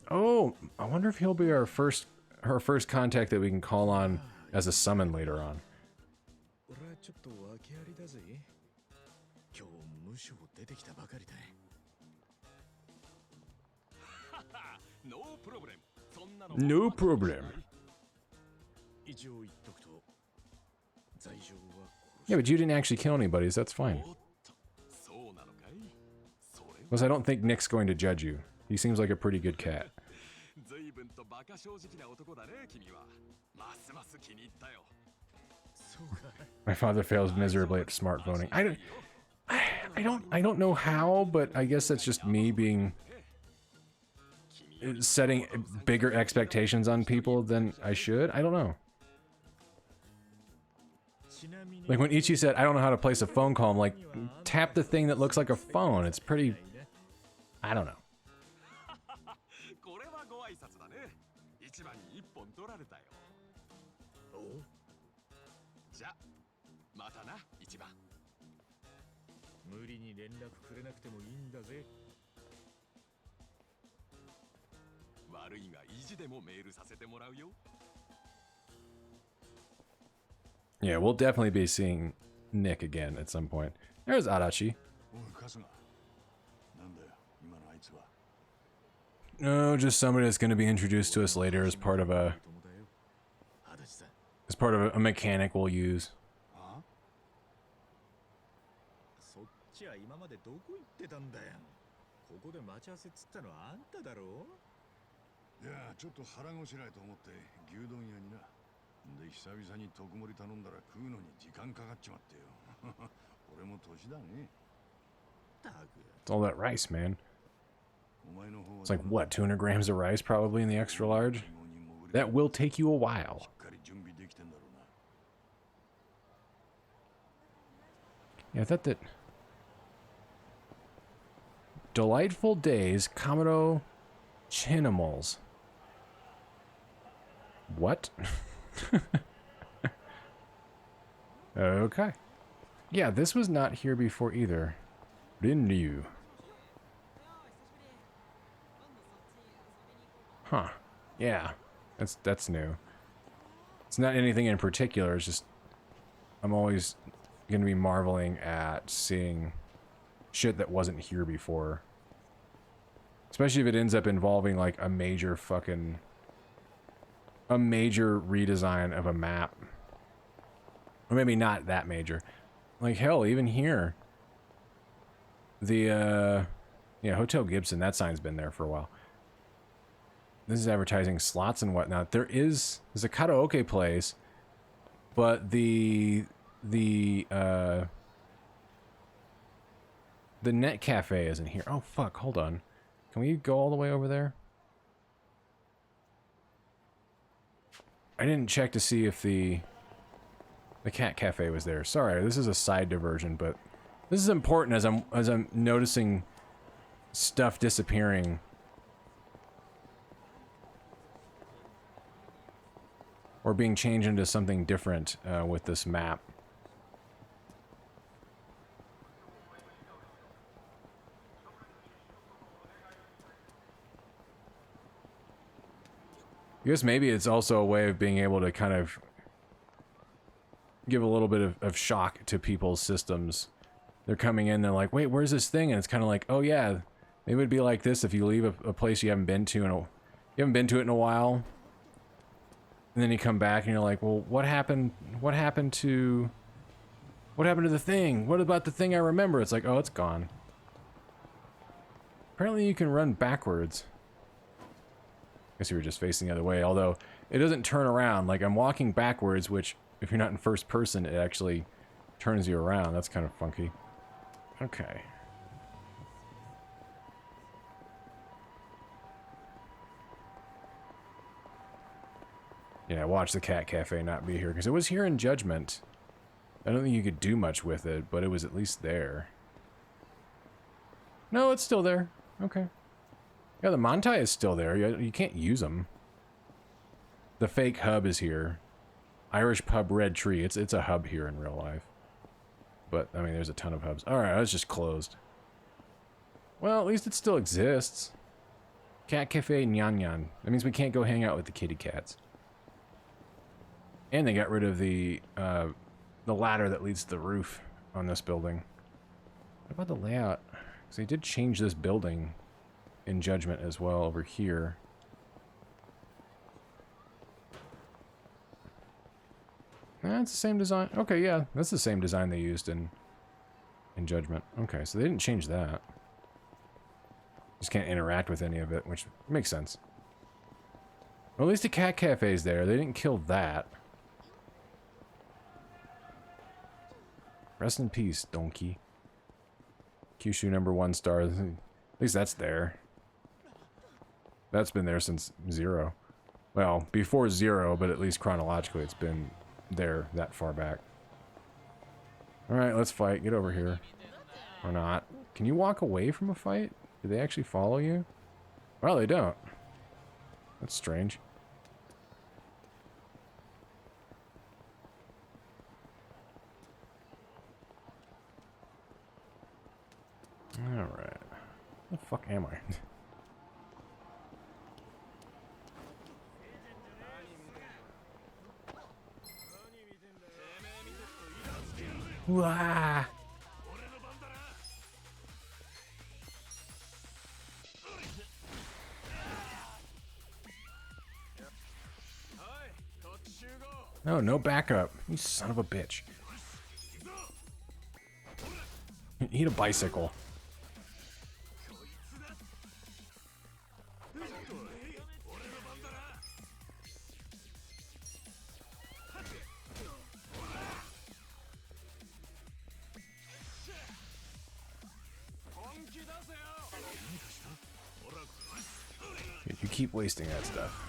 Oh, I wonder if he'll be her first contact that we can call on as a summon later on. No problem. Yeah, but you didn't actually kill anybody, so that's fine. Plus, I don't think Nick's going to judge you. He seems like a pretty good cat. My father fails miserably at smartphoning. I don't know how, but I guess that's just me being setting bigger expectations on people than I should. I don't know. Like when Ichi said, I don't know how to place a phone call, I'm like, tap the thing that looks like a phone. It's pretty... I don't know. Yeah, we'll definitely be seeing Nick again at some point. There's Adachi. No, just somebody that's going to be introduced to us later as part of a mechanic we'll use. It's all that rice, man. It's like, what, 200 grams of rice probably in the extra large? That will take you a while. Yeah, I thought that... Delightful Days, Commodore Chinimals. What? Okay. Yeah, this was not here before either. Rinryu. Huh. Yeah. That's new. It's not anything in particular, it's just I'm always gonna be marveling at seeing shit that wasn't here before. Especially if it ends up involving like a major redesign of a map. Or maybe not that major. Like hell, even here. The yeah, Hotel Gibson, that sign's been there for a while. This is advertising slots and whatnot. There's a karaoke place, but the net cafe isn't here. Oh fuck, hold on. Can we go all the way over there? I didn't check to see if the cat cafe was there. Sorry, this is a side diversion, but this is important as I'm noticing stuff disappearing. Or being changed into something different with this map. I guess maybe it's also a way of being able to kind of give a little bit of shock to people's systems. They're coming in, they're like, wait, where's this thing? And it's kind of like, oh yeah, maybe it'd be like this if you leave a place you haven't been to you haven't been to it in a while. And then you come back and you're like, well, what happened to the thing? What about the thing I remember? It's like, oh, it's gone. Apparently you can run backwards. I guess you were just facing the other way, although it doesn't turn around. Like, I'm walking backwards, which, if you're not in first person, it actually turns you around. That's kind of funky. Okay. Yeah, watch the cat cafe not be here, because it was here in Judgment. I don't think you could do much with it, but it was at least there. No, it's still there. Okay. Yeah, the Mantai is still there. You can't use them. The fake hub is here. Irish pub Red Tree. It's a hub here in real life. But, I mean, there's a ton of hubs. Alright, it's just closed. Well, at least it still exists. Cat Cafe Nyan Nyan. That means we can't go hang out with the kitty cats. And they got rid of the ladder that leads to the roof on this building. What about the layout? Because they did change this building in Judgment as well over here. That's the same design. Okay, yeah, that's the same design they used in Judgment. Okay, so they didn't change that. Just can't interact with any of it, which makes sense. Well, at least the cat cafe's there. They didn't kill that. Rest in peace, donkey. Kyushu #1 star. At least that's there. That's been there since 0. Well, before 0, but at least chronologically it's been there that far back. Alright, let's fight. Get over here. Or not. Can you walk away from a fight? Do they actually follow you? Well, they don't. That's strange. Alright. Where the fuck am I? Wah! No backup. You son of a bitch. Eat a bicycle. You keep wasting that stuff.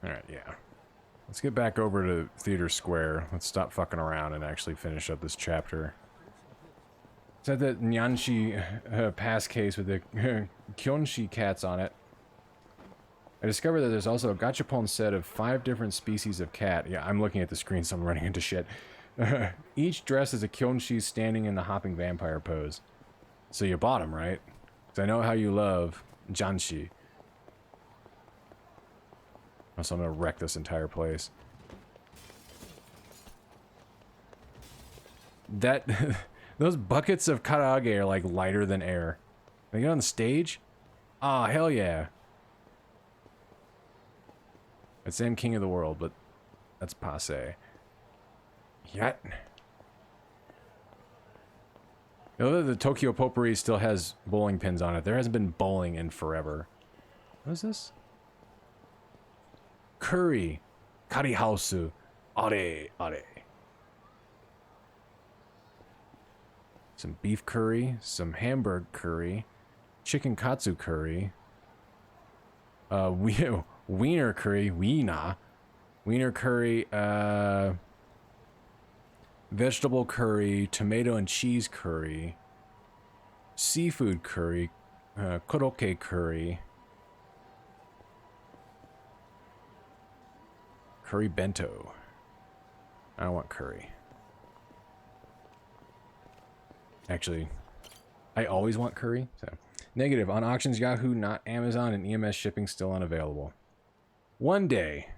Alright, yeah. Let's get back over to Theater Square. Let's stop fucking around and actually finish up this chapter. Is that the Nyanshi pass case with the Kyonshi cats on it? I discovered that there's also a gachapon set of 5 different species of cat. Yeah, I'm looking at the screen, so I'm running into shit. Each dressed as a Kyonshi standing in the hopping vampire pose. So you bought them, right? 'Cause I know how you love Janshi. So I'm gonna wreck this entire place. That those buckets of karaage are like lighter than air. Can I get on the stage? Ah, hell yeah. I'd say I'm king of the world, but that's passe. Yet. You know, the Tokyo Potpourri still has bowling pins on it. There hasn't been bowling in forever. What is this? Curry. Kari Hausu. Are, are. Some beef curry, some hamburg curry, chicken katsu curry, wiener curry, wiener curry, vegetable curry, tomato and cheese curry, seafood curry, korokke curry, curry bento. I don't want curry. Actually, I always want curry. So, negative on auctions, Yahoo, not Amazon, and EMS shipping still unavailable. One day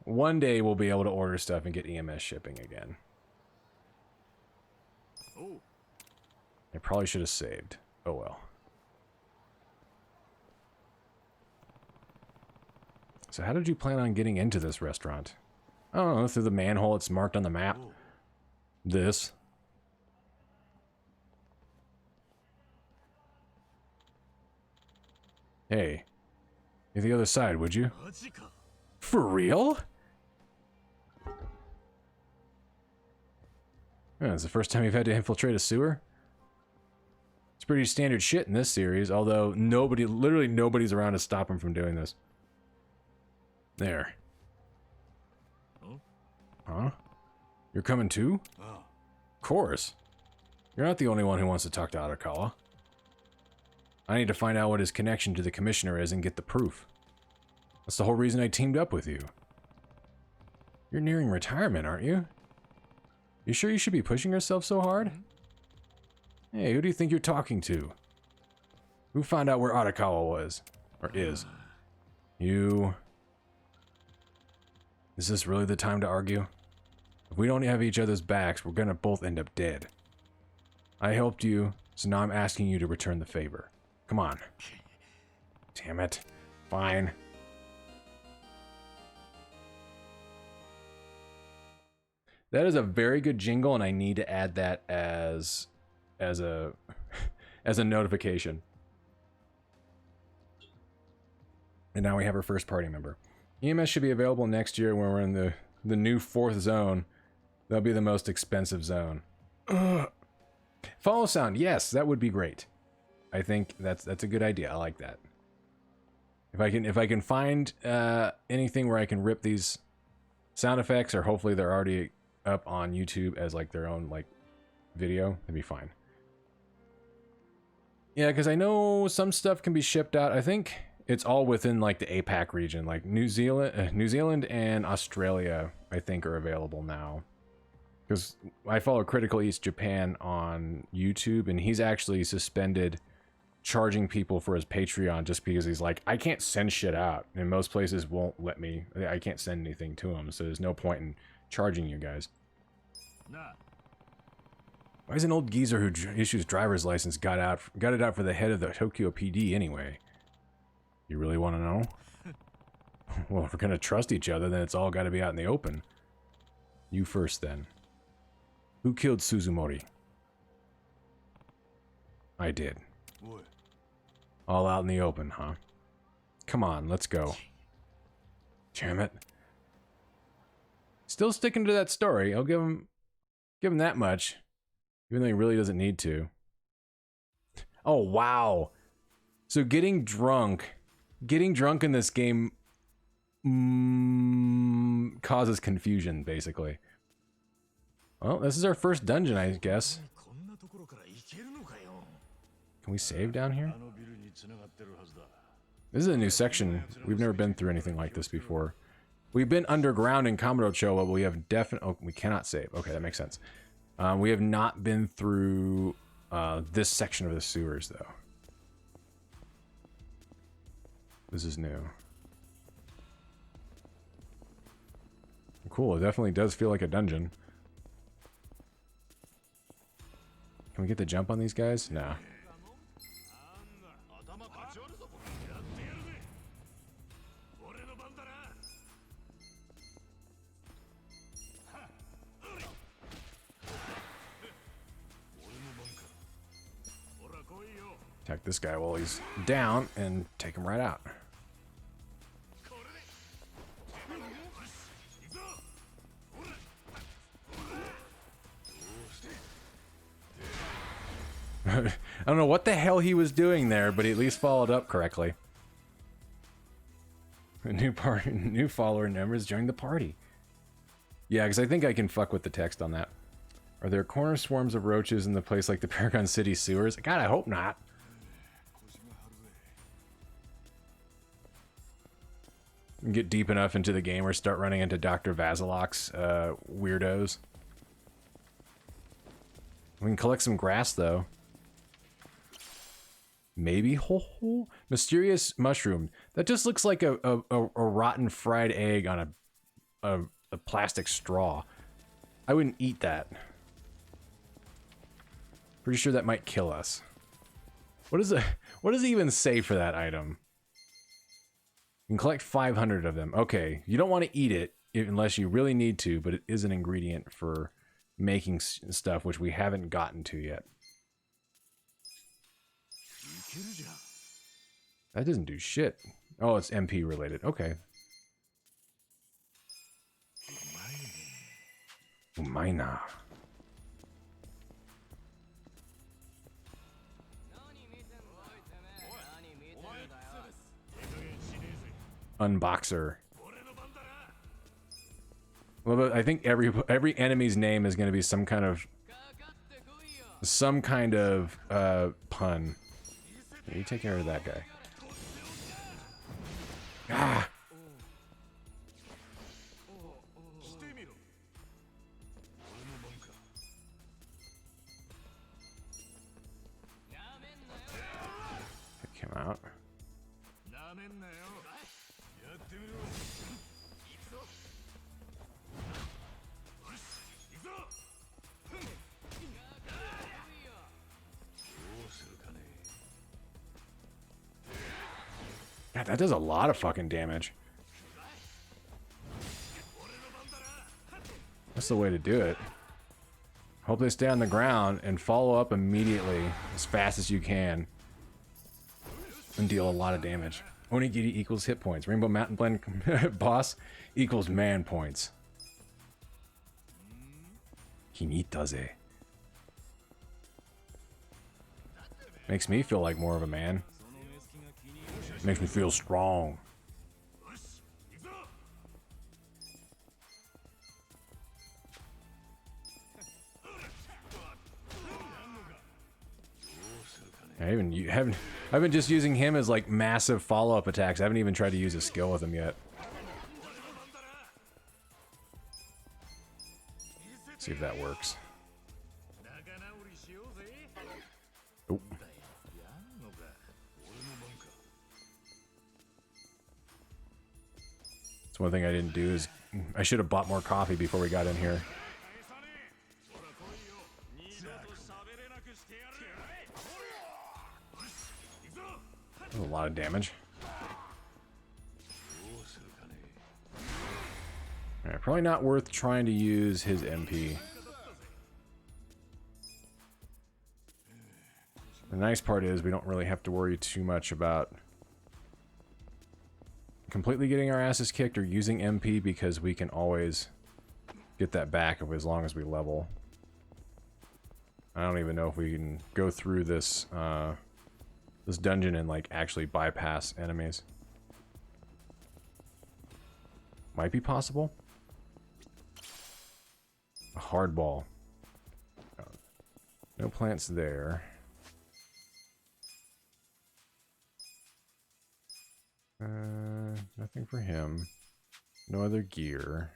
we'll be able to order stuff and get EMS shipping again. Oh. I probably should have saved. Oh well. So how did you plan on getting into this restaurant? I don't know, through the manhole it's marked on the map. Oh. This. Hey, you're the other side, would you? For real? Yeah, it's the first time you've had to infiltrate a sewer? It's pretty standard shit in this series, although literally nobody's around to stop him from doing this. There. Huh? You're coming too? Oh. Of course. You're not the only one who wants to talk to Arakawa. I need to find out what his connection to the commissioner is and get the proof. That's the whole reason I teamed up with you. You're nearing retirement, aren't you? You sure you should be pushing yourself so hard? Hey, who do you think you're talking to? Who found out where Arakawa was? Or is? You... Is this really the time to argue? If we don't have each other's backs, we're gonna both end up dead. I helped you, so now I'm asking you to return the favor. Come on. Damn it. Fine. That is a very good jingle, and I need to add that as a notification. And now we have our first party member. EMS should be available next year when we're in the new 4th zone. That'll be the most expensive zone. Ugh. Follow sound, yes, that would be great. I think that's a good idea. I like that. If I can find anything where I can rip these sound effects, or hopefully they're already up on YouTube as like their own like video, that'd be fine. Yeah, because I know some stuff can be shipped out. I think it's all within like the APAC region, like New Zealand and Australia. I think are available now. Because I follow Critical East Japan on YouTube, and he's actually suspended charging people for his Patreon just because he's like, I can't send shit out, and most places won't let me. I can't send anything to him, so there's no point in charging you guys. Nah. Why is an old geezer who issues driver's license got it out for the head of the Tokyo PD anyway? You really want to know? Well, if we're gonna trust each other, then it's all got to be out in the open. You first, then. Who killed Suzumori? I did. What? All out in the open, huh? Come on, let's go. Damn it. Still sticking to that story. I'll give him that much. Even though he really doesn't need to. Oh, wow. So getting drunk in this game causes confusion, basically. Well, this is our first dungeon, I guess. Can we save down here? This is a new section. We've never been through anything like this before. We've been underground in Kamurocho, but we have definitely... Oh, we cannot save. Okay, that makes sense. We have not been through this section of the sewers, though. This is new. Cool, it definitely does feel like a dungeon. Can we get the jump on these guys? No. Attack this guy while he's down and take him right out. I don't know what the hell he was doing there, but he at least followed up correctly. A new follower members joined the party. Yeah, because I think I can fuck with the text on that. Are there corner swarms of roaches in the place like the Paragon City sewers? God, I hope not. Get deep enough into the game or start running into Dr. Vasilok's weirdos. We can collect some grass, though. Maybe ho mysterious mushroom. That just looks like a rotten fried egg on a plastic straw. I wouldn't eat that. Pretty sure that might kill us. What does it even say for that item? You can collect 500 of them. Okay, you don't want to eat it unless you really need to, but it is an ingredient for making stuff, which we haven't gotten to yet. That doesn't do shit. Oh, it's MP related. Okay. Umaina. Unboxer. Well, but I think every enemy's name is going to be some kind of pun. You take care of that guy. Ah. Take him out. God, that does a lot of fucking damage. That's the way to do it. Hope they stay on the ground and follow up immediately as fast as you can. And deal a lot of damage. Onigiri equals hit points. Rainbow Mountain Blend boss equals man points. Kinitaze. Makes me feel like more of a man. Makes me feel strong. I've been just using him as like massive follow-up attacks. I haven't even tried to use a skill with him yet. See if that works. Oh. That's one thing I didn't do is I should have bought more coffee before we got in here. That's a lot of damage. Alright, probably not worth trying to use his MP. The nice part is we don't really have to worry too much about completely getting our asses kicked or using MP because we can always get that back as long as we level. I don't even know if we can go through this this dungeon and like actually bypass enemies. Might be possible. A hardball. No plants there. Nothing for him. No other gear.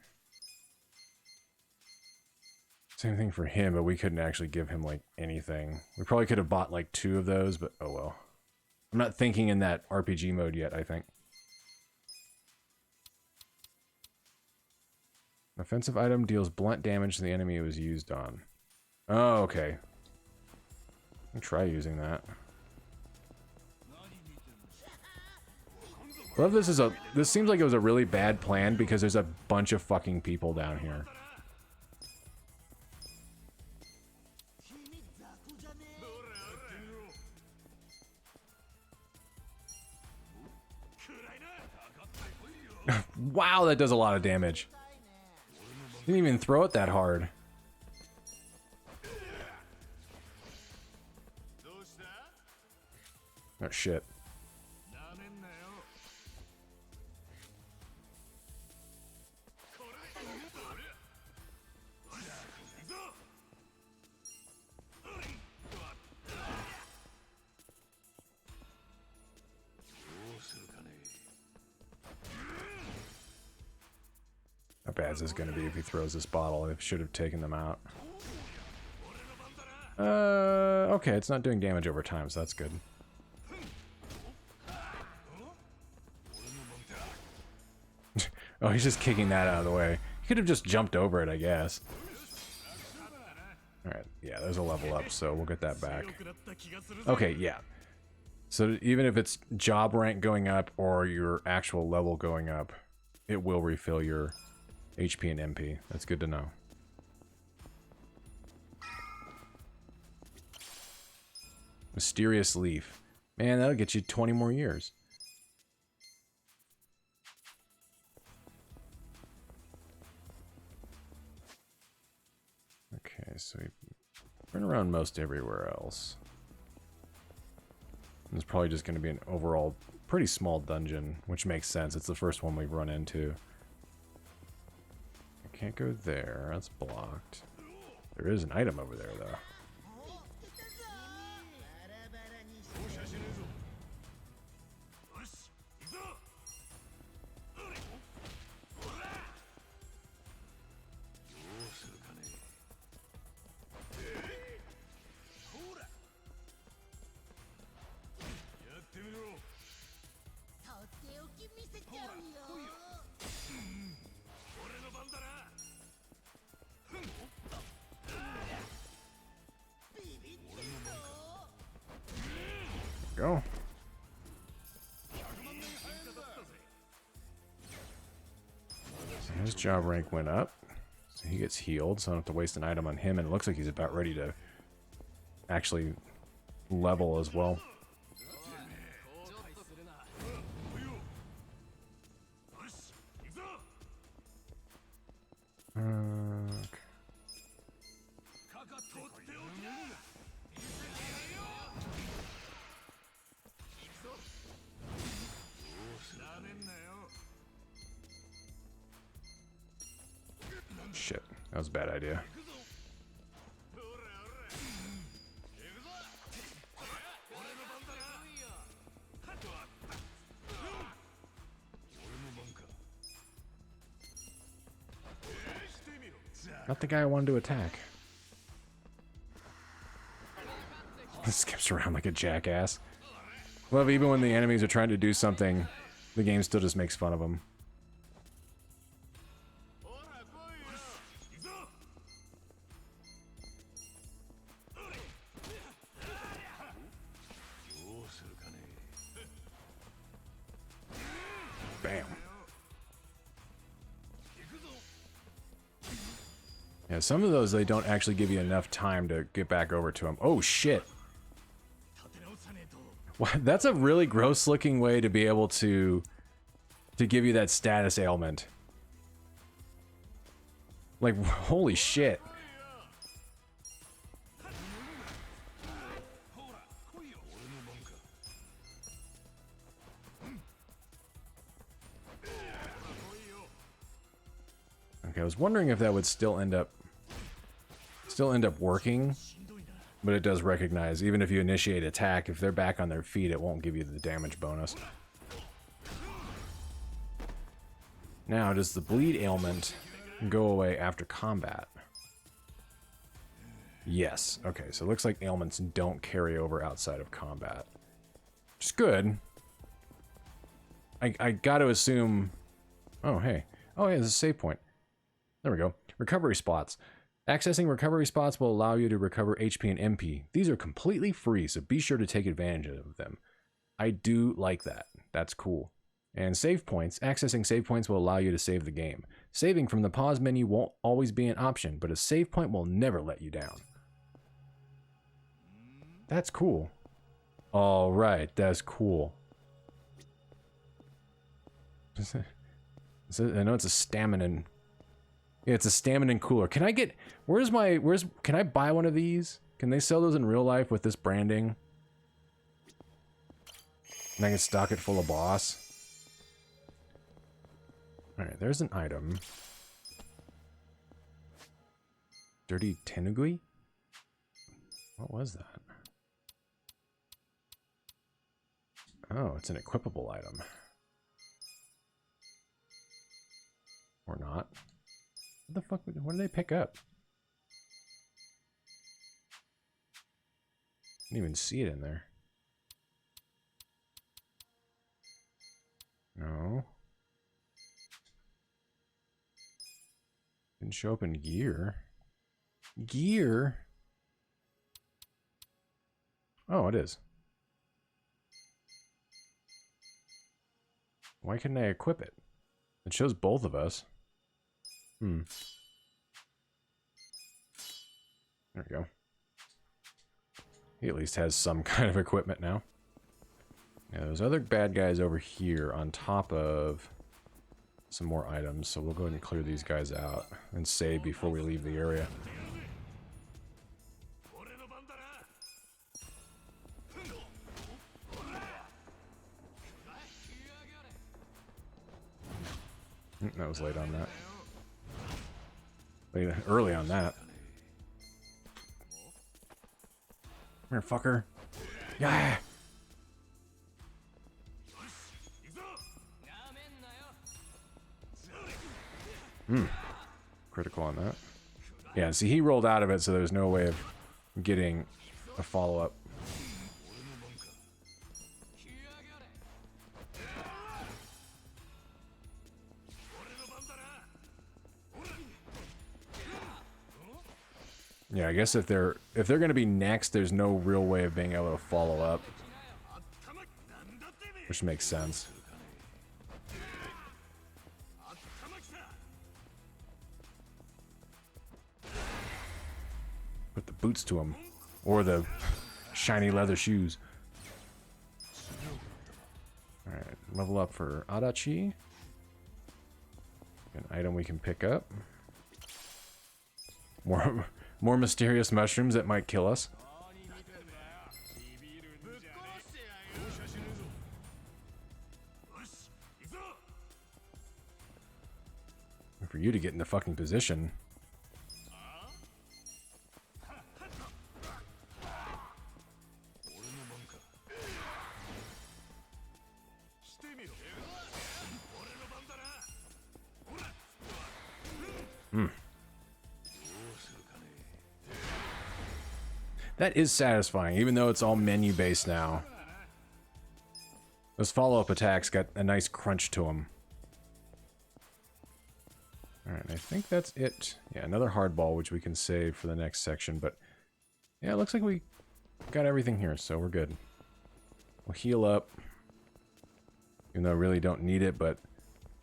Same thing for him, but we couldn't actually give him like anything. We probably could have bought like 2 of those, but oh well. I'm not thinking in that RPG mode yet, I think. Offensive item deals blunt damage to the enemy it was used on. Oh, okay. I'll try using that. Love this is a. This seems like it was a really bad plan because there's a bunch of fucking people down here. Wow, that does a lot of damage. Didn't even throw it that hard. Oh shit. How bad is this going to be if he throws this bottle? I should have taken them out. Okay, it's not doing damage over time, so that's good. Oh, he's just kicking that out of the way. He could have just jumped over it, I guess. Alright, yeah, there's a level up, so we'll get that back. Okay, yeah. So even if it's job rank going up or your actual level going up, it will refill your HP and MP. That's good to know. Mysterious Leaf. Man, that'll get you 20 more years. Okay, so we run around most everywhere else. It's probably just going to be an overall pretty small dungeon, which makes sense. It's the first one we've run into. I can't go there. That's blocked. There is an item over there, though. Go. His job rank went up, so he gets healed, so I don't have to waste an item on him, and it looks like he's about ready to actually level as well. Okay. Shit, that was a bad idea. Not the guy I wanted to attack. He skips around like a jackass. Love even when the enemies are trying to do something, the game still just makes fun of them. Bam. Yeah, some of those, they don't actually give you enough time to get back over to them. Oh, shit. What? That's a really gross looking way to be able to give you that status ailment. Like, holy shit. Okay, I was wondering if that would still end up working, but it does recognize, even if you initiate attack, if they're back on their feet, it won't give you the damage bonus. Now, does the bleed ailment go away after combat? Yes. Okay, so it looks like ailments don't carry over outside of combat. Which is good. I gotta assume... Oh, hey. Oh, yeah, there's a save point. There we go. Recovery spots. Accessing recovery spots will allow you to recover HP and MP. These are completely free, so be sure to take advantage of them. I do like that. That's cool. And save points. Accessing save points will allow you to save the game. Saving from the pause menu won't always be an option, but a save point will never let you down. That's cool. All right, that's cool. I know it's a stamina. Yeah, it's a stamina cooler. Can I get... Can I buy one of these? Can they sell those in real life with this branding? And I can stock it full of boss. Alright, there's an item. Dirty Tenugui? What was that? Oh, it's an equipable item. Or not. What the fuck? What did they pick up? Didn't even see it in there. No. Didn't show up in gear. Gear? Oh, it is. Why couldn't I equip it? It shows both of us. There we go. He at least has some kind of equipment now. Yeah, there's other bad guys over here on top of some more items, so we'll go ahead and clear these guys out and save before we leave the area. That was late on that. Late, early on that. Come here, fucker. Yeah. Critical on that. Yeah, see, he rolled out of it, so there's no way of getting a follow-up. Yeah, I guess if they're going to be next, there's no real way of being able to follow up, which makes sense. Put the boots to him, or the shiny leather shoes. All right, level up for Adachi. An item we can pick up. More mysterious mushrooms that might kill us. And for you to get in the fucking position. That is satisfying, even though it's all menu-based now. Those follow-up attacks got a nice crunch to them. Alright, I think that's it. Yeah, another hardball, which we can save for the next section, but... yeah, it looks like we got everything here, so we're good. We'll heal up. Even though I really don't need it, but...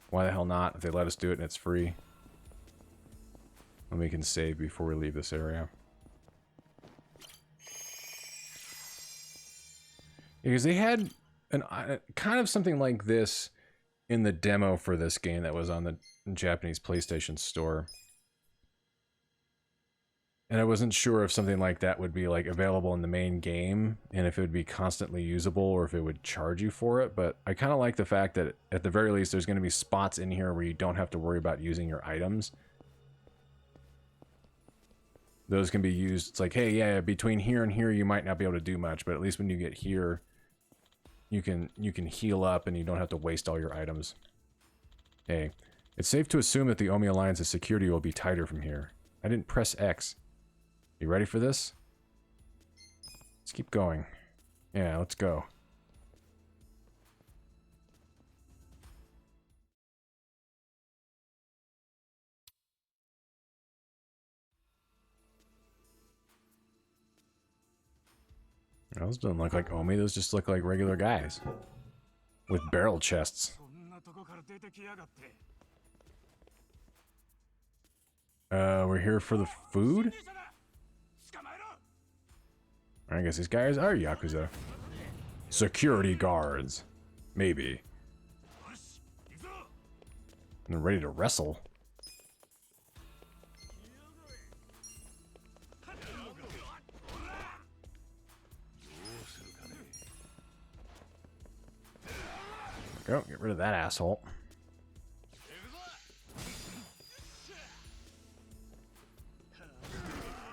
why the hell not, if they let us do it and it's free. And we can save before we leave this area. Because they had kind of something like this in the demo for this game that was on the Japanese PlayStation Store. And I wasn't sure if something like that would be like available in the main game and if it would be constantly usable or if it would charge you for it. But I kind of like the fact that at the very least there's going to be spots in here where you don't have to worry about using your items. Those can be used. It's like, hey, yeah, between here and here you might not be able to do much, but at least when you get here, you can heal up and you don't have to waste all your items. Hey, it's safe to assume that the Omi Alliance's security will be tighter from here. I didn't press X. You ready for this? Let's keep going. Yeah, let's go. Those don't look like Omi, those just look like regular guys. With barrel chests. そんなとこから出てきやがって We're here for the food? 侵入者だ捕まえろ I guess these guys are Yakuza. Security guards. Maybe. よし行くぞ And they're ready to wrestle. Go, get rid of that asshole.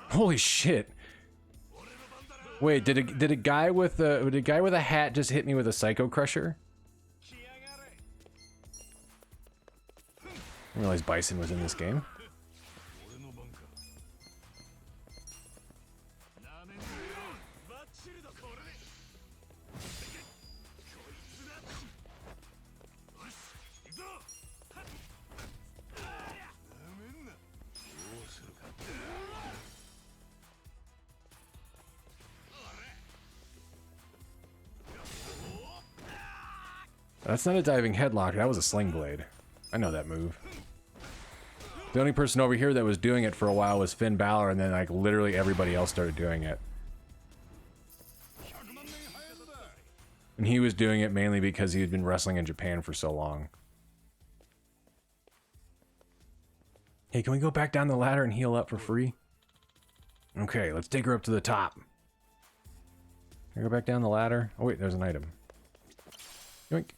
Holy shit. Wait, did a guy with a hat just hit me with a psycho crusher? I didn't realize Bison was in this game. 俺の番かなめんなよバッチリだこれでこいつだよし行くぞなめんなどうするか That's not a diving headlock, that was a sling blade. I know that move. The only person over here that was doing it for a while was Finn Balor, and then like literally everybody else started doing it. And he was doing it mainly because he had been wrestling in Japan for so long. Hey, can we go back down the ladder and heal up for free? Okay, let's take her up to the top. Can I go back down the ladder? Oh wait, there's an item. Yoink.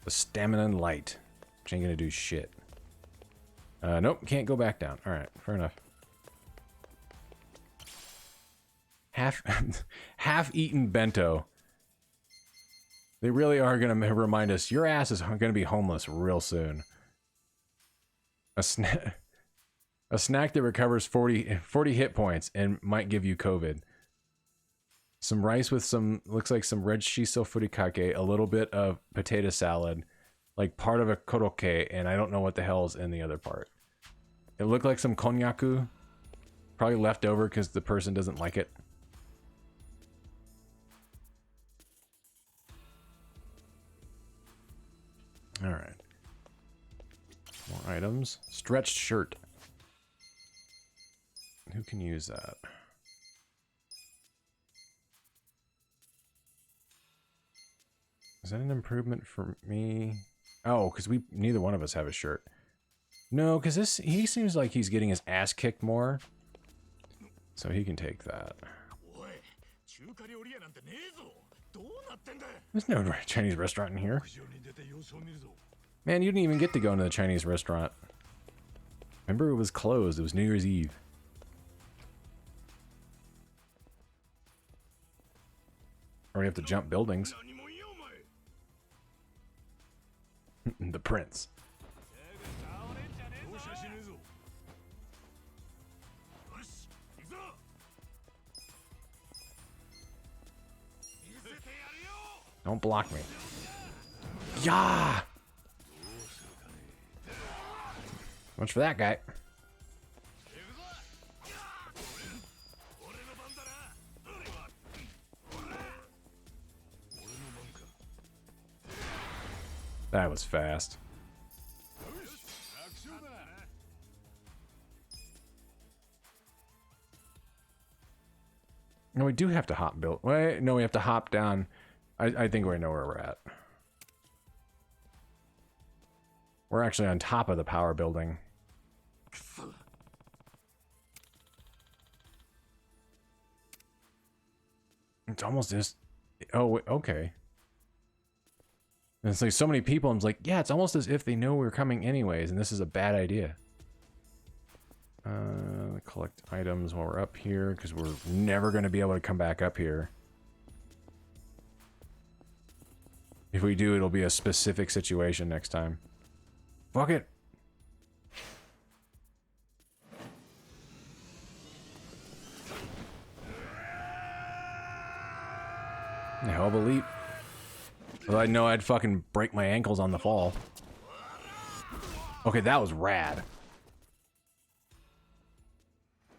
The stamina and light. Which ain't gonna do shit. Nope, can't go back down. Alright, fair enough. Half-eaten bento. They really are gonna remind us, your ass is gonna be homeless real soon. A snack that recovers 40 hit points and might give you COVID. Some rice with some, looks like some red shiso furikake, a little bit of potato salad, like part of a korokke, and I don't know what the hell is in the other part. It looked like some konnyaku, probably left over because the person doesn't like it. All right. More items. Stretched shirt. Who can use that? Is that an improvement for me? Oh, because neither one of us have a shirt. No, because he seems like he's getting his ass kicked more. So he can take that. おい中華料理屋なんてねえぞどうなってんだ There's no Chinese restaurant in here. 屋上に出て様子を見るぞ Man, you didn't even get to go into the Chinese restaurant. Remember, it was closed. It was New Year's Eve. Or we have to jump buildings. 何も言えお前 The prince. 倒れんじゃねえぞ容赦しねえぞよし行くぞ見せてやるよ Don't block me. Yeah! Much for that guy. 俺の番だな That was fast. 楽勝だ No, we do have to hop build. Wait, no, we have to hop down. I think we know where we're at. We're actually on top of the power building. It's almost just... Oh, wait, okay. And it's like so many people, I'm like, yeah, it's almost as if they know we were coming anyways, and this is a bad idea. Collect items while we're up here, because we're never going to be able to come back up here. If we do, it'll be a specific situation next time. Fuck it! The hell of a leap. Well, I know I'd fucking break my ankles on the fall. Okay, that was rad.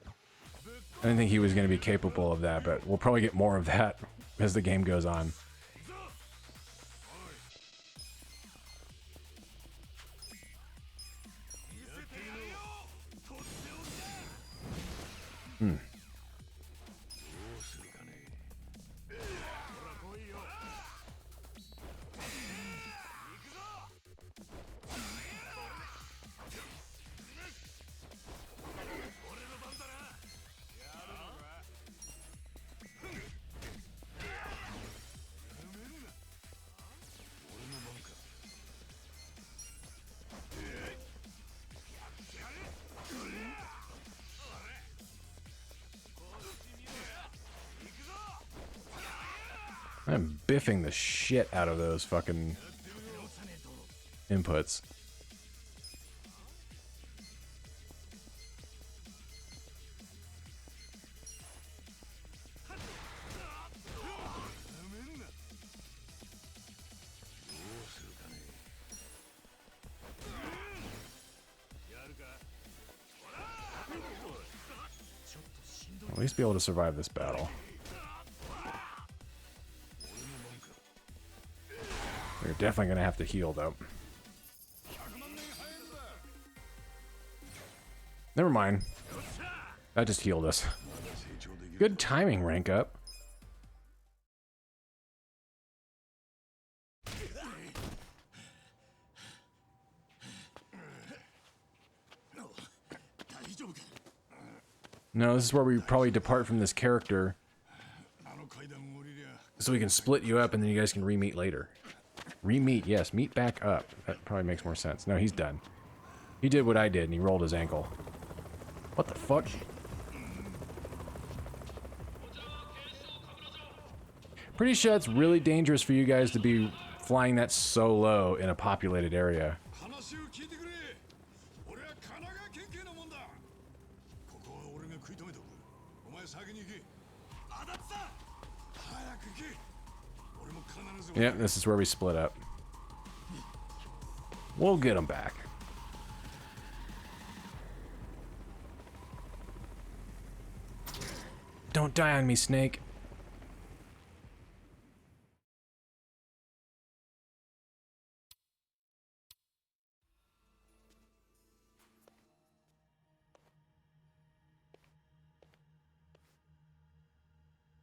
I didn't think he was going to be capable of that, but we'll probably get more of that as the game goes on. I'm biffing the shit out of those fucking inputs. At least be able to survive this battle. We're definitely gonna have to heal though. Never mind. That just healed us. Good timing, rank up. No, this is where we probably depart from this character so we can split you up and then you guys can re-meet later. Re-meet, yes, meet back up. That probably makes more sense. No, he's done. He did what I did and he rolled his ankle. What the fuck? Pretty sure it's really dangerous for you guys to be flying that so low in a populated area. Yep, this is where we split up. We'll get them back. Don't die on me, Snake.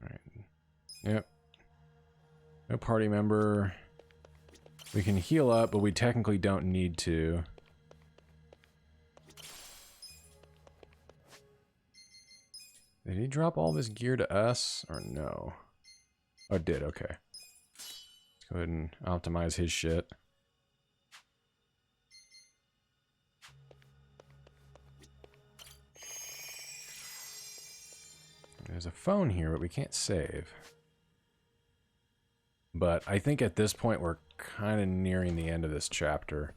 All right. Yep. No party member. We can heal up, but we technically don't need to. Did he drop all this gear to us, or no? Oh, it did, okay. Let's go ahead and optimize his shit. There's a phone here, but we can't save. But I think at this point we're kind of nearing the end of this chapter.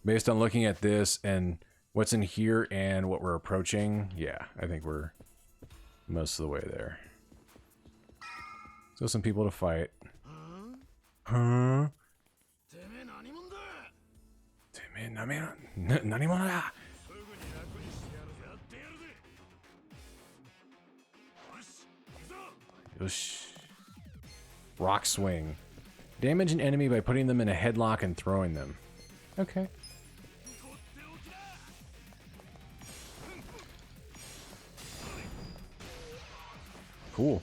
Based on looking at this and what's in here and what we're approaching, yeah, I think we're most of the way there. So some people to fight. Huh? Yosh. Rock swing. Damage an enemy by putting them in a headlock and throwing them. Okay. Cool.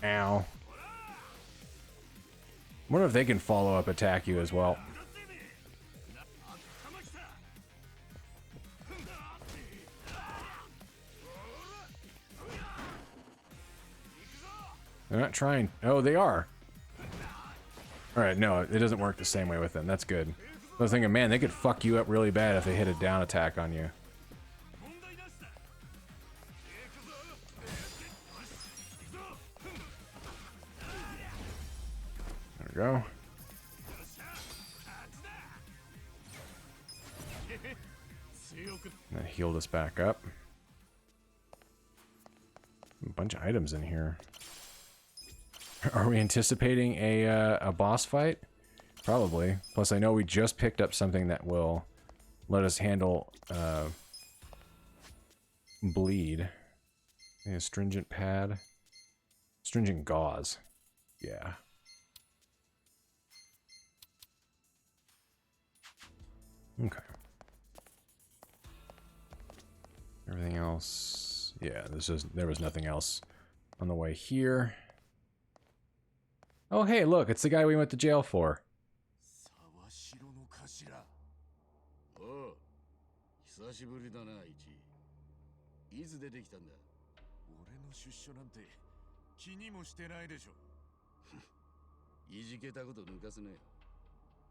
Ow. Wonder if they can follow up attack you as well. They're not trying. Oh, they are. Alright, no, it doesn't work the same way with them. That's good. I was thinking, man, they could fuck you up really bad if they hit a down attack on you. There we go. That healed us back up. A bunch of items in here. Are we anticipating a boss fight? Probably. Plus, I know we just picked up something that will let us handle bleed. A astringent pad. Astringent gauze. Yeah. Okay. Everything else. Yeah, there was nothing else on the way here. Oh, hey, look, it's the guy we went to jail for. おう、久しぶりだな、イチ。いつ出てきたんだ。俺の出所なんて気にもしてないでしょ。いじけたこと抜かすね。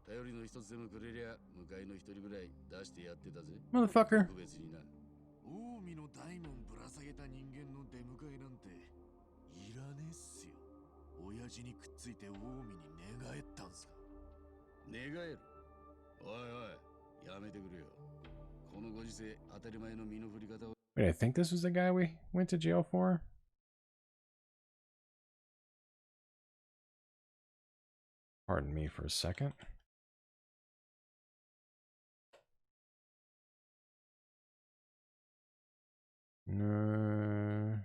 頼りの一つでもくれりゃ、向かいの一人ぐらい出してやってたぜ。 Motherfucker. 特別にな。近江の大門ぶら下げた人間の出迎えなんていらねえっすよ。親父にくっついて近江に寝返ったんすか。寝返る。おいおい、やめてくれよ。このご時世、当たり前の身の振り方を。 Wait, I think this was the guy we went to jail for? Pardon me for a second. No.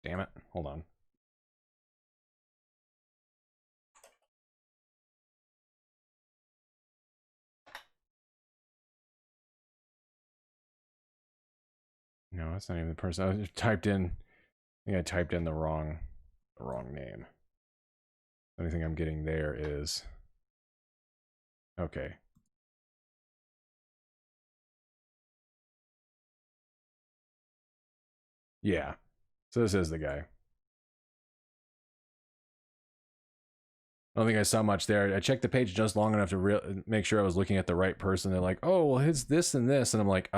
Damn it. Hold on. No, that's not even the person. I just typed in. I think I typed in the wrong name. The only thing I'm getting there is. Okay. Yeah. So this is the guy. I don't think I saw much there. I checked the page just long enough to make sure I was looking at the right person. They're like, oh, well, it's this and this. And I'm like,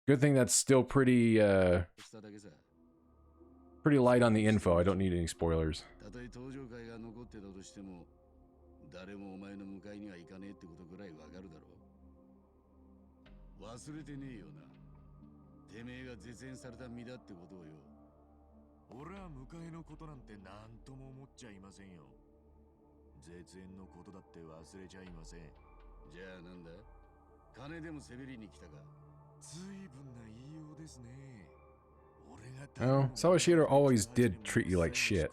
good thing that's still pretty light on the info. I don't need any spoilers. Oh, Sawashiro always did treat you like shit.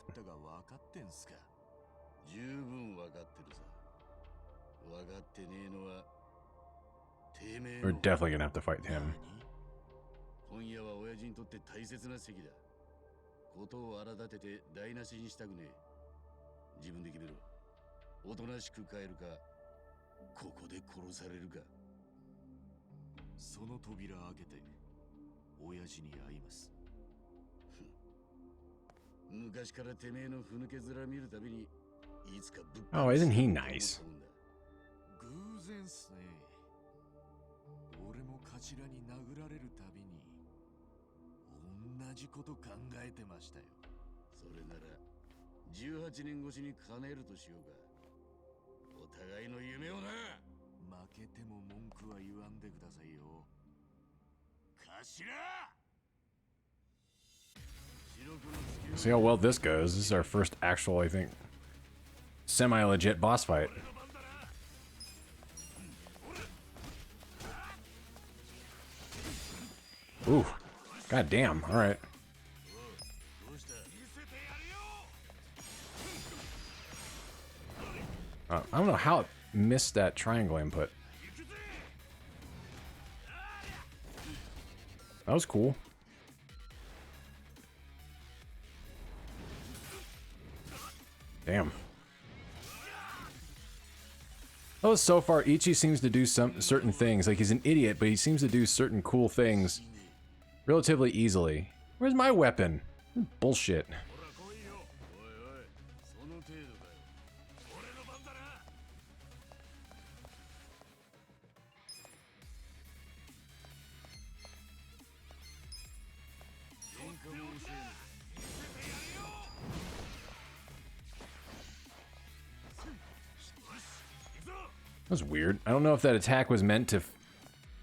We're definitely gonna have to fight him. Oh, isn't he nice? 俺も頭に殴られるたびに同じこと考えてましたよ。それなら18年越しに叶えるとしようか。お互いの夢をな。負けても文句は言わんでくださいよ。頭。 See how well this goes. This is our first actual, I think, semi-legit boss fight. Ooh. God damn. Alright. I don't know how it missed that triangle input. That was cool. Damn. Oh, so far, Ichi seems to do some certain things. Like, he's an idiot, but he seems to do certain cool things relatively easily. Where's my weapon? Bullshit. That was weird. I don't know if that attack was meant to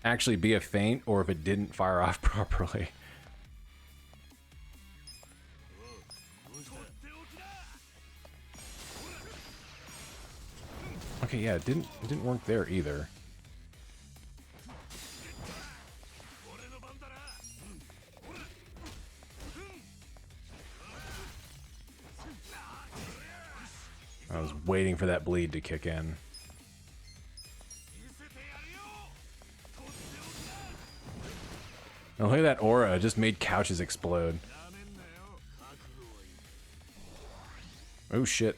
actually be a feint or if it didn't fire off properly. Okay, yeah, it didn't work there either. I was waiting for that bleed to kick in. Oh, look at that aura. It just made couches explode. Oh, shit.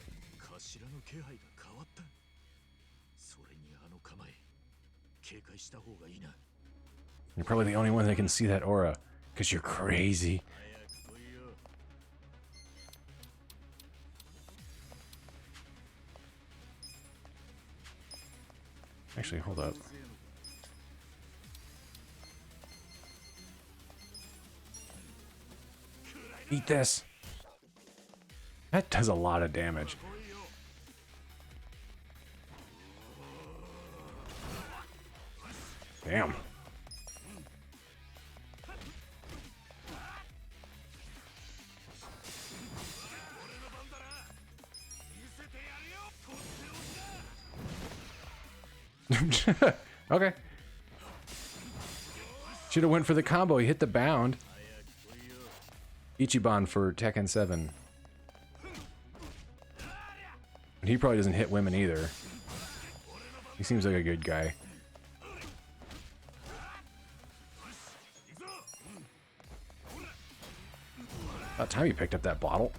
You're probably the only one that can see that aura. Because you're crazy. Actually, hold up. Eat this. That does a lot of damage. Damn. Okay. Should have went for the combo. He hit the bound. Ichiban for Tekken 7. He probably doesn't hit women either. He seems like a good guy. About time he picked up that bottle.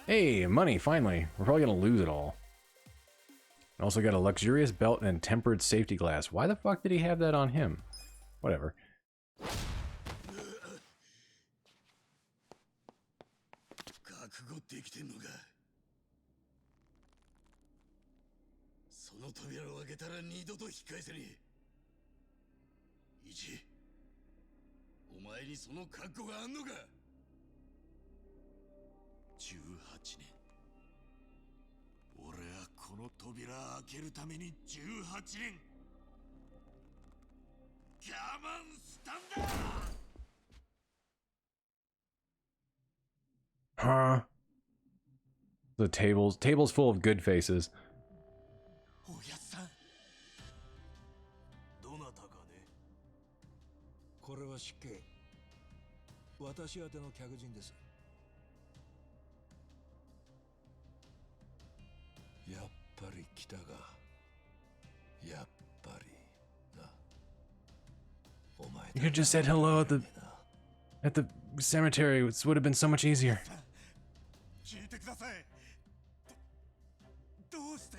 Hey, money, finally. We're probably gonna lose it all. Also got a luxurious belt and tempered safety glass. Why the fuck did he have that on him? Whatever. Huh? The tables full of good faces. これは失敬。私宛ての客人です。やっぱり来たが。やっぱりな。お前。You could have just said hello at the cemetery. It would have been so much easier. 聞いてください。どうして。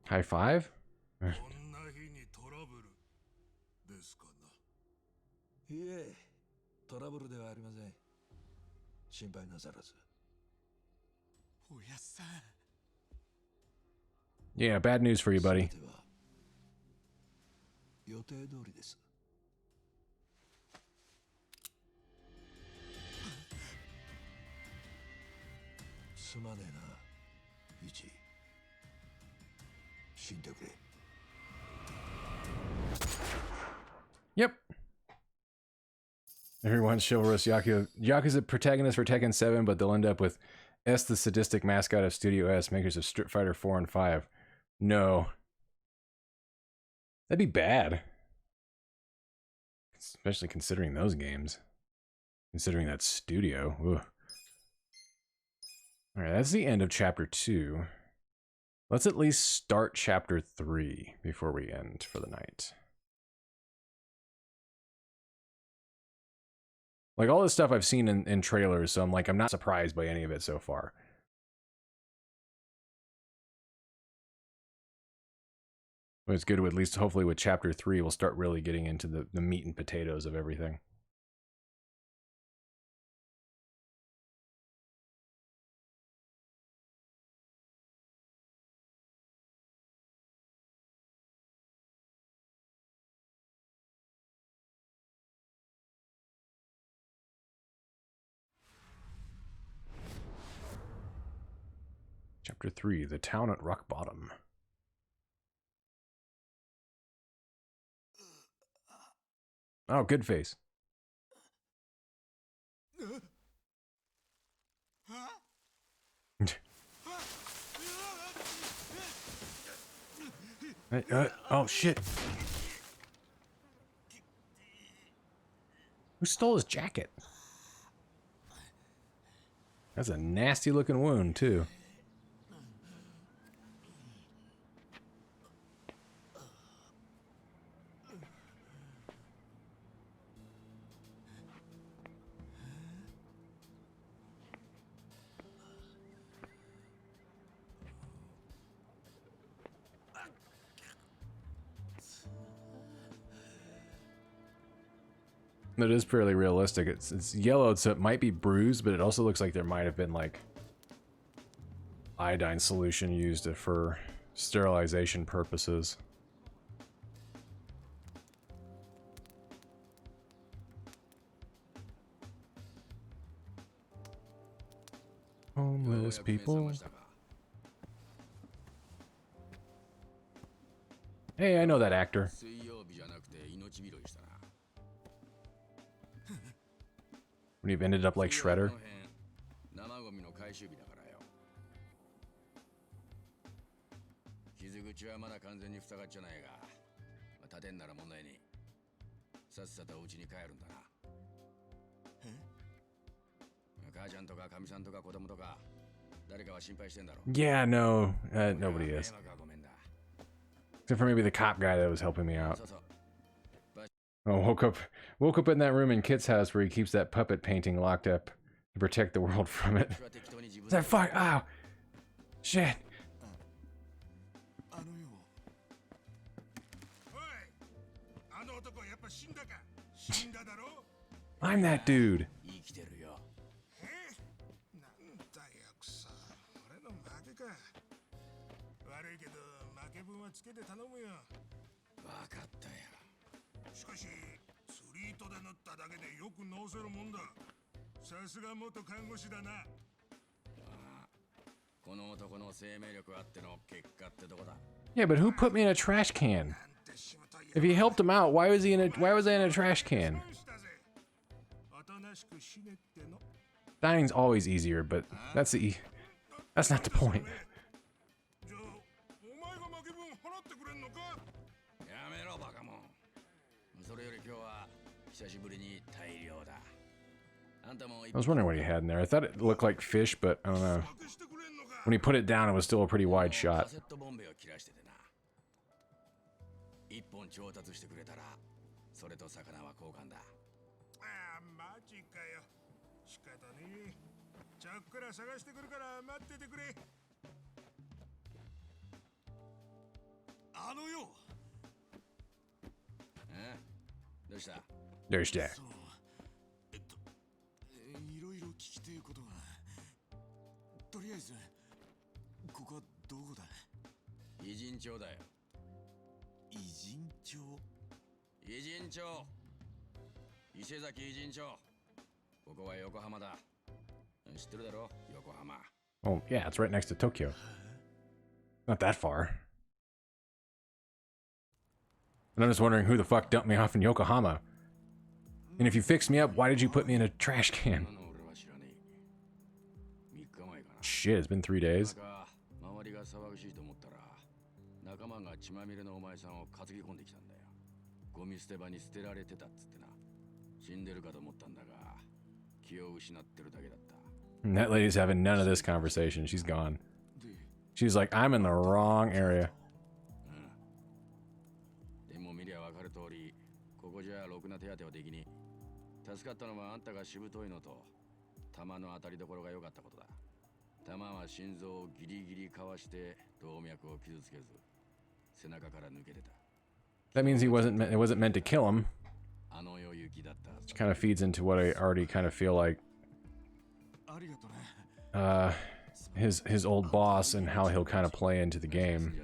High five? こんな日にトラブルですかな。いえ、トラブルではありません。心配なさらず。おやっさん。 Yeah, bad news for you, buddy. 予定通りです。すまねえな、イチ。 Yep. Everyone's chivalrous Yakuza protagonist for Tekken 7, but they'll end up with S, the sadistic mascot of Studio S, makers of Street Fighter 4 and 5. No. That'd be bad. Especially considering those games. Considering that studio. Ugh. Alright, that's the end of Chapter 2. Let's at least start Chapter 3 before we end for the night. Like, all this stuff I've seen in trailers, so I'm not surprised by any of it so far. But it's good to at least, hopefully with Chapter 3, we'll start really getting into the meat and potatoes of everything. Chapter 3, The Town at Rock Bottom. Oh, good face. Oh, shit. Who stole his jacket? That's a nasty looking wound, too. It is fairly realistic. It's yellowed, so it might be bruised, but it also looks like there might have been like iodine solution used for sterilization purposes. Homeless people. Hey, I know that actor. When you've ended up like Shredder. Yeah, no, nobody is. Except for maybe the cop guy that was helping me out. Oh, woke up in that room in Kit's house where he keeps that puppet painting locked up to protect the world from it. Is that fuck? Ow! Shit! I'm that dude. Yeah, but who put me in a trash can? If he helped him out, why was I in a trash can? Dying's always easier, but that's not the point. I was wondering what he had in there. I thought it looked like fish, but I don't know. When he put it down, it was still a pretty wide shot. There's that. いろいろ聞きてえことが。とりあえずここはどこだ？イジン町だよ。イジン町？イジン町。伊勢崎イジン町。ここは横浜だ。知ってるだろ？横浜。Oh, yeah, it's right next to Tokyo. Not that far. And I'm just wondering who the fuck dumped me off in Yokohama. And if you fixed me up, why did you put me in a trash can? Shit, it's been 3 days. And that lady's having none of this conversation. She's gone. She's like, I'm in the wrong area. That means it wasn't meant to kill him. Which kind of feeds into what I already kind of feel like his old boss and how he'll kind of play into the game.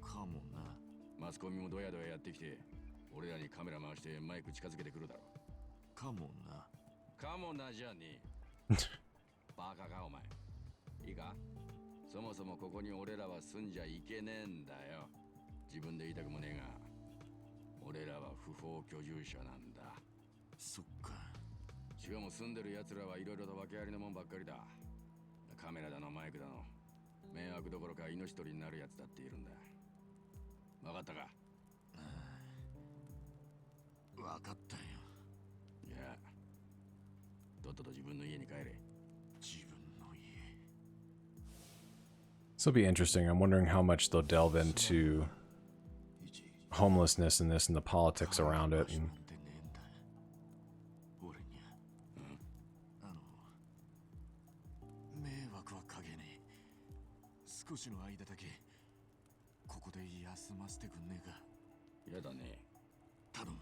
かもな。マスコミもドヤドヤやってきて、俺らにカメラ回してマイク近づけてくるだろ。かもな。かもなじゃねえ。バカかお前。いいか、そもそもここに俺らは住んじゃいけねえんだよ。自分で言いたくもねえが、俺らは不法居住者なんだ。そっか。しかも住んでる奴らはいろいろと訳ありのもんばっかりだ。カメラだのマイクだの、迷惑どころか命取りになるやつだっているんだ。分かったか？分かったよ。いや、とっとと自分の家に帰れ。自分の家。This will be interesting. I'm wondering how much they'll delve into homelessness in this and the politics around it. And 俺にゃ、迷惑はかけねえ。少しの間だけここで休ませてくんねえか。やだね。頼む。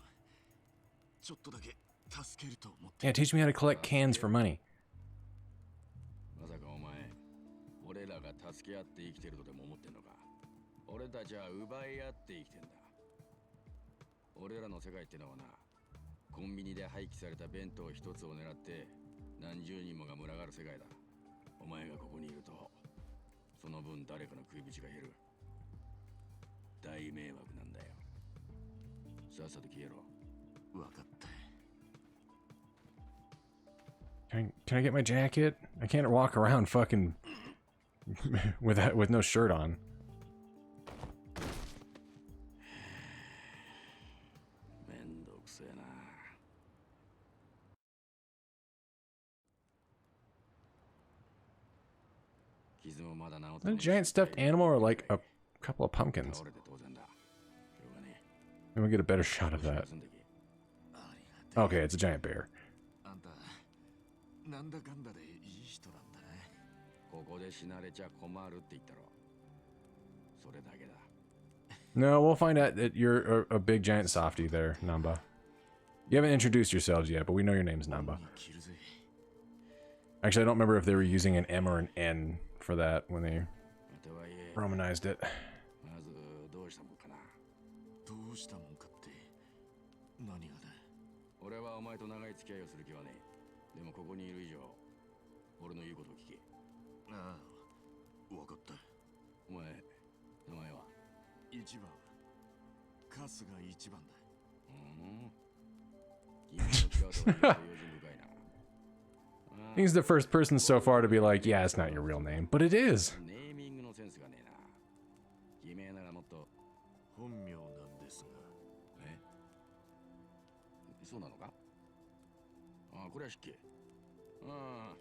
ちょっとだけ助けると思って。 yeah, teach me how to collect cans for money. まさかお前、俺らが助け合って生きてるとでも思ってんのか？俺たちは奪い合って生きてんだ。俺らの世界ってのはな、コンビニで廃棄された弁当一つを狙って何十人もが群がる世界だ。お前がここにいると、その分誰かの食い口が減る。大迷惑なんだよ。さっさと消えろ。分かった。 Can I get my jacket? I can't walk around fucking with no shirt on. めんどくせえな。傷もまだ治ってねえ。 A giant stuffed animal or like a couple of pumpkins? 倒れて当然だ。しょうがねえ。 Then we get a better shot of that. Okay, it's a giant bear. あんた、なんだかんだでいい人なんだね。ここで死なれちゃ困るって言ったろ。それだけだ。 No, we'll find out that you're a big giant softie there, Namba. You haven't introduced yourselves yet, but we know your name's Namba. Actually, I don't remember if they were using an M or an N for that when they Romanized it. まずどうしたもんかな。どうしたもんかって何がだ。俺はお前と長い付き合いをする気はねえ。でもここにいる以上、俺の言うことを聞け。ああ、分かった。お前、名前は？一番。春日一番だ。君の使うとは用心深いな。 He's the first person so far to be like, yeah, it's not your real name, but it is. ネーミングのセンスがねえな。君ならもっと本名なんですが。え？そうなのか？ああ、これは失敬。あ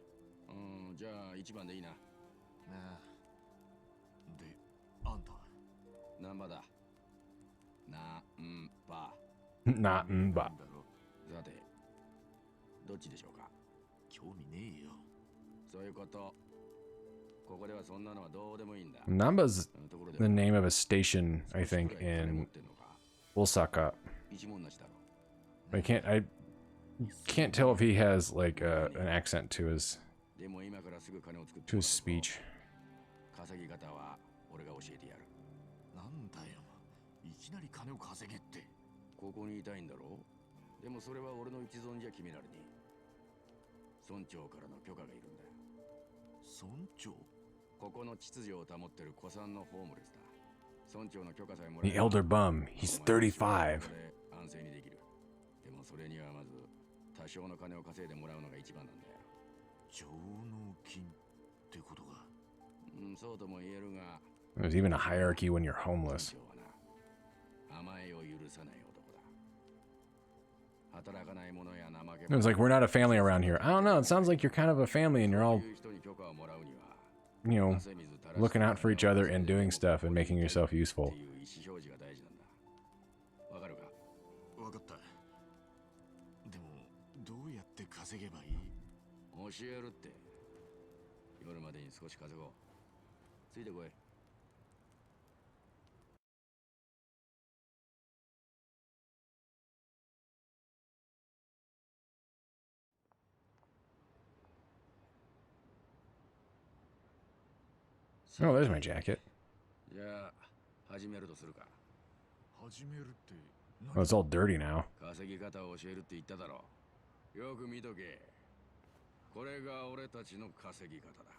あ、じゃあ一番でいいな。ああ。で、あんたは？ナンバだ。なんば。Not but. さて、どっちでしょうか？興味ねえよ。そういうこと。ここではそんなのはどうでもいいんだ。 Namba's the name of a station, I think, in Osaka. 一文なしだろ。 I can't tell if he has like an accent to his でも今からすぐ金を作って to his speech. 稼ぎ方は俺が教えてやる。なんだよ。いきなり金を稼げって。ここにいたいんだろう。でもそれは俺の一存じゃ決められねえ。村長からの許可がいるんだ。村長？ここの秩序を保ってる古参のホームレスだ。村長の許可さえもらえ The elder bum. He's 35. 安静にできる。でもそれにはまず多少の金を稼いでもらうのが一番なんだよ。上納金ってことか。そうとも言えるが。 There's even a hierarchy when you're homeless. 甘えを許さない男だ。働かない者や怠け It was like, we're not a family around here. I don't know. It sounds like you're kind of a family and you're all, you know, looking out for each other and doing stuff and making yourself useful. わかるか？わかった。でもどうやって稼げばいい？教えるって。夜までに少し稼ごう。ついてこい。Oh, there's my jacket. じゃあ始めるとするか。始めるって何？ Oh, it's all dirty now. 稼ぎ方を教えるって言っただろう。よく見とけ。これが俺たちの稼ぎ方だ。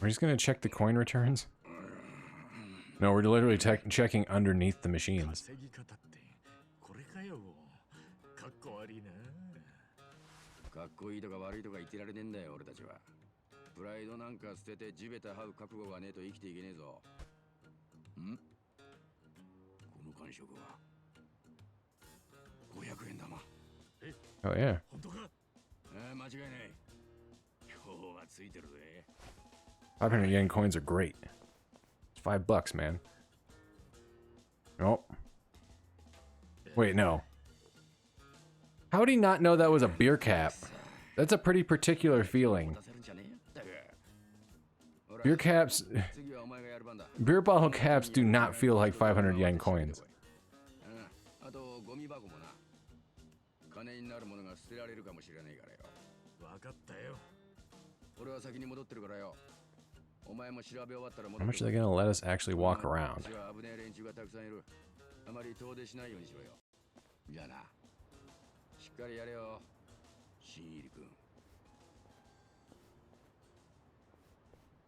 We're just gonna check the coin returns? No, we're literally checking underneath the machines. 稼ぎ方ってこれかよ。かっこ悪いな。かっこいいとか悪いとか言ってられねえんだよ俺たちは。プライドなんか捨てて地べた這う覚悟がねえと生きていけねえぞ。ん？この感触は500円玉。Oh yeah. 本当か？間違いない。今日はついてるぜ。 500 yen coins are great. It's $5, man. Oh. Wait, no. How would he not know that was a beer cap? That's a pretty particular feeling. Beer caps... Beer bottle caps do not feel like 500 yen coins. あとゴミ箱もな。金になるものが捨てられるかもしれないからよ。わかったよ。俺は先に戻ってるからよ。お前も調べ終わったら How 戻っ much て are they gonna let us actually walk around? 危ねえ連中がたくさんいる。あまり遠出しないようにしろよ。じゃあな。しっかりやれよ。新入り君。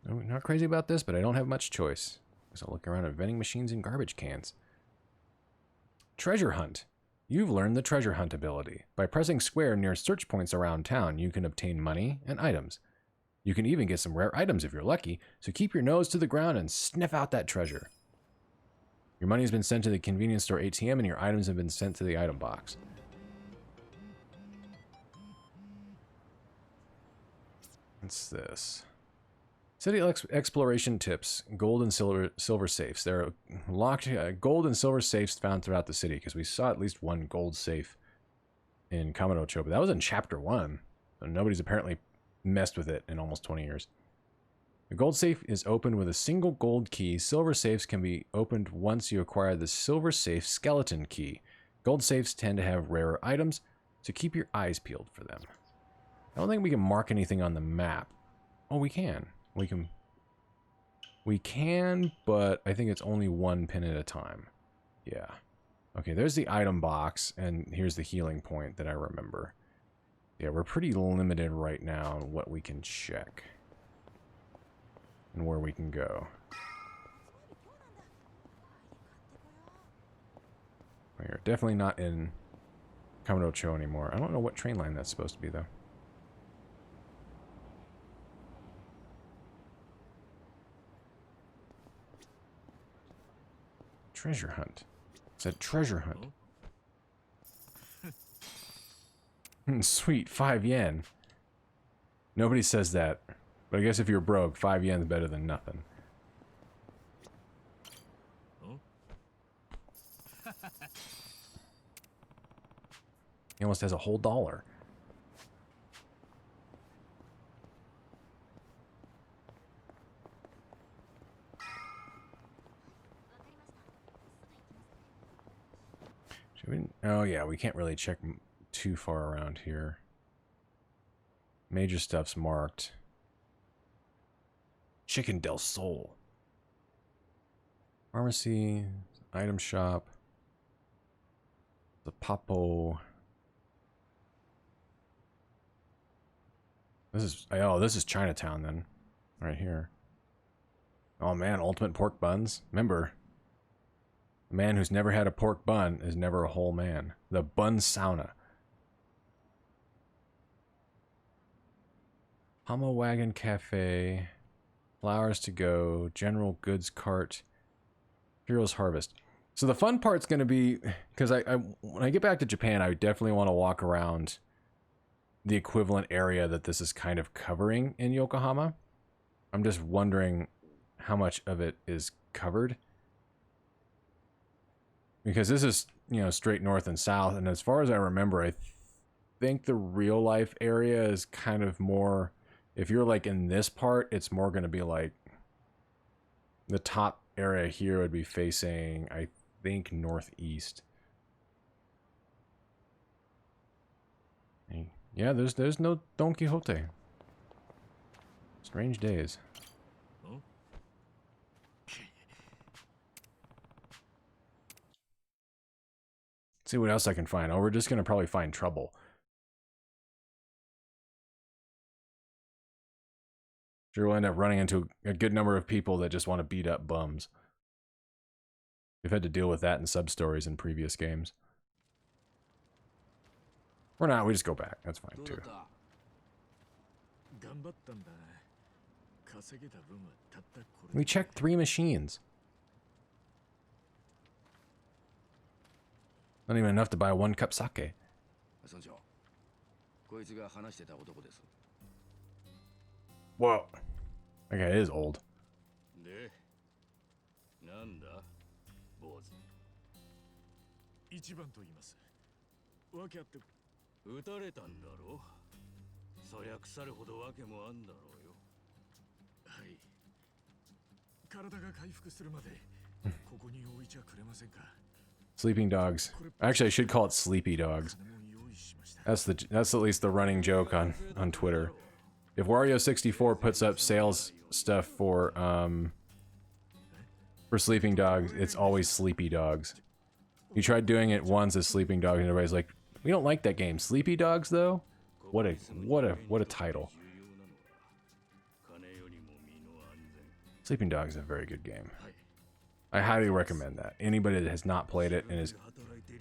I'm not crazy about this, but I don't have much choice. So I'll look around at vending machines and garbage cans. Treasure hunt. You've learned the treasure hunt ability. By pressing square near search points around town, you can obtain money and items. You can even get some rare items if you're lucky, so keep your nose to the ground and sniff out that treasure. Your money has been sent to the convenience store ATM and your items have been sent to the item box. What's this? City exploration tips. Gold and silver safes. There are locked gold and silver safes found throughout the city, because we saw at least one gold safe in Kamurocho, but that was in Chapter 1. So nobody's apparently messed with it in almost 20 years. The gold safe is opened with a single gold key. Silver safes can be opened once you acquire the silver safe skeleton key. Gold safes tend to have rarer items, so keep your eyes peeled for them. I don't think we can mark anything on the map. Oh, we can. We can, but I think it's only one pin at a time. Yeah. Okay, there's the item box, and here's the healing point that I remember. Yeah, we're pretty limited right now on what we can check. And where we can go. We're definitely not in Kamurocho anymore. I don't know what train line that's supposed to be, though. Treasure hunt. It said treasure hunt. Sweet, 5 yen. Nobody says that. But I guess if you're broke, 5 yen is better than nothing. He almost has a whole dollar. Should we? Oh yeah, we can't really check too far around here. Major stuff's marked. Chicken del Sol. Pharmacy, item shop. The Papo. This is Chinatown then. Right here. Oh man, ultimate pork buns. Remember, a man who's never had a pork bun is never a whole man. The bun sauna. Hama Wagon Cafe. Flowers to go. General goods cart. Heroes Harvest. So the fun part's going to be, because when I get back to Japan, I definitely want to walk around the equivalent area that this is kind of covering in Yokohama. I'm just wondering how much of it is covered. Because this is, you know, straight north and south, and as far as I remember, I think the real life area is kind of more, if you're like in this part, it's more going to be like, the top area here would be facing, I think, northeast. Yeah, there's no Don Quixote. Strange days. See what else I can find. Oh, we're just gonna probably find trouble. Sure, we'll end up running into a good number of people that just want to beat up bums. We've had to deal with that in sub-stories in previous games. Or not, we just go back. That's fine, too. We checked 3 machines. Not even enough to buy 1 cup sake. Whoa. That guy is old. 一番と言います。わけあって撃たれたんだろう。そりゃ腐るほどわけもあんだろうよ。はい。体が回復するまでここに置いちゃくれませんか。Sleeping dogs. Actually, I should call it sleepy dogs. That's at least the running joke on Twitter. If Wario64 puts up sales stuff for sleeping dogs, it's always sleepy dogs. You tried doing it once as sleeping dogs, and everybody's like, "We don't like that game." Sleepy dogs, though, what a title. Sleeping Dogs is a very good game. I highly recommend that. Anybody that has not played it and is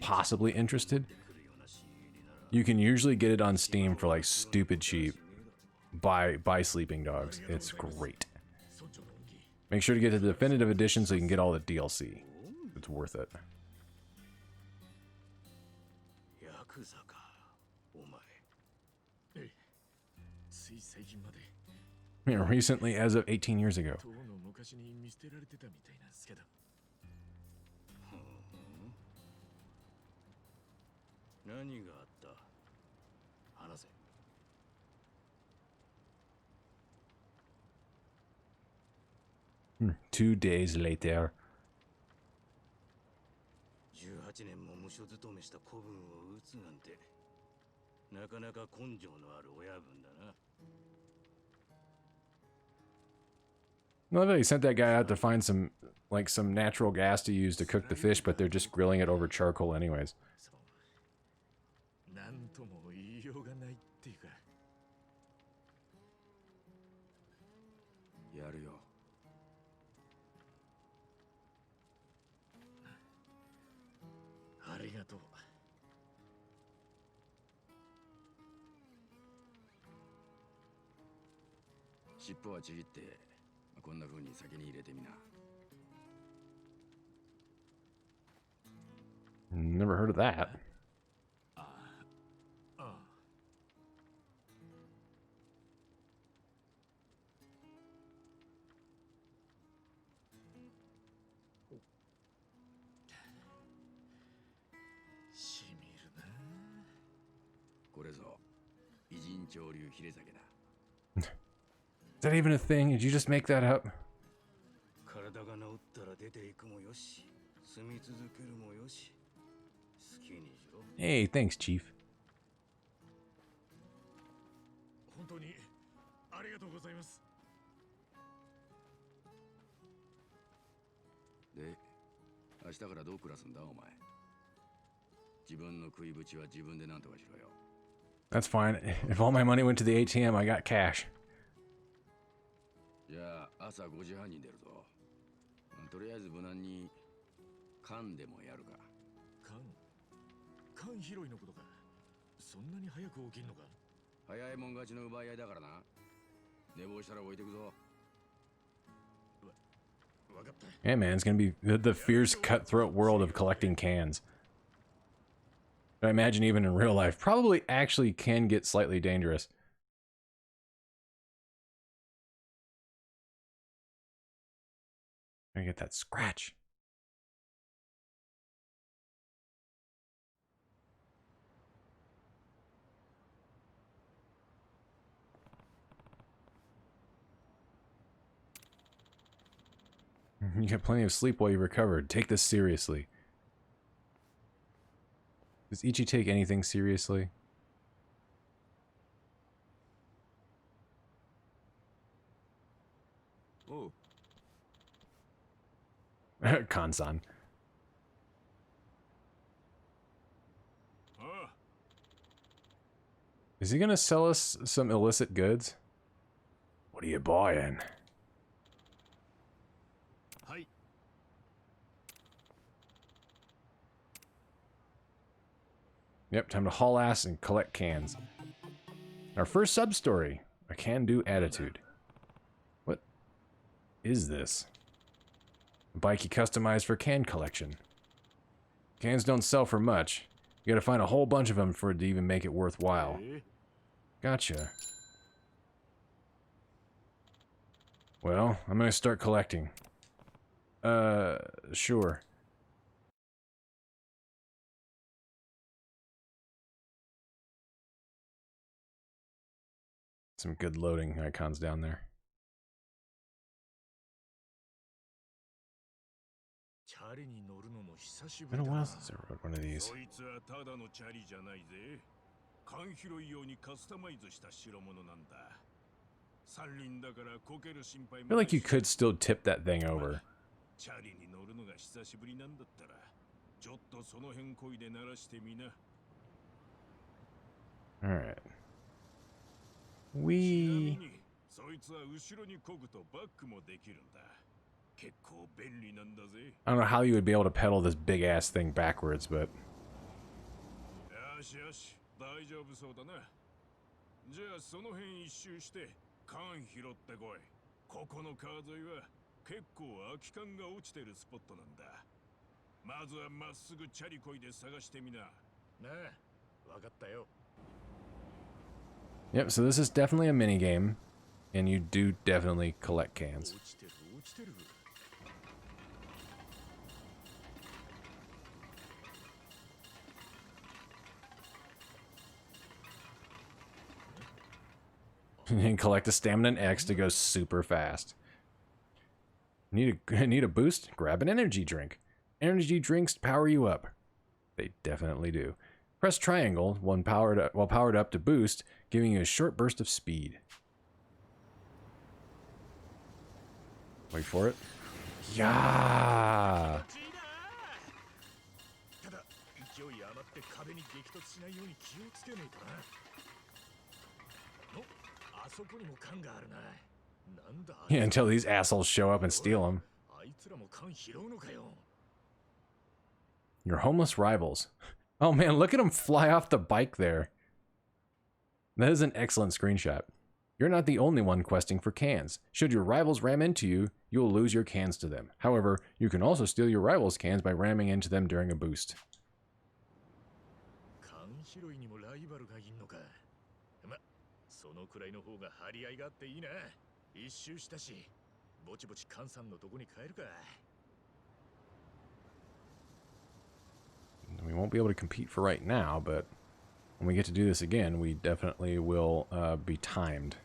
possibly interested, you can usually get it on Steam for like stupid cheap. Buy Sleeping Dogs. It's great. Make sure to get the definitive edition so you can get all the DLC. It's worth it. Yakuza か、お前。ええ、つい最近まで。Recently, as of 18 years ago. 当の昔に見捨てられてたみたいなんですけど。何があった？話せ。2 days later. 18年も無所勤めした子分を撃つなんて、なかなか根性のある親分だな。I love that he sent that guy out to find some natural gas to use to cook the fish, but they're just grilling it over charcoal anyways. なんとも言いようがないっていうか。やるよ。ありがとう。尻尾はちぎって、こんな風に先に入れてみな。Never heard of that. しみるな。これぞ、偉人潮流ヒレ酒だ。Is that even a thing? Did you just make that up? 体が治ったら出ていくもよし、住み続けるもよし、好きにしろ。Hey, thanks, Chief. 本当にありがとうございます。で、明日からどう暮らすんだお前。自分の食いぶちは自分でなんとかしろよ。That's fine. If all my money went to the ATM, I got cash. じゃあ朝5時半に出るぞ。とりあえず無難に缶でもやるか。缶拾いのことか。そんなに早く起きんのか。早いもん勝ちの奪い合いだからな。寝坊したら置いてくぞ。わかった。 Yeah, man, it's gonna be the fierce cutthroat world of collecting cans. I imagine even in real life, probably actually can get slightly dangerous. Gonna get that scratch. You got plenty of sleep while you recovered. Take this seriously. Does Ichi take anything seriously? Kansan. Is he gonna sell us some illicit goods? What are you buying? Hi. Yep, time to haul ass and collect cans. Our first sub-story, a can-do attitude. What is this? A bike you customized for can collection. Cans don't sell for much. You gotta find a whole bunch of them for it to even make it worthwhile. Gotcha. Well, I'm gonna start collecting. Sure. Some good loading icons down there. Been a while since I rode one of these. I feel like you could still tip that thing over. Alright. We... I don't know how you would be able to pedal this big-ass thing backwards, but... Yep, so this is definitely a mini game, and you do definitely collect cans. You can collect a stamina and X to go super fast. Need a boost? Grab an energy drink. Energy drinks power you up. They definitely do. Press triangle while powered up to boost, giving you a short burst of speed. Wait for it. Yeah. Yeah, until these assholes show up and steal them. Your homeless rivals. Oh man, look at them fly off the bike there. That is an excellent screenshot. You're not the only one questing for cans. Should your rivals ram into you, you will lose your cans to them. However, you can also steal your rivals' cans by ramming into them during a boost. We won't be able to compete for right now, but when we get to do this again, we definitely will be timed.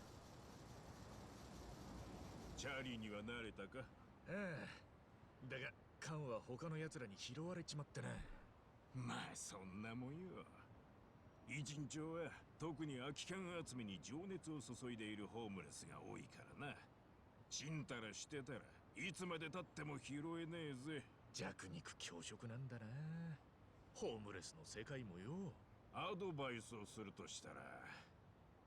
Ijincho は特に空き缶集めに情熱を注いでいるホームレスが多いからな。ちんたらしてたらいつまで経っても拾えねえぜ。弱肉強食なんだな。ホームレスの世界もよ。アドバイスをするとしたら、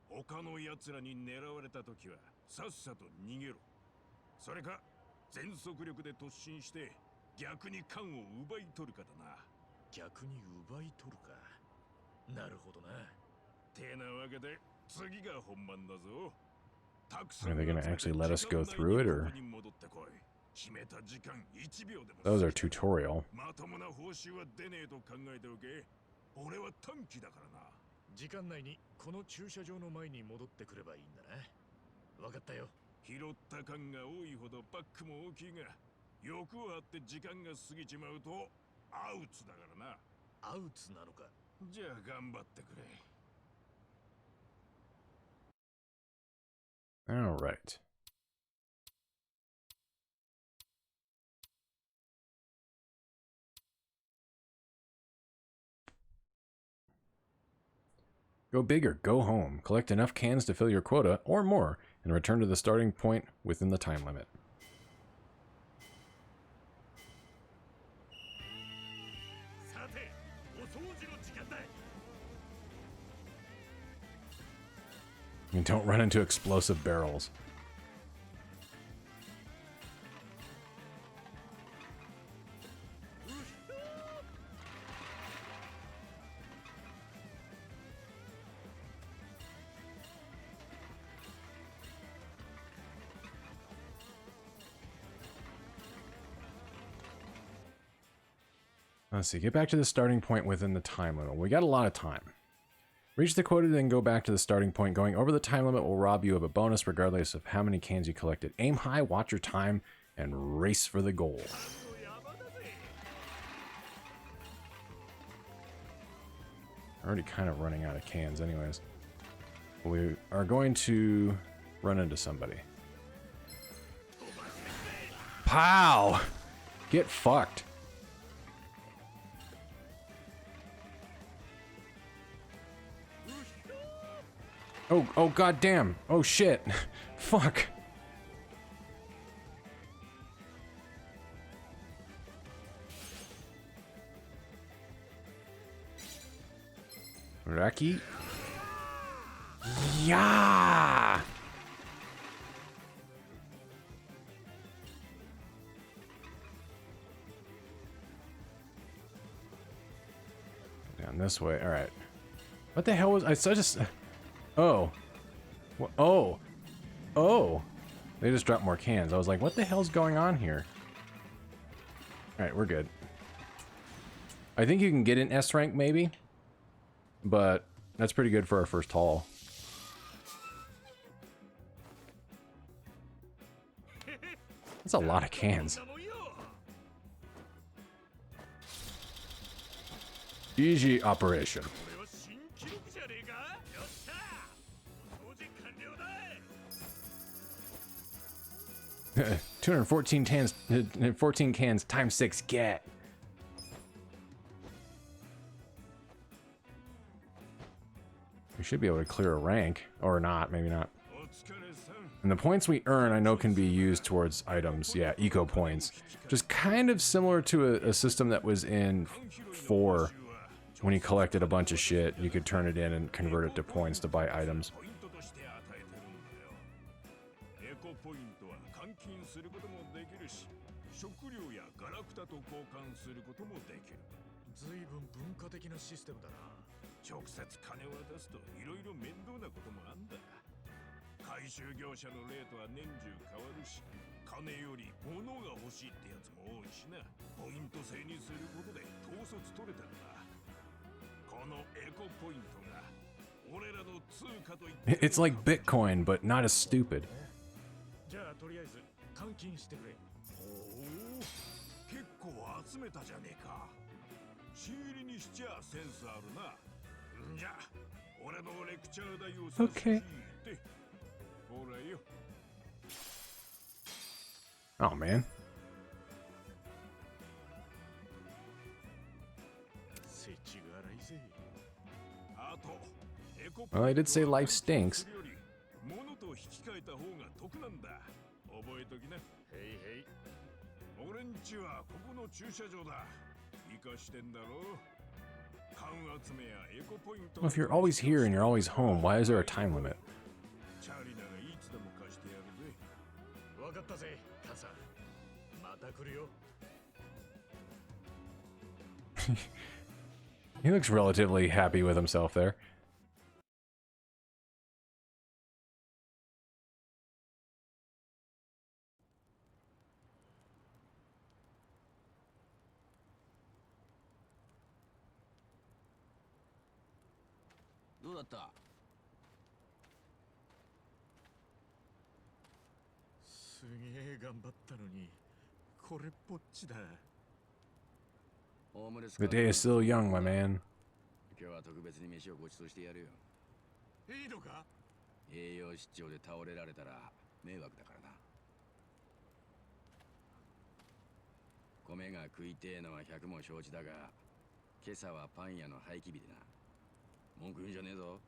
他の奴らに狙われた時はさっさと逃げろ。それか全速力で突進して逆に缶を奪い取るかだな。逆に奪い取るか。なるほどな。てなわけで次が本番だぞ。Are they going to actually let us go through it, or? Those are tutorial. まともな報酬は出ねえと考えておけ。俺は短期だからな。時間内にこの駐車場の前に戻ってくればいいんだな。わかったよ。拾った缶が多いほどバックも大きいが、欲をあって時間が過ぎちまうとアウツだからな。アウツなのか。じゃあ頑張ってくれ。All right. Go big or go home. Collect enough cans to fill your quota, or more, and return to the starting point within the time limit. You don't run into explosive barrels. Let's see, get back to the starting point within the time limit. We got a lot of time. Reach the quota, then go back to the starting point. Going over the time limit will rob you of a bonus regardless of how many cans you collected. Aim high, watch your time, and race for the goal. Already kind of running out of cans anyways. We are going to run into somebody. Pow! Get fucked. Oh, goddamn. Oh, shit. Fuck. Raki. Yeah. Down this way. All right. What the hell was I just? Oh. Oh. Oh. They just dropped more cans. I was like, what the hell's going on here? All right, we're good. I think you can get an S rank maybe, but that's pretty good for our first haul. That's a lot of cans. Easy operation. 214 cans, 14 cans times 6, get. We should be able to clear a rank, or not, maybe not. And the points we earn, I know, can be used towards items. Yeah, eco points. Just kind of similar to a system that was in 4. When you collected a bunch of shit, you could turn it in and convert it to points to buy items. 回収業者のレートは年中変わるし、金より物が欲しいってやつも多いしな。ポイント制にすることで統率取れてるんだ。このエコポイントが俺らの通貨と言って。It's like Bitcoin, but not as stupid. じゃあとりあえず換金してくれ。おお、結構集めたじゃねえか。新入りにしちゃセンスあるな。じゃあ俺のレクチャー代を差し引いて。Oh man. Well, I did say life stinks. Well, if you're always here and you're always home, why is there a time limit? He looks relatively happy with himself there. The day is still young, my man. 今日は特別に飯をご馳走してやるよ。いいのか？栄養失調で倒れられたら迷惑だからな。米が食いてえのは100も承知だが、今朝はパン屋の廃棄日でな。文句言うんじゃねえぞ。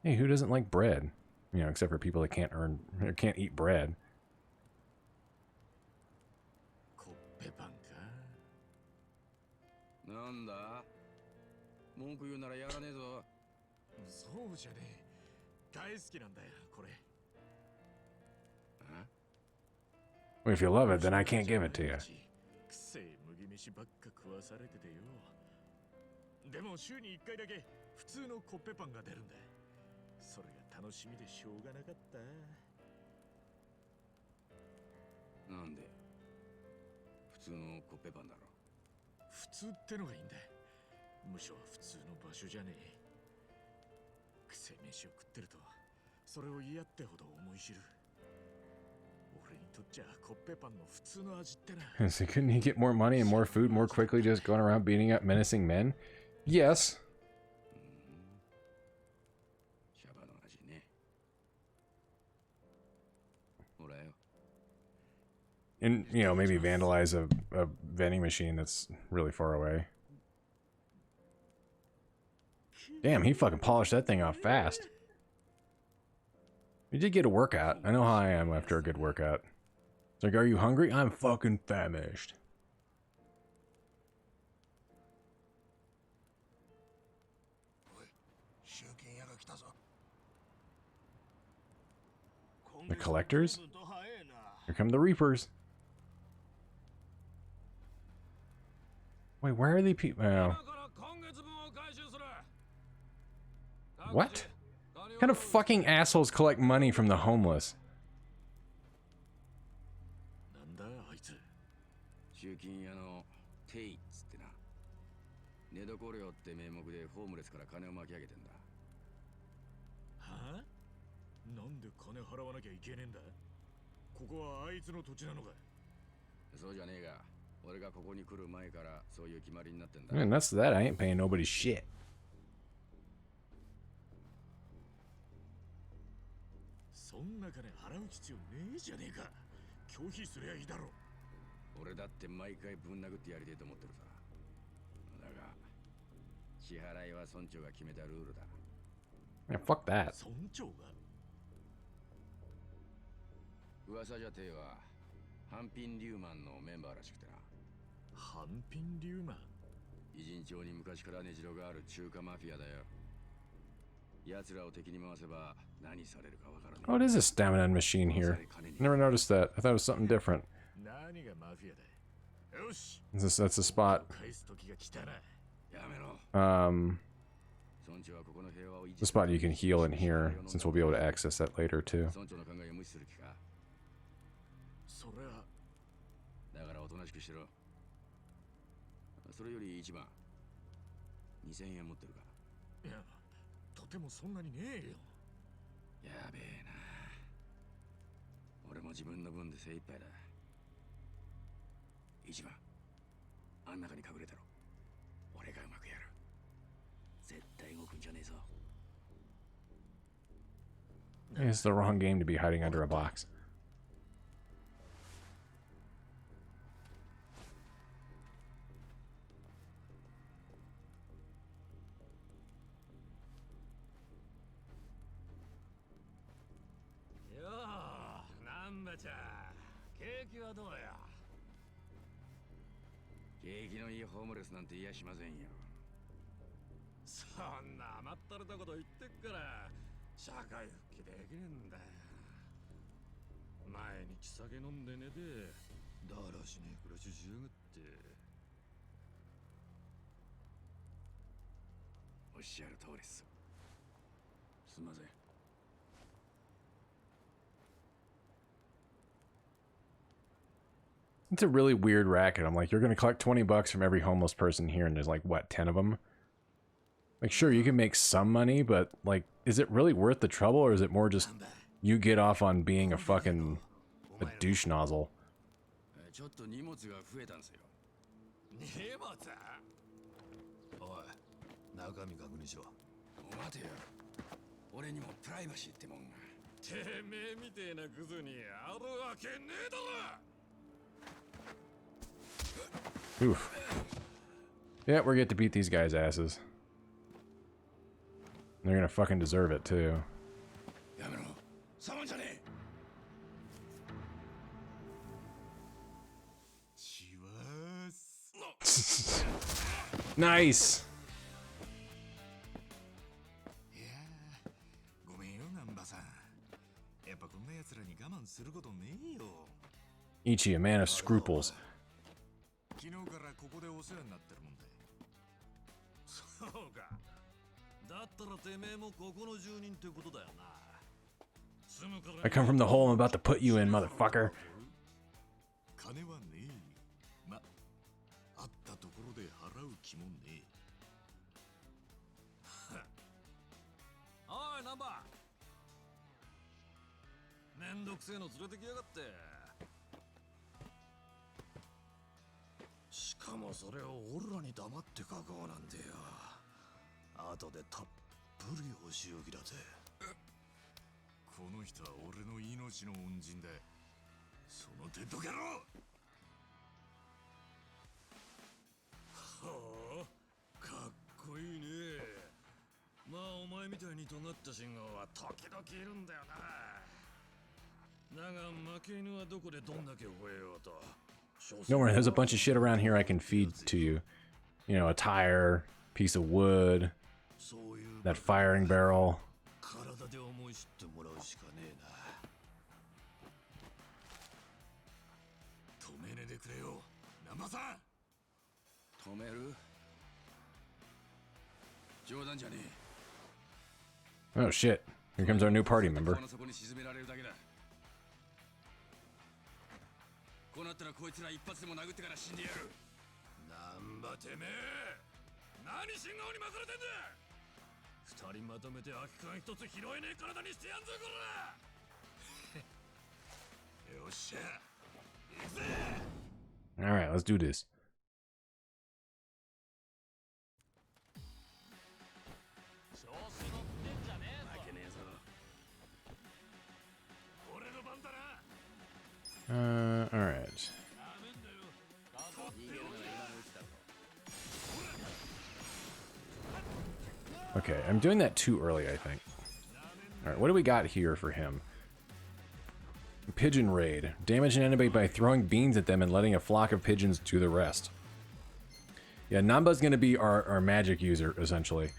Hey, who doesn't like bread? You know, except for people that can't earn or can't eat bread. コッペパンか。なんだ？文句言うならやらねえぞ。そうじゃねえ。大好きなんだよこれ。 Well, if you love it, then I can't give it to you. くせえ麦飯ばっか食わされててよ。でも週に1回だけ普通のコッペパンが出るんだ。それが楽しみでしょうがなかった。なんで普通のコッペパンだろ。普通ってのがいいんだ。無所は普通の場所じゃねえ。くせえ飯を食ってるとそれを嫌ってほど思い知る。俺にとっちゃコッペパンの普通の味ってな。 So couldn't he get more money and more food more quickly just going around beating up menacing men? Yes. シャバの味ね。ほらよ。 And, you know, maybe vandalize a vending machine that's really far away. Damn, he fucking polished that thing off fast. You did get a workout. I know how I am after a good workout. It's like, are you hungry? I'm fucking famished. The collectors? Here come the Reapers. Wait, where are they people? Oh. What? What kind of fucking assholes collect money from the homeless? なんだあいつ。集金屋のテイっつってな。寝床料って名目でホームレスから金を巻き上げてんだ。はあ？なんで金払わなきゃいけねえんだ。ここはあいつの土地なのか。そうじゃねえが、俺がここに来る前からそういう決まりになってんだ。 Man, that's that. I ain't paying nobody shit. そんな金払う必要ねえじゃねえか。拒否すりゃいいだろ。俺だって毎回ぶん殴ってやりてえと思ってるさ。だが支払いは村長が決めたルールだ。 Man, fuck that. 村長が。噂じゃてえは半品リューマンのメンバーらしくてな。半品リューマン。イジン町に昔から根城がある中華マフィアだよ。奴らを敵に回せば何されるかわからない。 Oh, it is a stamina machine here. Never noticed that. I thought it was something different. 何がマフィアだ。よし。 That's a spot. 返す時が来たな。やめろ。 The spot you can heal in here, since we'll be able to access that later too. 村長の考えを無視する気か。それは。だからおとなしくしろ。それより一番2000円持ってるか。いや、とてもそんなにねえよ。やべえな。俺も自分の分で精一杯だ。一番あん中に隠れたろ。俺がうまくやる。絶対動くんじゃねえぞ。 It's the wrong game to be hiding under a box. Yo, なんだちゃ。ケーキはどうや。景気のいいホームレスなんて言いやしませんよ。そんな甘ったれたこと言ってっから社会復帰できねえんだよ。毎日酒飲んで寝てだらしねえ暮らししやがって。おっしゃる通りっす。すんません。 It's a really weird racket. I'm like, you're gonna collect 20 bucks from every homeless person here, and there's like, what, 10 of them? Like, sure, you can make some money, but like, is it really worth the trouble, or is it more just you get off on being a fucking a douche nozzle? ちょっと荷物が増えたんですよ。荷物？おい、中身確認しろ。待てよ。俺にもプライバシーってもんが。てめえみてえなクズにあるわけねえだろ。 Oof. Yeah, we're get to beat these guys' asses. They're gonna fucking deserve it too. やめろ。触んじゃねえ。 チワース。 Nice. いやー、ごめんよ、難 Ichi, a man of scruples. 昨日からここでお世話になってるもんで。そうか。だったらてめえもここの住人ってことだよな。住むから I come from the hole I'm about to put you in, motherfucker. 金はねえ。ま、あったところで払う気もねえ。おい、ナンバー。めんどくせえの連れてきやがって。しかもそれをオラに黙って書こうなんてよ。後でたっぷりお仕置きだぜ。この人は俺の命の恩人だ。その手どけろ。はあ、かっこいいね。まあお前みたいに尖った信号は時々いるんだよな。だが負け犬はどこでどんだけ吠えようと。Don't worry, there's a bunch of shit around here I can feed to you. You know, a tire, piece of wood, that firing barrel. 体で思い知ってもらうしかねえな。止めねでくれよ、ナンバーさん。止める？冗談じゃねえ。 Oh shit, here comes our new party member. この底に沈められるだけだ。こうなったらこいつら一発でも殴ってから死んでやる。なんばてめえ、何信号に巻かれてんだ。二人まとめて空き缶一つ拾えねえ体にしてやんぞこら。よっしゃ、行くぜ。 Alright, let's do this. 調子乗ってんじゃねえぞ。負けねえぞ。俺の番だな。Alright. Okay, I'm doing that too early, I think. Alright, what do we got here for him? Pigeon raid. Damage an enemy by throwing beans at them and letting a flock of pigeons do the rest. Yeah, Nanba's gonna be our magic user, essentially.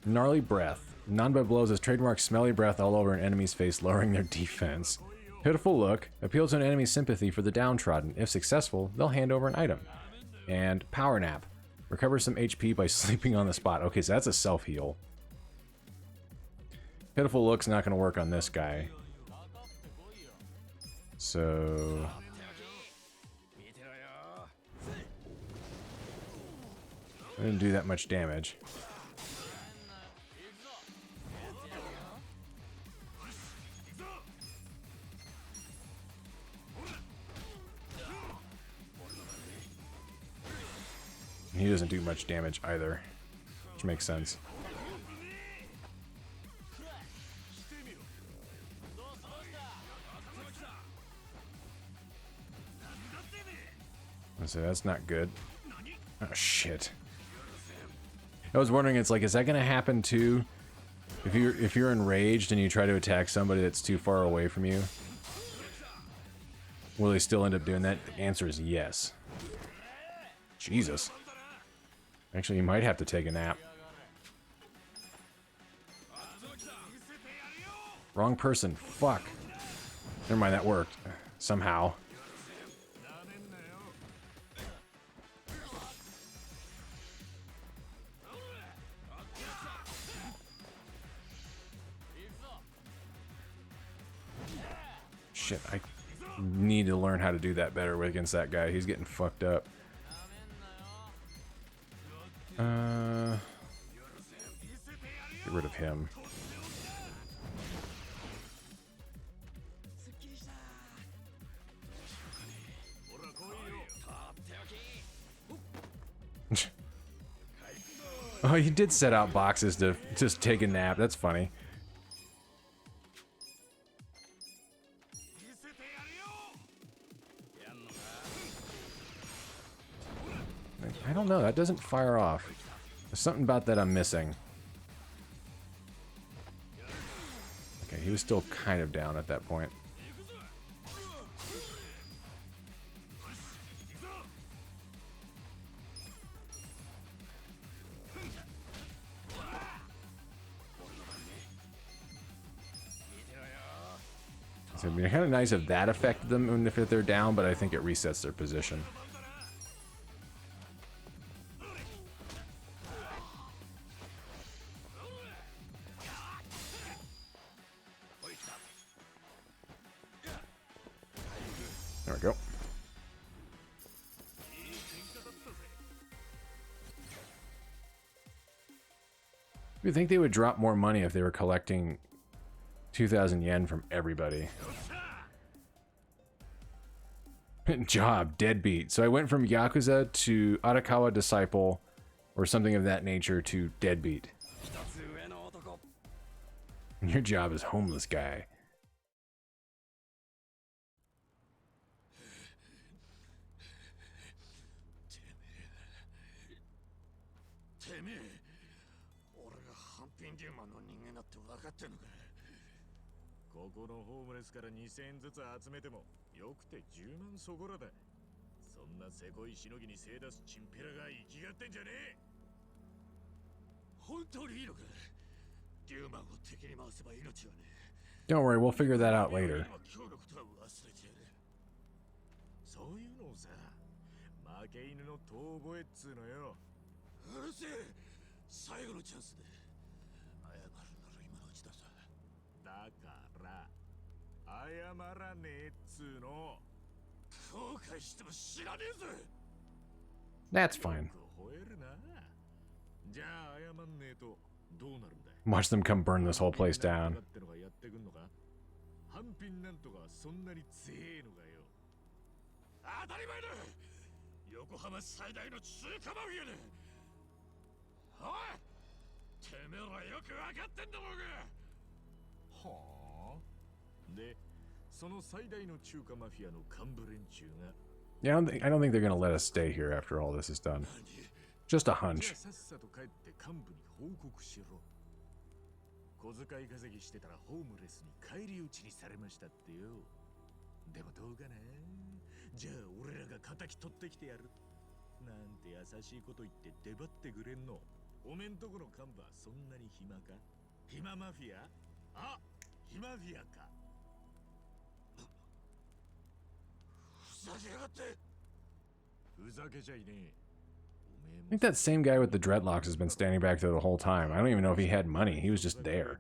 Gnarly breath. Nanba blows his trademark smelly breath all over an enemy's face, lowering their defense. Pitiful look. Appeals to an enemy's sympathy for the downtrodden. If successful, they'll hand over an item. And power nap. Recover some HP by sleeping on the spot. Okay, so that's a self-heal. Pitiful look's not gonna work on this guy. So... I didn't do that much damage. He doesn't do much damage either, which makes sense. So that's not good. Oh shit. I was wondering, it's like, is that gonna happen too? If you're enraged and you try to attack somebody that's too far away from you, will they still end up doing that? The answer is yes. Jesus. Actually, you might have to take a nap. Wrong person. Fuck. Never mind, that worked. Somehow. Shit, I need to learn how to do that better against that guy. He's getting fucked up. Get rid of him. Oh, he did set out boxes to just take a nap. That's funny. I don't know. That doesn't fire off. There's something about that I'm missing. Okay, he was still kind of down at that point. It'd be kind of nice if that affected them even if they're down, but I think it resets their position. There we go. You think they would drop more money if they were collecting 2,000 yen from everybody? Job, deadbeat. So I went from Yakuza to Arakawa Disciple or something of that nature to deadbeat. And your job is homeless guy. Don't worry, we'll figure that out later. That's fine. Watch them come burn this whole place down. Yeah, I don't think they're gonna let us stay here after all this is done. Just a hunch. I think that same guy with the dreadlocks has been standing back there the whole time. I don't even know if he had money. He was just there.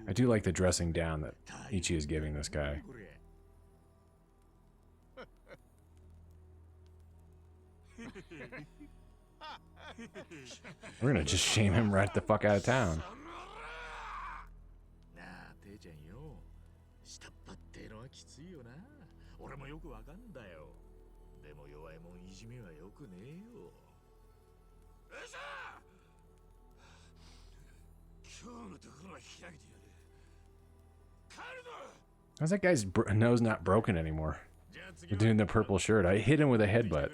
I do like the dressing down that Ichi is giving this guy. We're gonna just shame him right the fuck out of town. How's that guy's nose not broken anymore? The dude in the purple shirt. I hit him with a headbutt.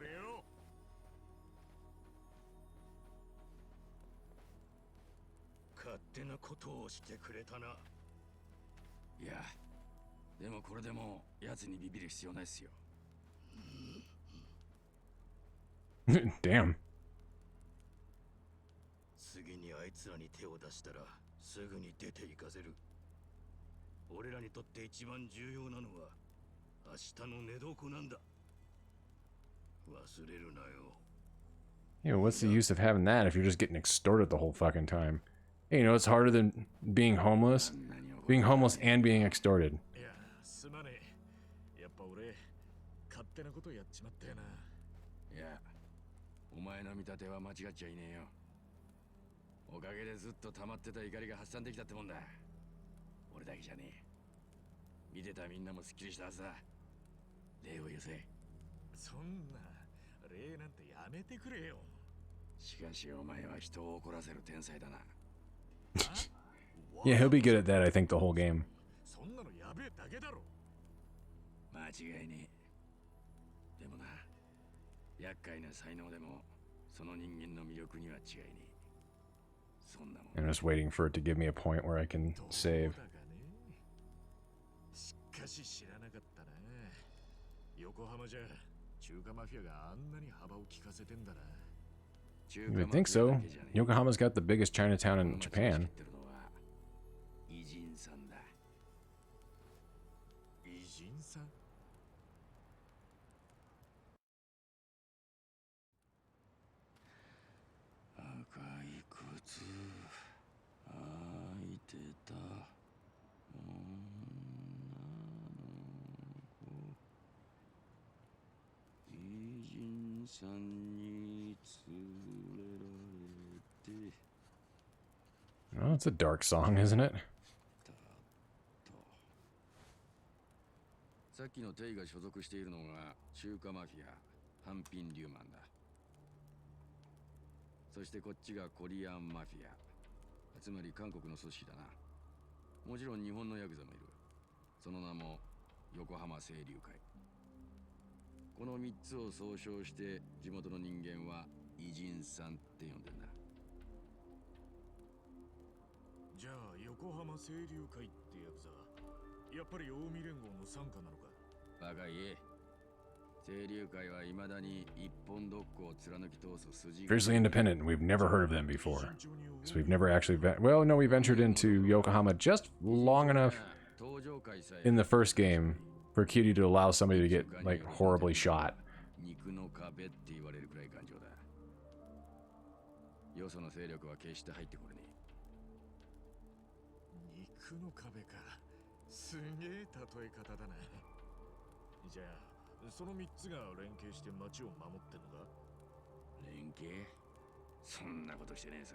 Damn. Yeah, what's the use of having that if you're just getting extorted the whole fucking time? Hey, you know, it's harder than being homeless. Being homeless and being extorted. お前の見立ては間違っちゃいねえよ。おかげでずっと溜まってた怒りが発散できたってもんだ。俺だけじゃねえ。見てたみんなもすっきりしたはずだ。礼を言うぜ。そんな礼なんてやめてくれよ。しかしお前は人を怒らせる天才だな。Yeah, he'll be good at that, I think, the whole game. そんなのやべえだけだろ。間違いねえ。でもな、厄介な才能でもその人間の魅力には違いねえ。そんなもん。I'm just waiting for it to give me a point where I can save. しかし知らなかったな。横浜じゃ中華マフィアがあんなに幅を利かせてんだな。You would think so. Yokohama's got the biggest Chinatown in Japan. 偉人さんだ。偉人さん。赤い靴履いてた女の子、偉人さんに連れられて。 Oh, it's a dark song, isn't it? さっきのテイが所属しているのが中華マフィアハンピン・リューマンだ。そしてこっちがコリアンマフィア、つまり韓国の組織だな。もちろん日本のヤクザもいる。その名も横浜清流会。この3つを総称して地元の人間は偉人さんって呼んでんだ。じゃあ横浜清流会ってヤクザ、やっぱり近江連合の傘下なのか。バカ言え。清流会は未だに一本ドッグを貫き通す筋が。 Fiercely independent, and we've never heard of them before. So we've never actually... Well, no, we ventured into Yokohama just long enough in the first game for Cutie to allow somebody to get, like, horribly shot. 肉の壁って言われるくらい頑丈だ。よその勢力は決して入ってこれねえ。肉の壁か。すげえ例え方だな。じゃあその3つが連携して町を守ってんのか。連携？そんなことしてねえさ。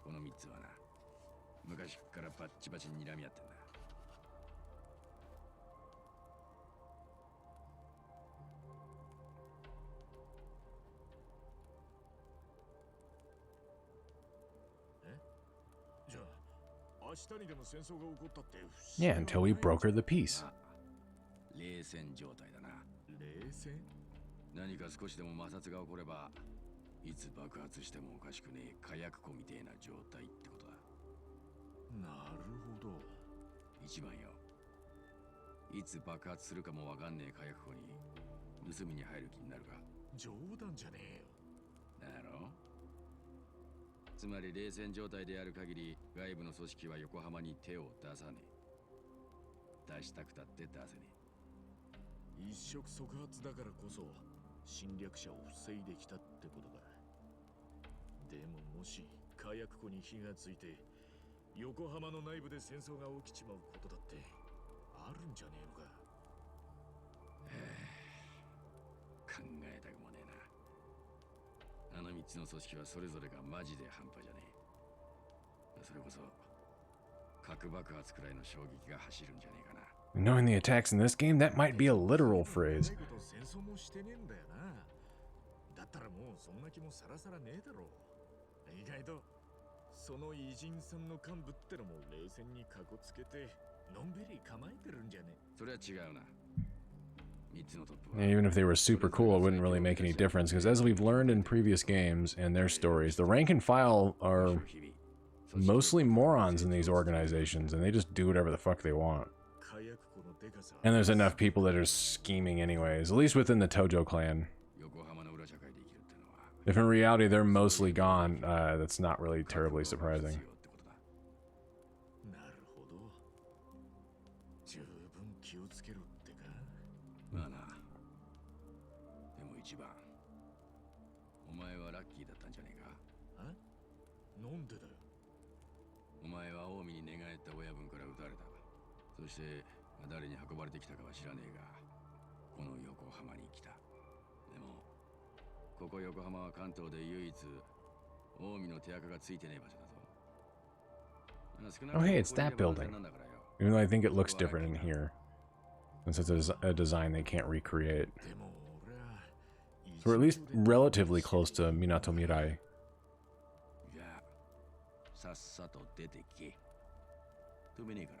この3つはな、昔からバッチバチに睨み合ってんだ。じゃあ明日にでも戦争が起こったって。 Yeah, until we brokered the peace. 冷戦状態だな。冷戦？何か少しでも摩擦が起これば、いつ爆発してもおかしくねえ火薬庫みてえな状態ってことだ。なるほど。一番よ。いつ爆発するかもわかんねえ火薬庫に盗みに入る気になるか。冗談じゃねえよ。だろ？つまり冷戦状態である限り、外部の組織は横浜に手を出さねえ。出したくたって出せねえ。一触即発だからこそ侵略者を防いできたってことか。でももし火薬庫に火がついて横浜の内部で戦争が起きちまうことだってあるんじゃねえのか。考えたくもねえな。あの3つの組織はそれぞれがマジで半端じゃねえ。それこそ核爆発くらいの衝撃が走るんじゃねえかな。Knowing the attacks in this game, that might be a literal phrase. 戦争もしてねえんだよな。だったらもうそんな気もさらさらねえだろう。意外とその偉人さんの幹部ってのも冷戦にかこつけてのんびり構えてるんじゃね。それは違うな。3つのトップ Yeah, even if they were super cool, it wouldn't really make any difference, because as we've learned in previous games and their stories, the rank and file are mostly morons in these organizations, and they just do whatever the fuck they want. And there's enough people that are scheming anyways, at least within the Tojo clan. If in reality they're mostly gone, that's not really terribly surprising. なるほど。十分気をつけろってか。まあな。でも一番、お前はラッキーだったんじゃねえか。なんでだよ。お前は近江に寝返った親分から撃たれた。そして誰に運ばれてきたかは知らねえが、この横浜に来た。でもここ横浜は関東で唯一近江の手垢がついてねえ場所だぞ。 Oh, hey, it's that building. Even though I think it looks different in here. Since it's a design they can't recreate. でも俺は So we're at least relatively close to Minato Mirai. じゃあさっさと出てけ。止めねえか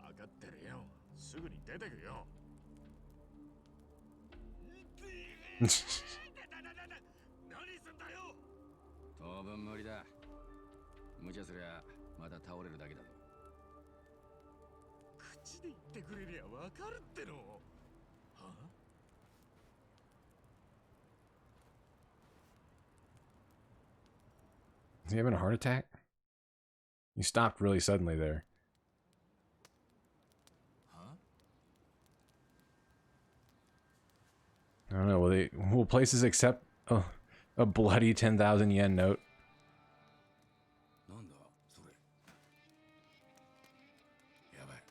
ら。分かってるよ。すぐに出てくよ。何すんだよ。当分無理だ。無茶すりゃまた倒れるだけだぞ。口で言ってくれりゃ分かるっての。はあ Is he having a heart attack? He stopped really suddenly there. I don't know. Will places accept a bloody 10,000 yen note? なんだそれ。やばい。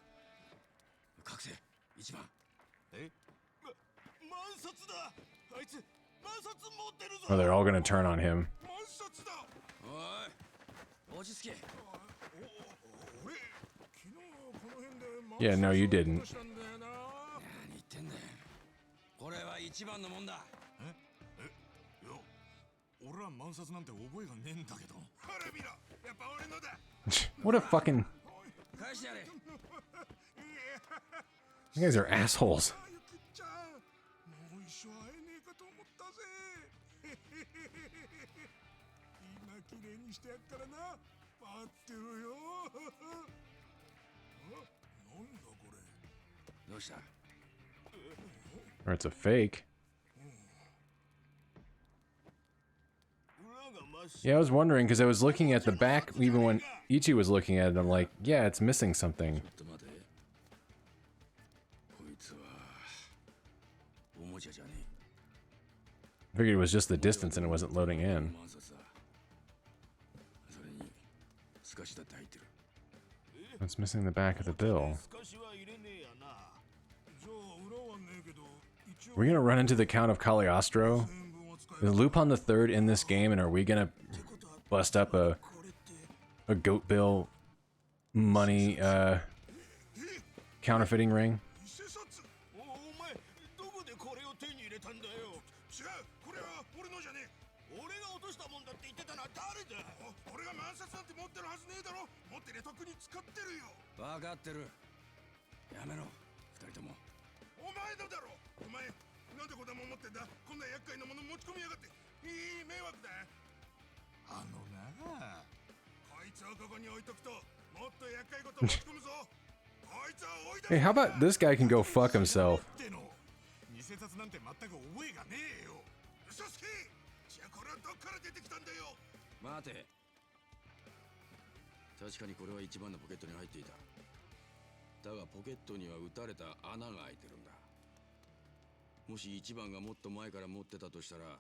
覚醒一番。万札だ。あいつ万札持ってるぞ。 Oh, they're all gonna turn on him. 万札だ。おい落ち着け。俺昨日この辺で Yeah, no, you didn't. したんだよな。何言ってんだよ。これは一番のもんだ。いや、俺は万札なんて覚えがねえんだけど。ほら見ろ、やっぱ俺のだ。 What a fucking... 返してやれ。 You guys are assholes. ゆきちゃん、もう一生会えねえかと思ったぜ。今綺麗にしてやっからな。待ってろよ。なんだこれ。どうした。 Or it's a fake. Yeah, I was wondering because I was looking at the back even when Ichi was looking at it. I'm like, yeah, it's missing something. ちょっと待て。こいつはおもちゃじゃねえ。 Figured it was just the distance and it wasn't loading in. 万札だ。それに透かしだって入ってる。 It's missing the back of the bill. 透かしは入れねえやな。じゃあ裏はねえけど、一応 We're gonna run into the Count of Cagliostro. Is Lupin the Third in this game, and are we gonna bust up a goat bill money counterfeiting ring? 偽札。お前どこでこれを手に入れたんだよ。違う、これは俺のじゃねえ。俺が落としたもんだって言ってたのは誰だ。俺が万札なんて持ってるはずねえだろ。持ってりゃとっくに使ってるよ。分かってる。やめろ二人とも。お前のだろ。お前なんでこんなもん持ってんだ。こんな厄介なもの持ち込みやがって。いい迷惑だ。あのな、こいつをここに置いとくともっと厄介事持ち込むぞ。こいつは追い出 Hey, how about this guy can go fuck himself? 偽札なんて全く覚えがねえよ。嘘つき。じゃあこれはどっから出てきたんだよ。待て。確かにこれは一番のポケットに入っていた。だがポケットには撃たれた穴が開いてるんだ。もし一番がもっと前から持ってたとしたら、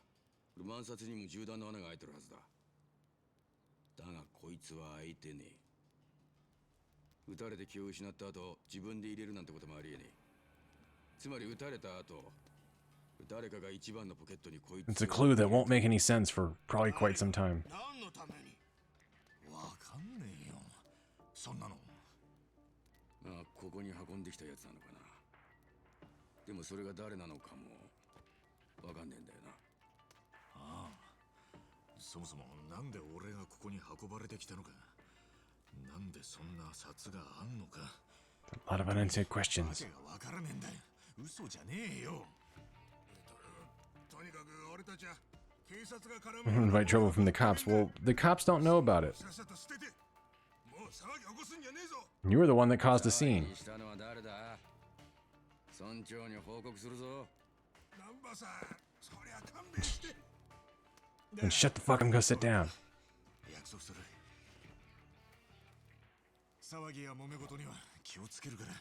万札にも銃弾の穴が開いてるはずだ。だがこいつは開いてねえ。撃たれて気を失った後、自分で入れるなんてこともありえねえ。つまり撃たれた後、誰かが一番のポケットにこいつ。 It's a clue that won't make any sense for probably quite some time. 何のために。わかんねえよ。そんなの。まあここに運んできたやつなのかな。でもそれが誰なのかもわかんねえんだよな。ああ、そもそもなんで俺がここに運ばれてきたのか。なんでそんな札があんのか。A lot of unanswered questions. わからねえんだよ。嘘じゃねえよ。とにかく俺たちは警察が絡む。 Invite trouble from the cops. Well, the cops don't know about it. さっさと捨てて。もう騒ぎ起こすんじゃねえぞ。 You were the one that caused the scene. したのは誰だ。村長に報告するぞ。ナンバさん、そりゃ勘弁して。 Then shut the fuck up and go sit down. 約束する。騒ぎや揉め事には気をつけるから。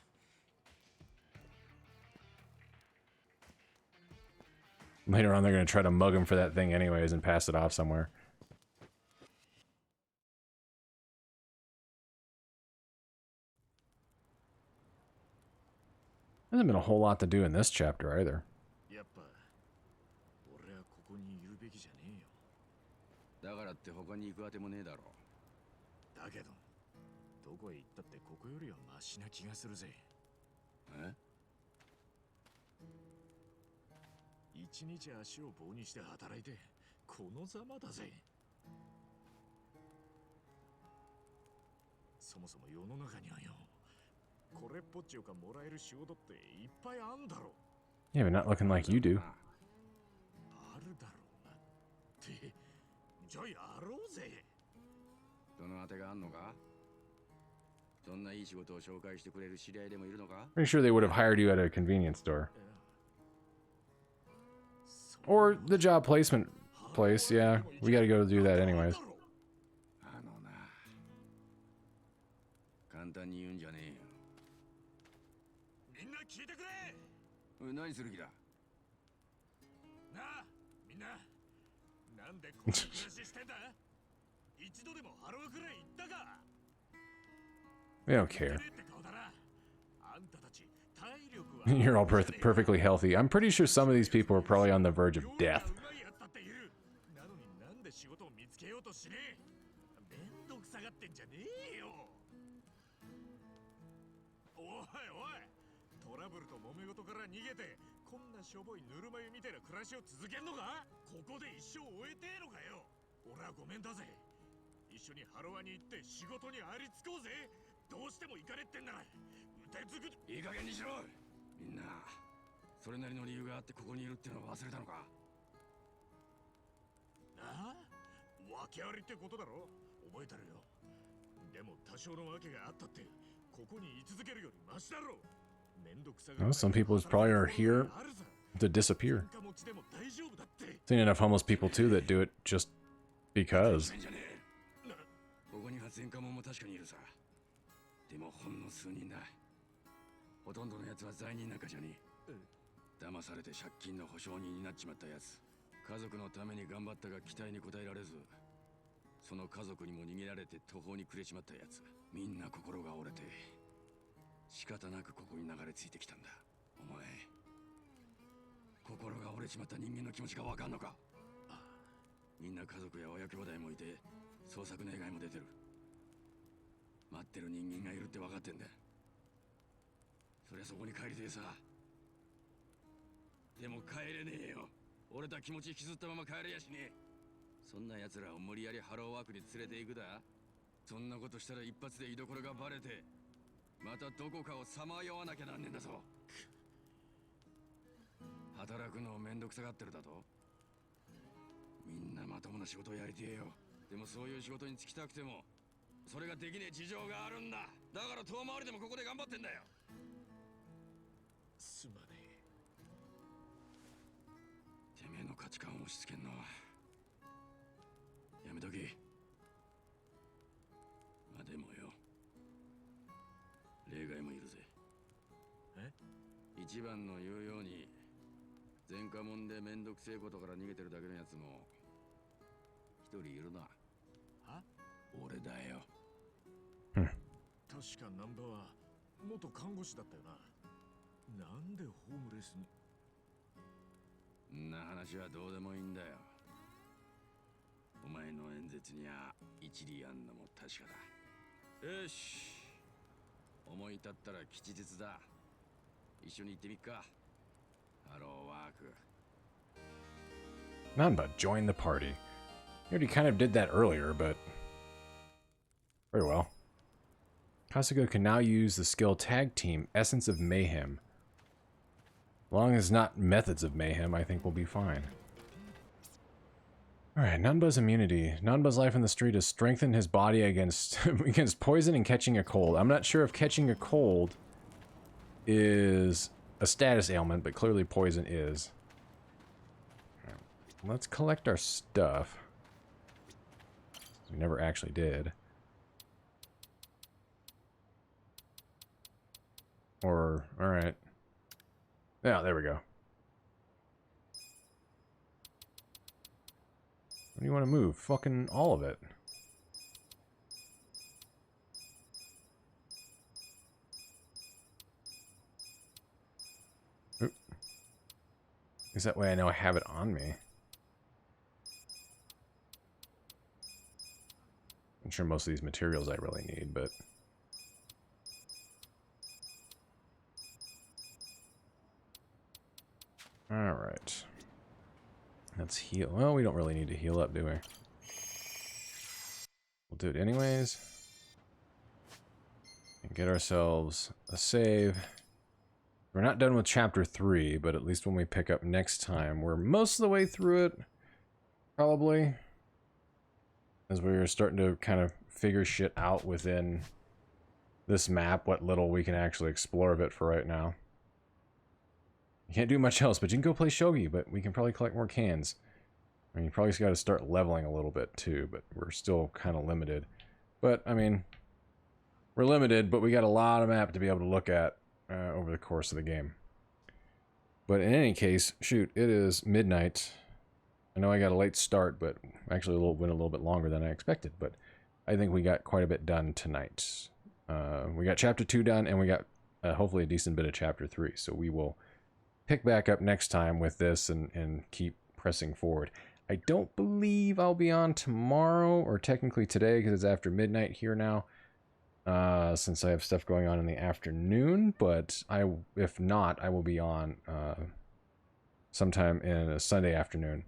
Later on, they're gonna try to mug him for that thing anyways and pass it off somewhere. There hasn't been a whole lot to do in this chapter either. やっぱ俺はこだからって他に行くあてもねえだろ。だけどどこへ行ったってここよりはマシな気がするぜ。え？一日足を棒にして働いてこのざまだぜ。そもそも世の中にはよ、これっぽっちよかもらえる仕事っていっぱいあんだろ。 Yeah, but not looking like you do. あるだろうなって。じゃあやろうぜ。そのあてがあんのか？そんないい仕事を紹介してくれる知り合いでもいるのか？ Pretty sure they would have hired you at a convenience store. Or the job placement place, yeah. We gotta go do that anyways. あのな、簡単に言うんじゃねえよ。みんな聞いてくれ。おい、何する気だ？なあ、みんな、なんでこんな暮らししてんだ？一度でもハローくらい行ったか？ They don't care. って顔だな。あんたたち体力は You're all perfectly healthy. I'm pretty sure some of these people are probably on the verge of death. なのになんで仕事を見つけようとしねえ。めんどくさがってんじゃねえよ。おいおい、トラブルと揉め事から逃げてこんなしょぼいぬるま湯みたいな暮らしを続けんのか？ここで一生終えてえのかよ。俺はごめんだぜ。一緒にハロワに行って仕事にありつこうぜ。どうしても行かれってんなら腕つく。いい加減にしろ。みんなそれなりの理由があってここにいるってのを忘れたのか？なあ、訳ありってことだろ。覚えてるよ。でも多少の訳があったってここに居続けるよりマシだろ。めんどくさが Well, some people probably are here to disappear. Seen enough homeless people too that do it just because. ここには前科者も確かにいるさ。でもほんの数人だ。ほとんどのやつは罪人なんかじゃねえ。騙されて借金の保証人になっちまったやつ。家族のために頑張ったが期待に応えられず、その家族にも逃げられて途方に暮れちまったやつ。みんな心が折れて仕方なくここに流れ着いてきたんだ。お前、心が折れちまった人間の気持ちがわかんのか？みんな家族や親兄弟もいて捜索願いも出てる。待ってる人間がいるって分かってんだ。そりゃそこに帰りてえさ。でも帰れねえよ。折れた気持ち引きずったまま帰れやしねえ。そんな奴らを無理やりハローワークに連れて行くだ。そんなことしたら一発で居所がバレてまたどこかをさまよわなきゃなんねんだぞ。働くのをめんどくさがってるだと？みんなまともな仕事をやりてえよ。でもそういう仕事に就きたくてもそれができねえ事情があるんだ。だから遠回りでもここで頑張ってんだよ。すまねえ。てめえの価値観を押し付けんのはやめとけ。まあでもよ、例外もいるぜ。え？一番の言うように前科者でめんどくせえことから逃げてるだけのやつも一人いるな。は？俺だよ。確かナンバは元看護師だったよな。なんでホームレスに？んな話はどうでもいいんだよ。お前の演説には一理あんのも確かだ。よし、思い立ったら吉日だ。一緒に行ってみっか。ハローワーク。 Nanba, join the party. You already kind of did that earlier, but very well. Kasuga can now use the skill Tag Team, Essence of Mayhem. As long as not Methods of Mayhem, I think we'll be fine. Alright, Nanba's immunity. Nanba's life in the street has strengthened his body against against poison and catching a cold. I'm not sure if catching a cold is a status ailment, but clearly poison is. Right, let's collect our stuff. We never actually did. Or, alright. Yeah, there we go. What do you want to move? Fucking all of it. Oop. Is that way I know I have it on me? I'm sure most of these materials I really need, but... Alright. Let's heal. Well, we don't really need to heal up, do we? We'll do it anyways. And get ourselves a save. We're not done with chapter 3, but at least when we pick up next time, we're most of the way through it. Probably. As we're starting to kind of figure shit out within this map, what little we can actually explore of it for right now. You can't do much else, but you can go play shogi, but we can probably collect more cans. I mean, you probably got to start leveling a little bit too, but we're still kind of limited. But, I mean, we're limited, but we got a lot of map to be able to look at over the course of the game. But in any case, shoot, it is midnight. I know I got a late start, but actually went a little bit longer than I expected, but I think we got quite a bit done tonight. We got chapter 2 done, and we got hopefully a decent bit of chapter 3, so we will pick back up next time with this and keep pressing forward. I don't believe I'll be on tomorrow, or technically today, because it's after midnight here now, since I have stuff going on in the afternoon, but if not, I will be on sometime in a Sunday afternoon,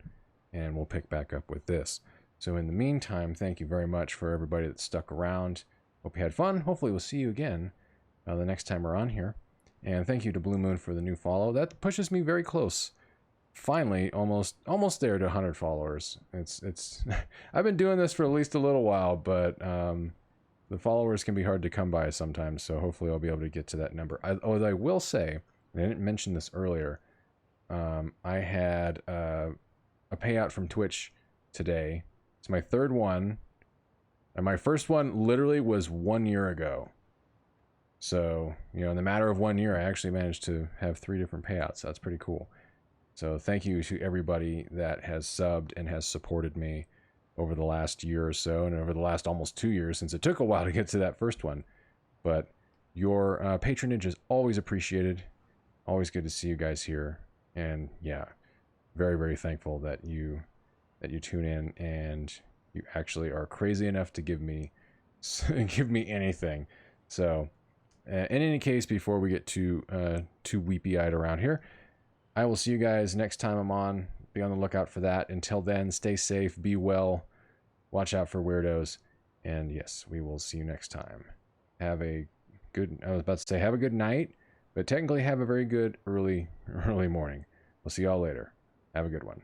and we'll pick back up with this. So in the meantime, thank you very much for everybody that stuck around. Hope you had fun. Hopefully we'll see you again the next time we're on here. And thank you to Blue Moon for the new follow. That pushes me very close. Finally, almost there to 100 followers. It's I've been doing this for at least a little while, but the followers can be hard to come by sometimes, so hopefully I'll be able to get to that number. Although I will say, and I didn't mention this earlier, I had a payout from Twitch today. It's my third one, and my first one literally was 1 year ago. So, you know, in the matter of 1 year, I actually managed to have 3 different payouts. So that's pretty cool. So thank you to everybody that has subbed and has supported me over the last year or so, and over the last almost 2 years, since it took a while to get to that first one. But your patronage is always appreciated. Always good to see you guys here. And yeah, very, very thankful that you tune in and you actually are crazy enough to give me anything. So in any case, before we get too weepy-eyed around here, I will see you guys next time I'm on. Be on the lookout for that. Until then, stay safe, be well, watch out for weirdos, and yes, we will see you next time. Have a good, I was about to say have a good night, but technically have a very good early morning. We'll see y'all later. Have a good one.